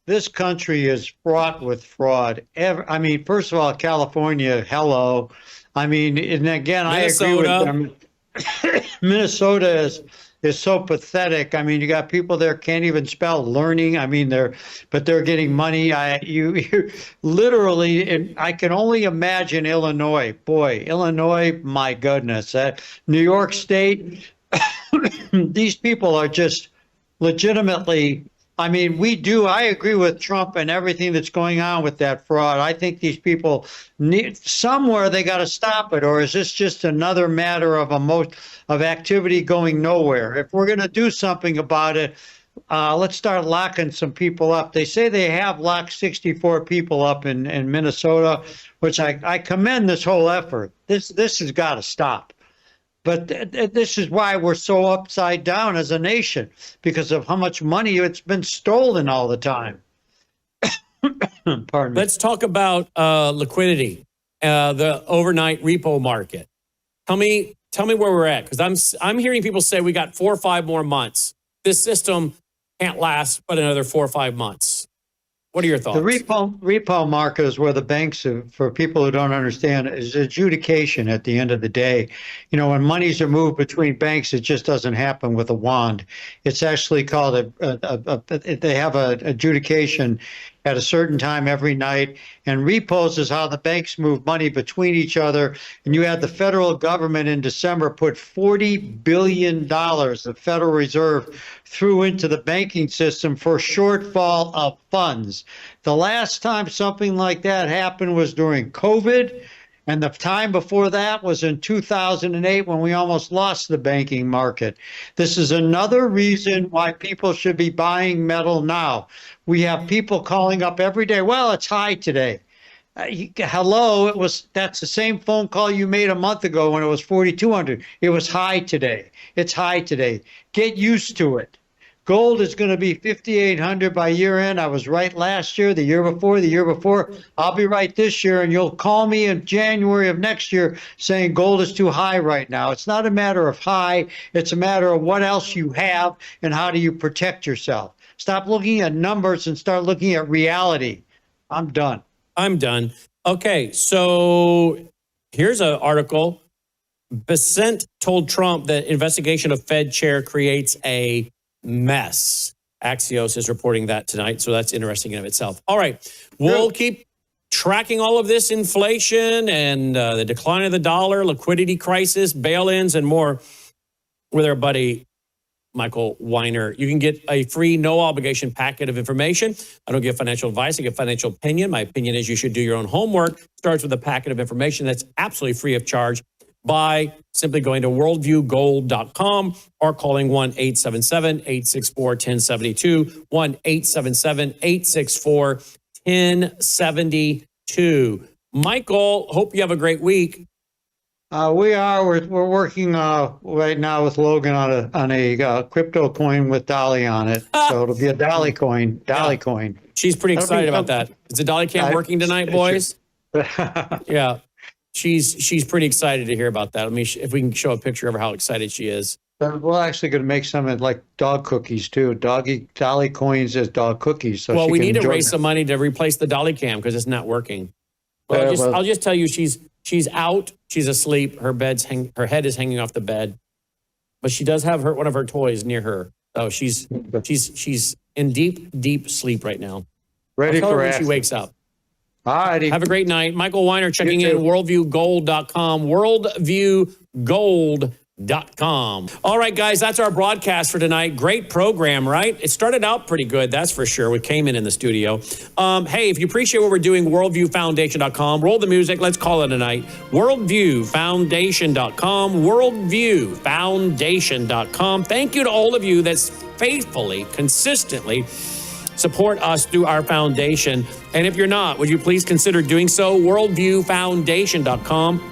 This country is fraught with fraud. I mean, first of all, California, hello. I mean, and again, Minnesota. I agree with them. Minnesota is so pathetic. I mean, you got people there can't even spell learning. I mean, they're getting money. You literally, and I can only imagine Illinois. Boy, Illinois, my goodness. New York State, these people are just legitimately. I mean, I agree with Trump and everything that's going on with that fraud. I think these people somewhere they got to stop it, or is this just another matter of activity going nowhere? If we're going to do something about it, let's start locking some people up. They say they have locked 64 people up in Minnesota, which I commend this whole effort. This has got to stop. But this is why we're so upside down as a nation, because of how much money it's been stolen all the time. Pardon me. Let's talk about liquidity, the overnight repo market. Tell me where we're at, because I'm hearing people say we got 4 or 5 more months. This system can't last but another 4 or 5 months. What are your thoughts? The repo market is where the banks, for people who don't understand, is adjudication at the end of the day. You know, when monies are moved between banks, it just doesn't happen with a wand. It's actually called they have an adjudication at a certain time every night, and repos is how the banks move money between each other. And you had the federal government in December put $40 billion, the Federal Reserve threw into the banking system for shortfall of funds. The last time something like that happened was during COVID, and the time before that was in 2008 when we almost lost the banking market. This is another reason why people should be buying metal now. We have people calling up every day. Well, it's high today. Hello, that's the same phone call you made a month ago when it was 4,200. It was high today. It's high today. Get used to it. Gold is going to be 5,800 by year end. I was right last year, the year before. I'll be right this year, and you'll call me in January of next year saying gold is too high right now. It's not a matter of high. It's a matter of what else you have and how do you protect yourself. Stop looking at numbers and start looking at reality. I'm done. Okay, so here's an article. Bessent told Trump that investigation of Fed chair creates a mess. Axios is reporting that tonight, so that's interesting in of itself. All right, we'll keep tracking all of this inflation and the decline of the dollar, liquidity crisis, bail-ins, and more with our buddy Michael Weiner. You can get a free, no-obligation packet of information. I don't give financial advice. I give financial opinion. My opinion is you should do your own homework. Starts with a packet of information that's absolutely free of charge by simply going to worldviewgold.com or calling 1-877-864-1072, 1-877-864-1072. Michael, hope you have a great week. We're working right now with Logan on a crypto coin with Dolly on it. So it'll be a Dolly coin. Coin. She's pretty excited about that. Is the Dolly cam working tonight, boys? Yeah. She's pretty excited to hear about that. Let me if we can show a picture of her, how excited she is. We're actually going to make some like dog cookies too. Dolly coins as dog cookies. So we need to raise some money to replace the Dolly cam because it's not working. Well, I'll just tell you, she's out. She's asleep. Her head is hanging off the bed, but she does have one of her toys near her. So she's in deep sleep right now. Ready for when she wakes up. All righty. Have a great night. Michael Weiner checking in, worldviewgold.com, worldviewgold.com. All right, guys, that's our broadcast for tonight. Great program, right? It started out pretty good, that's for sure. We came in the studio. Hey, if you appreciate what we're doing, worldviewfoundation.com. Roll the music. Let's call it a night. Worldviewfoundation.com, worldviewfoundation.com. Thank you to all of you that's faithfully, consistently support us through our foundation. And if you're not, would you please consider doing so? Worldviewfoundation.com.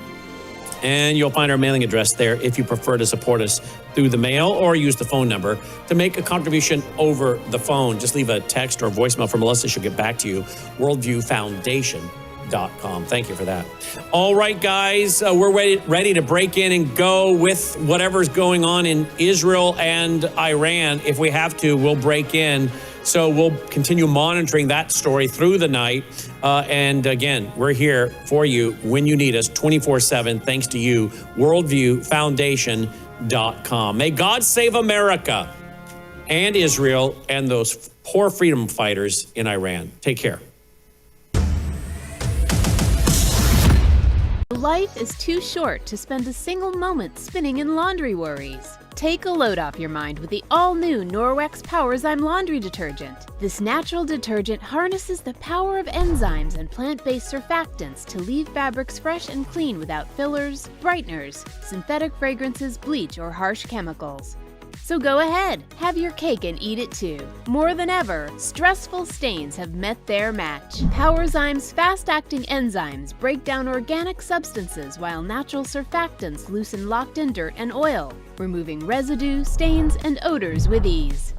And you'll find our mailing address there if you prefer to support us through the mail or use the phone number to make a contribution over the phone. Just leave a text or voicemail for Melissa. She'll get back to you. Worldviewfoundation.com. Thank you for that. All right, guys, we're ready to break in and go with whatever's going on in Israel and Iran. If we have to, we'll break in. So we'll continue monitoring that story through the night. And again, we're here for you when you need us 24/7. Thanks to you, worldviewfoundation.com. May God save America and Israel and those poor freedom fighters in Iran. Take care. Life is too short to spend a single moment spinning in laundry worries. Take a load off your mind with the all-new Norwex Powerzyme laundry detergent. This natural detergent harnesses the power of enzymes and plant-based surfactants to leave fabrics fresh and clean without fillers, brighteners, synthetic fragrances, bleach, or harsh chemicals. So go ahead, have your cake and eat it too. More than ever, stressful stains have met their match. Powerzyme's fast-acting enzymes break down organic substances while natural surfactants loosen locked-in dirt and oil, removing residue, stains, and odors with ease.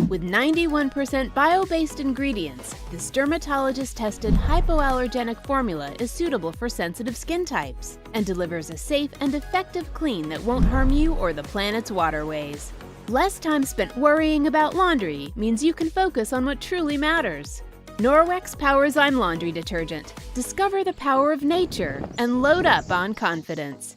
With 91% bio-based ingredients, this dermatologist-tested hypoallergenic formula is suitable for sensitive skin types and delivers a safe and effective clean that won't harm you or the planet's waterways. Less time spent worrying about laundry means you can focus on what truly matters. Norwex Powerzyme Laundry Detergent. Discover the power of nature and load up on confidence.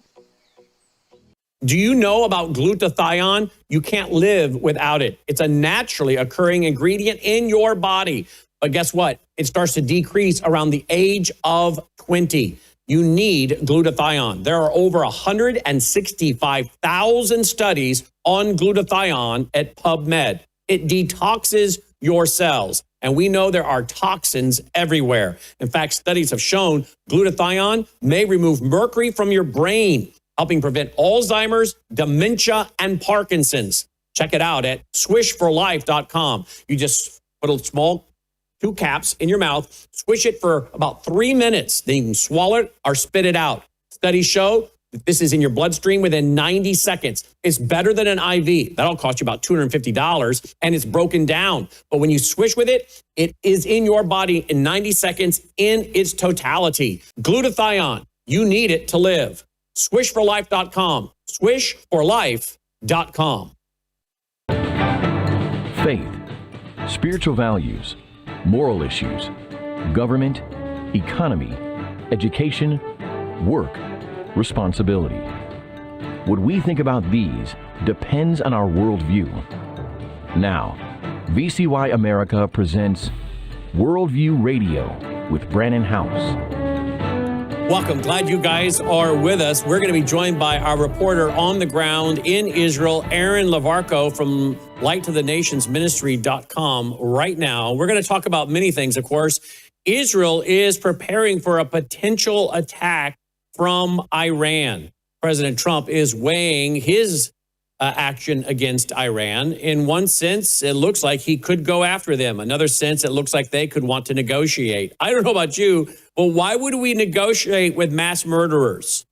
Do you know about glutathione? You can't live without it. It's a naturally occurring ingredient in your body. But guess what? It starts to decrease around the age of 20. You need glutathione. There are over 165,000 studies on glutathione at PubMed. It detoxes your cells. And we know there are toxins everywhere. In fact, studies have shown glutathione may remove mercury from your brain, helping prevent Alzheimer's, dementia, and Parkinson's. Check it out at swishforlife.com. You just put a small 2 caps in your mouth, swish it for about 3 minutes. Then you can swallow it or spit it out. Studies show that this is in your bloodstream within 90 seconds. It's better than an IV. That'll cost you about $250, and it's broken down. But when you swish with it, it is in your body in 90 seconds in its totality. Glutathione, you need it to live. Swishforlife.com. Swishforlife.com. Faith, spiritual values, moral issues, government, economy, education, work, responsibility. What we think about these depends on our worldview. Now, VCY America presents Worldview Radio with Brannon Howse. Welcome. Glad you guys are with us. We're going to be joined by our reporter on the ground in Israel, Aaron Lavarco from LightToTheNationsMinistry.com right now. We're going to talk about many things, of course. Israel is preparing for a potential attack from Iran. President Trump is weighing his action against Iran. In one sense, it looks like he could go after them. Another sense, it looks like they could want to negotiate. I don't know about you, but why would we negotiate with mass murderers?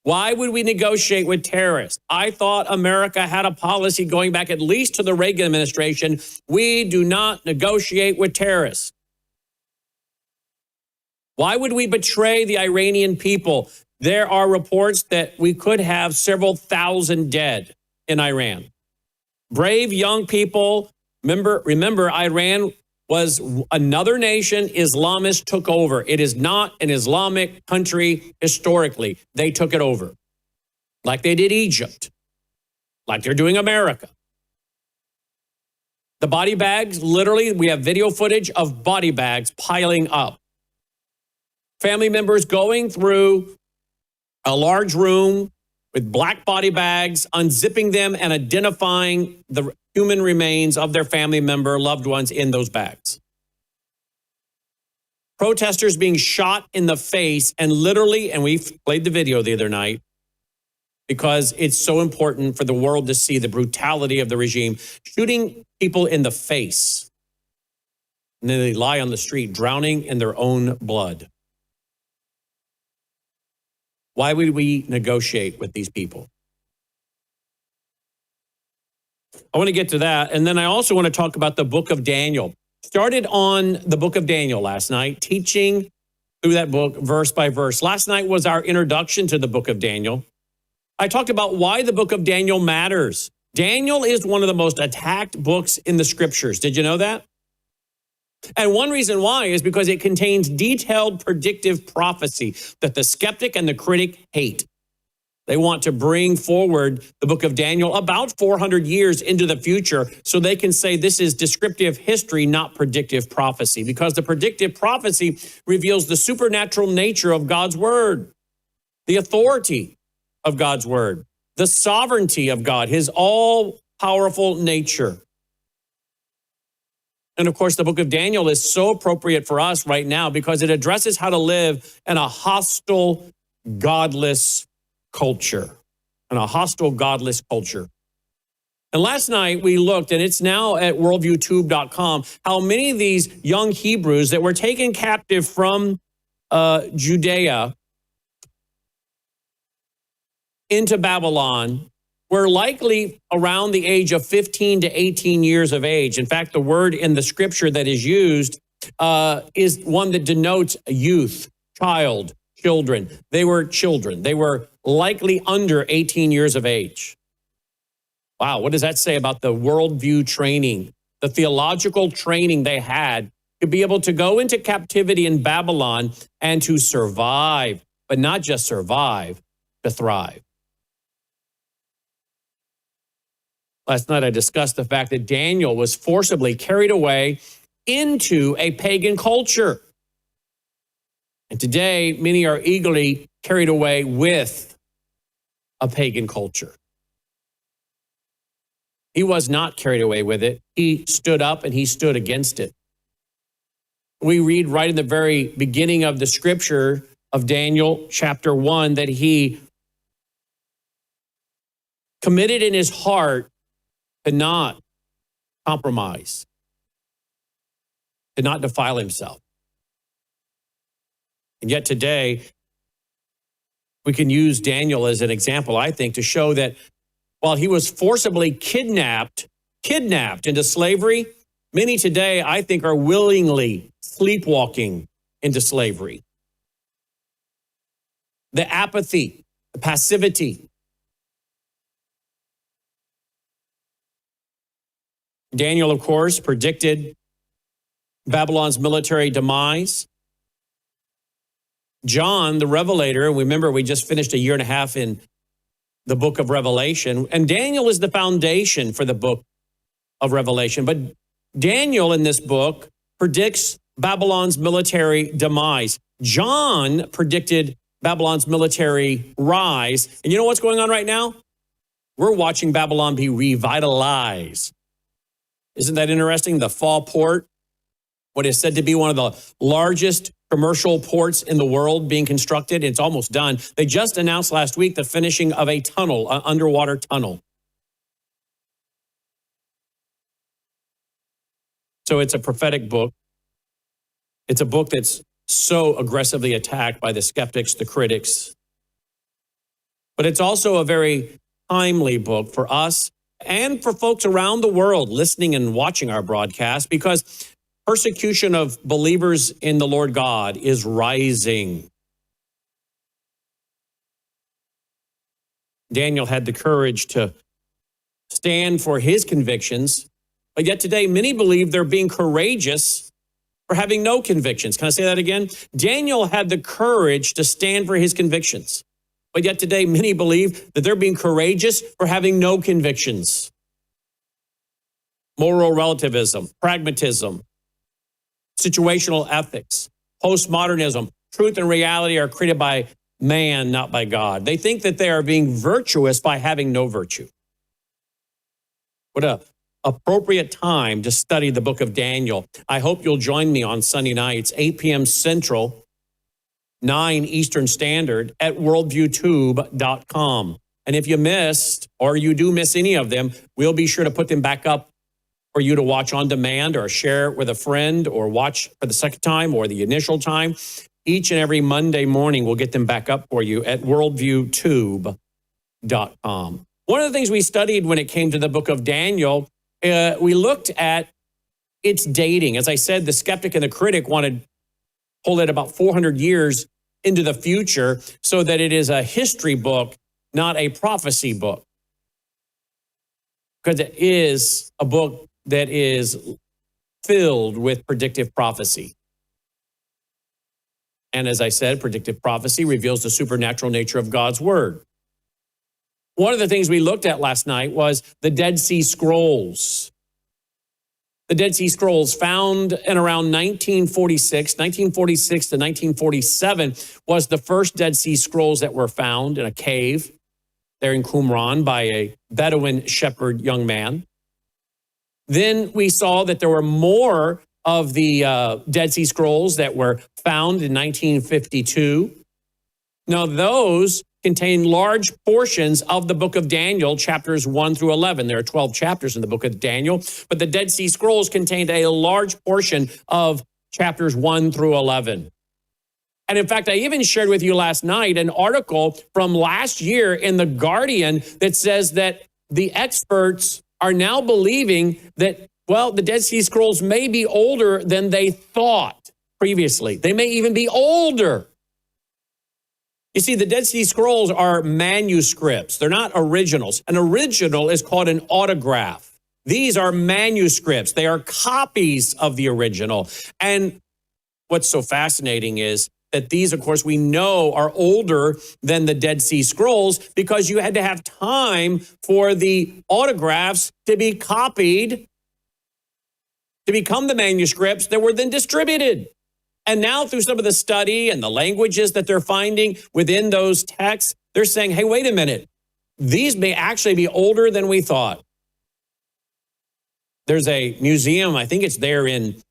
Why would we negotiate with terrorists? I thought America had a policy going back at least to the Reagan administration. We do not negotiate with terrorists. Why would we betray the Iranian people? There are reports that we could have several thousand dead in Iran. Brave young people. Remember, Iran was another nation. Islamists took over. It is not an Islamic country historically. They took it over. Like they did Egypt. Like they're doing America. The body bags, literally, we have video footage of body bags piling up. Family members going through a large room with black body bags, unzipping them and identifying the human remains of their family member, loved ones in those bags. Protesters being shot in the face and literally, and we played the video the other night because it's so important for the world to see the brutality of the regime, shooting people in the face. And then they lie on the street, drowning in their own blood. Why would we negotiate with these people? I want to get to that. And then I also want to talk about the book of Daniel. Started on the book of Daniel last night, teaching through that book verse by verse. Last night was our introduction to the book of Daniel. I talked about why the book of Daniel matters. Daniel is one of the most attacked books in the scriptures. Did you know that? And one reason why is because it contains detailed predictive prophecy that the skeptic and the critic hate. They want to bring forward the book of Daniel about 400 years into the future so they can say this is descriptive history, not predictive prophecy, because the predictive prophecy reveals the supernatural nature of God's word, the authority of God's word, the sovereignty of God, his all-powerful nature. And of course, the book of Daniel is so appropriate for us right now because it addresses how to live in a hostile, godless culture. In a hostile, godless culture. And last night we looked, and it's now at worldviewtube.com, how many of these young Hebrews that were taken captive from Judea into Babylon were likely around the age of 15 to 18 years of age. In fact, the word in the scripture that is used is one that denotes youth, child, children. They were children. They were likely under 18 years of age. Wow, what does that say about the worldview training, the theological training they had to be able to go into captivity in Babylon and to survive, but not just survive, to thrive? Last night I discussed the fact that Daniel was forcibly carried away into a pagan culture. And today, many are eagerly carried away with a pagan culture. He was not carried away with it. He stood up and he stood against it. We read right in the very beginning of the scripture of Daniel chapter 1 that he committed in his heart to not compromise, to not defile himself. And yet today, we can use Daniel as an example, I think, to show that while he was forcibly kidnapped into slavery, many today, I think, are willingly sleepwalking into slavery. The apathy, the passivity. Daniel, of course, predicted Babylon's military demise. John, the Revelator, remember we just finished a year and a half in the book of Revelation, and Daniel is the foundation for the book of Revelation. But Daniel in this book predicts Babylon's military demise. John predicted Babylon's military rise. And you know what's going on right now? We're watching Babylon be revitalized. Isn't that interesting? The Fall Port, what is said to be one of the largest commercial ports in the world being constructed. It's almost done. They just announced last week the finishing of a tunnel, an underwater tunnel. So it's a prophetic book. It's a book that's so aggressively attacked by the skeptics, the critics. But it's also a very timely book for us and for folks around the world listening and watching our broadcast, because persecution of believers in the Lord God is rising. Daniel had the courage to stand for his convictions, but yet today many believe they're being courageous for having no convictions. Can I say that again? Daniel had the courage to stand for his convictions, but yet today many believe that they're being courageous for having no convictions. Moral relativism, pragmatism, situational ethics, postmodernism, truth and reality are created by man, not by God. They think that they are being virtuous by having no virtue. What a appropriate time to study the book of Daniel. I hope you'll join me on Sunday nights, 8 p.m. Central, 9 Eastern Standard at worldviewtube.com. And if you missed, or you do miss any of them, we'll be sure to put them back up for you to watch on demand or share with a friend or watch for the second time or the initial time. Each and every Monday morning, we'll get them back up for you at worldviewtube.com. One of the things we studied when it came to the book of Daniel, we looked at its dating. As I said, the skeptic and the critic wanted to pull it about 400 years into the future so that it is a history book, not a prophecy book. Because it is a book that is filled with predictive prophecy. And as I said, predictive prophecy reveals the supernatural nature of God's word. One of the things we looked at last night was the Dead Sea Scrolls. The Dead Sea Scrolls found in around 1946 to 1947 was the first Dead Sea Scrolls that were found in a cave there in Qumran by a Bedouin shepherd young man. Then we saw that there were more of the Dead Sea Scrolls that were found in 1952. Now, those contain large portions of the book of Daniel, chapters 1 through 11. There are 12 chapters in the book of Daniel, but the Dead Sea Scrolls contained a large portion of chapters 1 through 11. And in fact, I even shared with you last night an article from last year in The Guardian that says that the experts are now believing that, well, the Dead Sea Scrolls may be older than they thought previously. They may even be older. You see, the Dead Sea Scrolls are manuscripts. They're not originals. An original is called an autograph. These are manuscripts. They are copies of the original. And what's so fascinating is that these, of course, we know are older than the Dead Sea Scrolls because you had to have time for the autographs to be copied to become the manuscripts that were then distributed. And now through some of the study and the languages that they're finding within those texts, they're saying, hey, wait a minute. These may actually be older than we thought. There's a museum, I think it's there in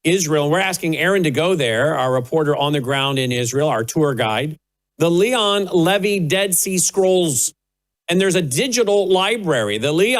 Israel. We're asking Aaron to go there, our reporter on the ground in Israel, our tour guide. The Leon Levy Dead Sea Scrolls. And there's a digital library. The Leon